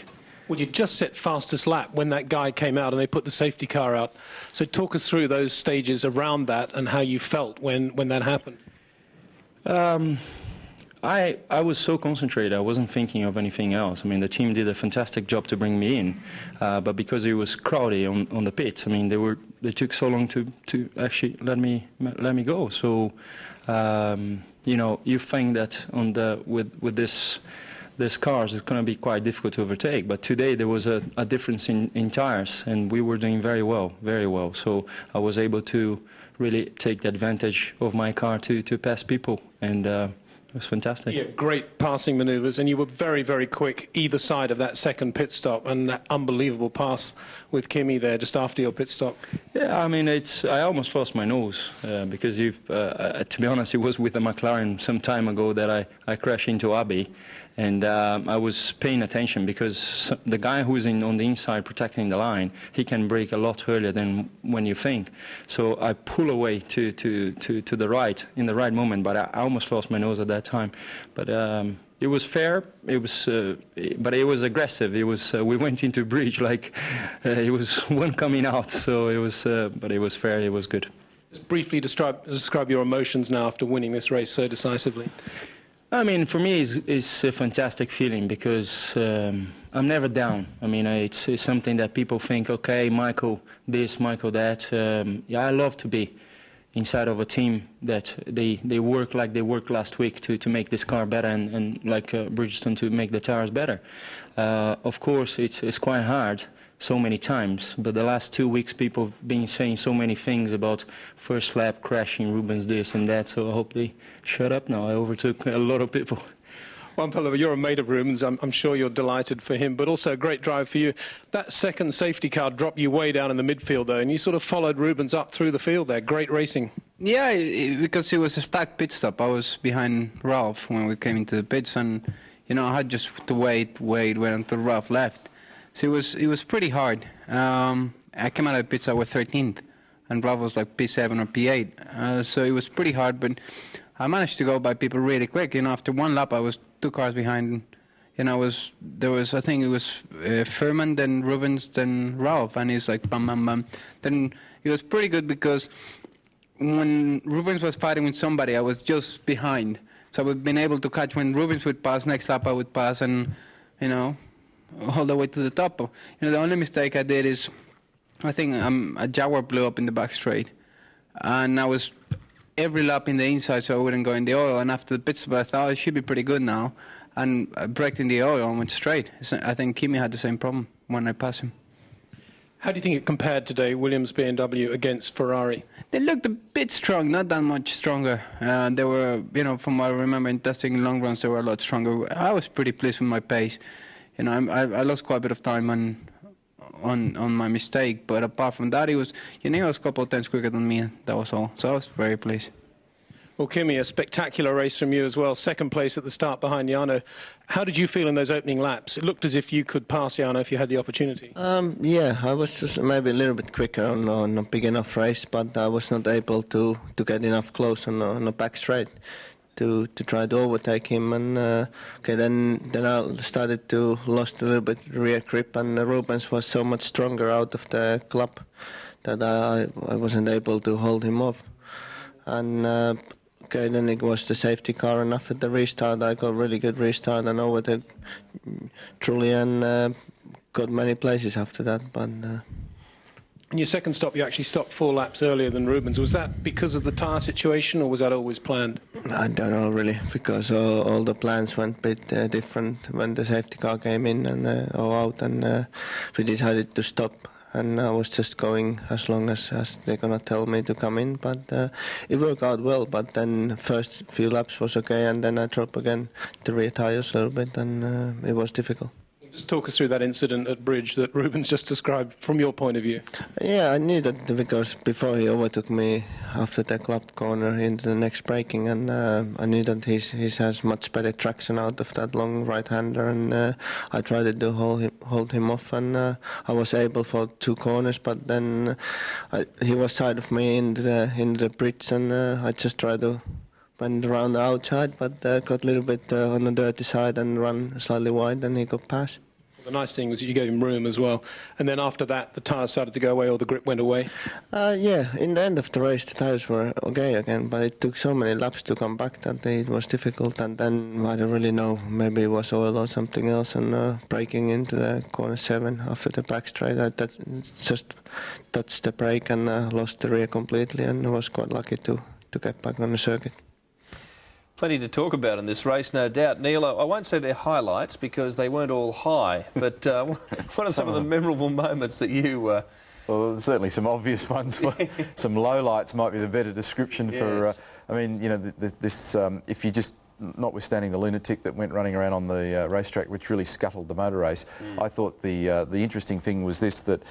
Well, you just set fastest lap when that guy came out and they put the safety car out. So talk us through those stages around that and how you felt when that happened. I was so concentrated, I wasn't thinking of anything else. I mean, the team did a fantastic job to bring me in, but because it was crowded on the pits, I mean, they took so long to actually let me go. So, you know, you think that with this cars, it's going to be quite difficult to overtake. But today there was a difference in tires, and we were doing very well, very well. So I was able to really take the advantage of my car to pass people, and it was fantastic. Yeah, great passing manoeuvres, and you were very, very quick either side of that second pit stop, and that unbelievable pass with Kimi there just after your pit stop. Yeah, I mean, I almost lost my nose because to be honest, it was with a McLaren some time ago that I crashed into Abbey. And I was paying attention because the guy who's on the inside protecting the line, he can brake a lot earlier than when you think. So I pull away to the right in the right moment, but I almost lost my nose at that time. But it was fair. It was, but it was aggressive. It was. We went into bridge like it was one coming out. So it was, but it was fair. It was good. Just briefly describe your emotions now after winning this race so decisively. I mean, for me, it's a fantastic feeling because I'm never down. I mean, it's something that people think, okay, Michael this, Michael that. Yeah, I love to be inside of a team that they work like they worked last week to make this car better and like Bridgestone to make the tires better. Of course, it's quite hard so many times, but the last 2 weeks people have been saying so many things about first lap crashing, Rubens this and that, so I hope they shut up now. I overtook a lot of people. Juan Pablo, you're a mate of Rubens. I'm sure you're delighted for him, but also a great drive for you. That second safety car dropped you way down in the midfield, though, and you sort of followed Rubens up through the field there. Great racing. Yeah, because it was a stacked pit stop. I was behind Ralph when we came into the pits, and I had just to wait until Ralph left. So it was pretty hard. I came out of the pits, I was 13th, and Ralph was like P7 or P8. So it was pretty hard, but I managed to go by people really quick. After one lap, I was 2 cars behind. I think it was Furman, then Rubens, then Ralph, and he's like bam, bam, bam. Then it was pretty good because when Rubens was fighting with somebody, I was just behind. So I would have been able to catch when Rubens would pass, next lap I would pass, and, all the way to the top. The only mistake I did is, I think a Jaguar blew up in the back straight. And I was every lap in the inside so I wouldn't go in the oil. And after the pit stop, I thought it should be pretty good now. And I braked in the oil and went straight. I think Kimi had the same problem when I passed him. How do you think it compared today, Williams, BMW, against Ferrari? They looked a bit strong, not that much stronger. They were, from what I remember in testing long runs, they were a lot stronger. I was pretty pleased with my pace. I lost quite a bit of time on my mistake, but apart from that, he was a couple of times quicker than me. That was all. So I was very pleased. Well, Kimi, a spectacular race from you as well. Second place at the start behind Jarno. How did you feel in those opening laps? It looked as if you could pass Jarno if you had the opportunity. Yeah, I was just maybe a little bit quicker on a big enough race, but I was not able to get enough close on a back straight to try to overtake him. And then I started to lost a little bit rear grip, and Rubens was so much stronger out of the club that I wasn't able to hold him off. And then it was the safety car, and after the restart I got really good restart and overtook Julian, got many places after that. But in your second stop, you actually stopped 4 laps earlier than Rubens. Was that because of the tyre situation, or was that always planned? I don't know really, because all the plans went a bit different when the safety car came in and out, and we decided to stop. And I was just going as long as they're going to tell me to come in. But it worked out well. But then first few laps was okay, and then I dropped again the rear tyres a little bit, and it was difficult. Just talk us through that incident at Bridge that Rubens just described from your point of view. Yeah, I knew that because before he overtook me after the club corner into the next braking, and I knew that he has much better traction out of that long right-hander, and I tried to hold him off, and I was able for 2 corners, but then he was side of me into the bridge, and I just tried to went around the outside, but got a little bit on the dirty side and run slightly wide, and he got past. The nice thing was that you gave him room as well. And then after that, the tyres started to go away, or the grip went away? Yeah, in the end of the race, the tyres were okay again, but it took so many laps to come back that it was difficult. And then I don't really know, maybe it was oil or something else, and braking into the corner 7 after the back straight, I just touched the brake and lost the rear completely, and I was quite lucky to get back on the circuit. Plenty to talk about in this race, no doubt. Neil, I won't say they're highlights because they weren't all high, but what are some of the memorable moments that you... Well, there's certainly some obvious ones. Some lowlights might be the better description for... if you just... Notwithstanding the lunatic that went running around on the racetrack, which really scuttled the motor race, I thought the interesting thing was this, that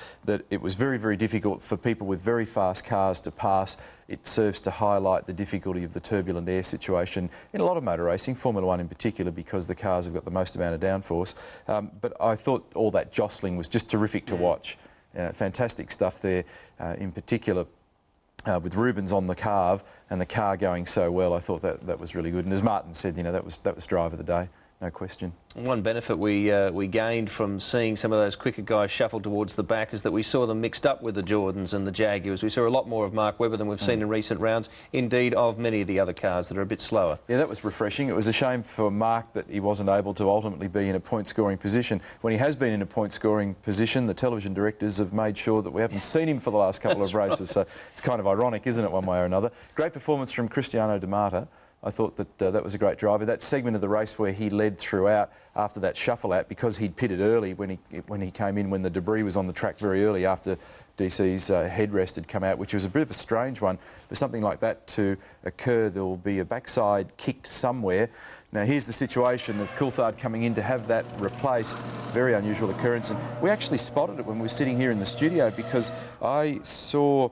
it was very, very difficult for people with very fast cars to pass. It serves to highlight the difficulty of the turbulent air situation in a lot of motor racing, Formula 1 in particular, because the cars have got the most amount of downforce. But I thought all that jostling was just terrific to watch. Fantastic stuff there, in particular. With Rubens on the carve and the car going so well, I thought that was really good. And as Martin said, that was drive of the day, no question. One benefit we gained from seeing some of those quicker guys shuffle towards the back is that we saw them mixed up with the Jordans and the Jaguars. We saw a lot more of Mark Webber than we've seen in recent rounds, indeed of many of the other cars that are a bit slower. Yeah, that was refreshing. It was a shame for Mark that he wasn't able to ultimately be in a point-scoring position. When he has been in a point-scoring position, the television directors have made sure that we haven't seen him for the last couple of races, right. So it's kind of ironic, isn't it, one way or another. Great performance from Cristiano Di Marta. I thought that was a great driver. That segment of the race where he led throughout after that shuffle out, because he'd pitted early when he came in, when the debris was on the track very early after DC's headrest had come out, which was a bit of a strange one. For something like that to occur, there will be a backside kicked somewhere. Now here's the situation of Coulthard coming in to have that replaced. Very unusual occurrence, and we actually spotted it when we were sitting here in the studio because I saw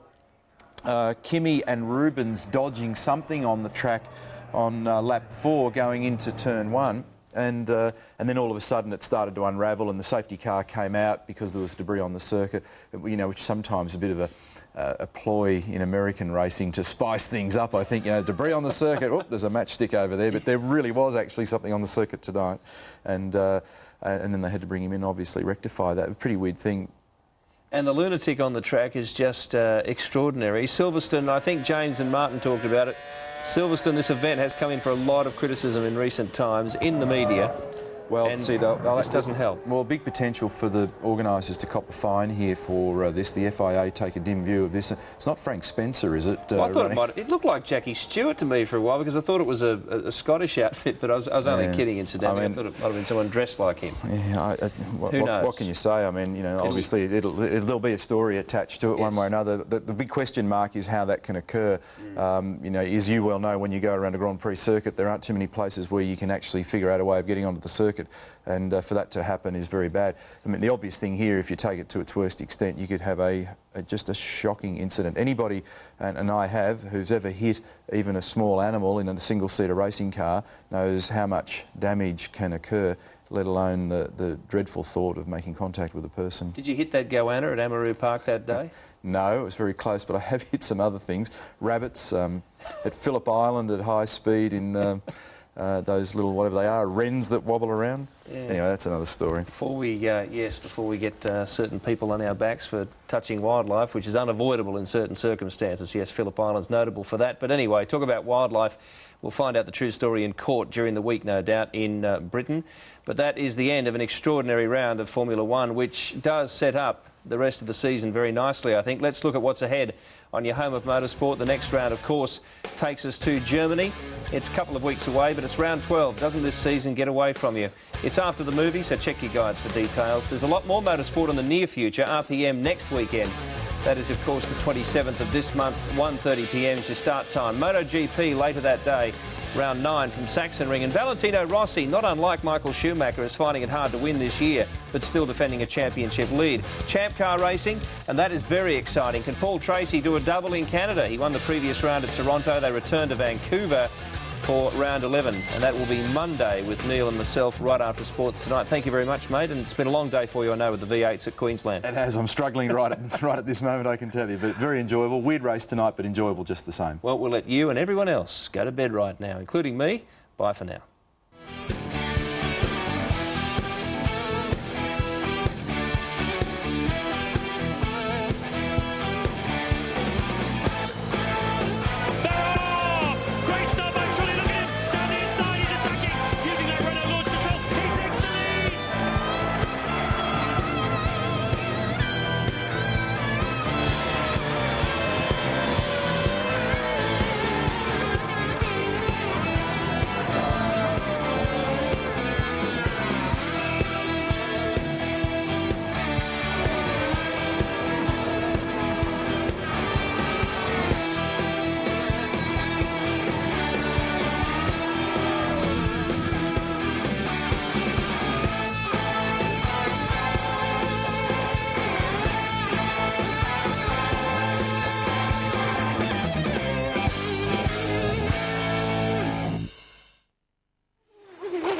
Kimi and Rubens dodging something on the track on lap 4 going into turn 1. And then all of a sudden it started to unravel and the safety car came out because there was debris on the circuit, you know, which sometimes a bit of a ploy in American racing to spice things up. I think, you know, debris on the circuit, oh, there's a matchstick over there, but there really was actually something on the circuit tonight. And then they had to bring him in, obviously, rectify that. A pretty weird thing. And the lunatic on the track is just extraordinary. Silverstone, I think James and Martin talked about it. Silverstone, this event has come in for a lot of criticism in recent times in the media. Well, and see, this doesn't help. Well, big potential for the organisers to cop a fine here for this. The FIA take a dim view of this. It's not Frank Spencer, is it? Well, I thought it looked like Jackie Stewart to me for a while because I thought it was a Scottish outfit, but I was only kidding, incidentally. I thought it might have been someone dressed like him. Yeah, who knows? What can you say? I mean, you know, obviously there'll be a story attached to it one way or another. The big question mark is how that can occur. You know, as you well know, when you go around a Grand Prix circuit, there aren't too many places where you can actually figure out a way of getting onto the circuit. And for that to happen is very bad. I mean, the obvious thing here, if you take it to its worst extent, you could have just a shocking incident. Anybody, and I have, who's ever hit even a small animal in a single-seater racing car knows how much damage can occur, let alone the dreadful thought of making contact with a person. Did you hit that goanna at Amaroo Park that day? No, it was very close, but I have hit some other things. Rabbits at Phillip Island at high speed in... those little, whatever they are, wrens that wobble around. Yeah. Anyway, that's another story. Before we get certain people on our backs for touching wildlife, which is unavoidable in certain circumstances. Yes, Phillip Island's notable for that. But anyway, talk about wildlife. We'll find out the true story in court during the week, no doubt, in Britain. But that is the end of an extraordinary round of Formula One, which does set up the rest of the season very nicely, I think. Let's look at what's ahead on your home of motorsport. The next round, of course, takes us to Germany. It's a couple of weeks away, but it's round 12. Doesn't this season get away from you? It's after the movie, so check your guides for details. There's a lot more motorsport in the near future. RPM next weekend. That is, of course, the 27th of this month. 1:30 p.m. is your start time. MotoGP later that day. Round 9 from Sachsenring. And Valentino Rossi, not unlike Michael Schumacher, is finding it hard to win this year, but still defending a championship lead. Champ Car Racing, and that is very exciting. Can Paul Tracy do a double in Canada? He won the previous round at Toronto. They return to Vancouver for round 11, and that will be Monday with Neil and myself right after sports tonight. Thank you very much, mate, and it's been a long day for you, I know, with the V8s at Queensland. It has. I'm struggling right at this moment, I can tell you, but very enjoyable. Weird race tonight, but enjoyable just the same. Well, we'll let you and everyone else go to bed right now, including me. Bye for now.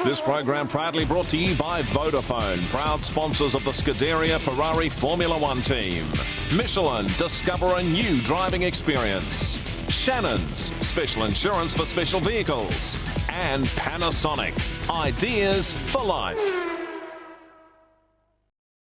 This program proudly brought to you by Vodafone, proud sponsors of the Scuderia Ferrari Formula One team. Michelin, discover a new driving experience. Shannon's, special insurance for special vehicles. And Panasonic, ideas for life.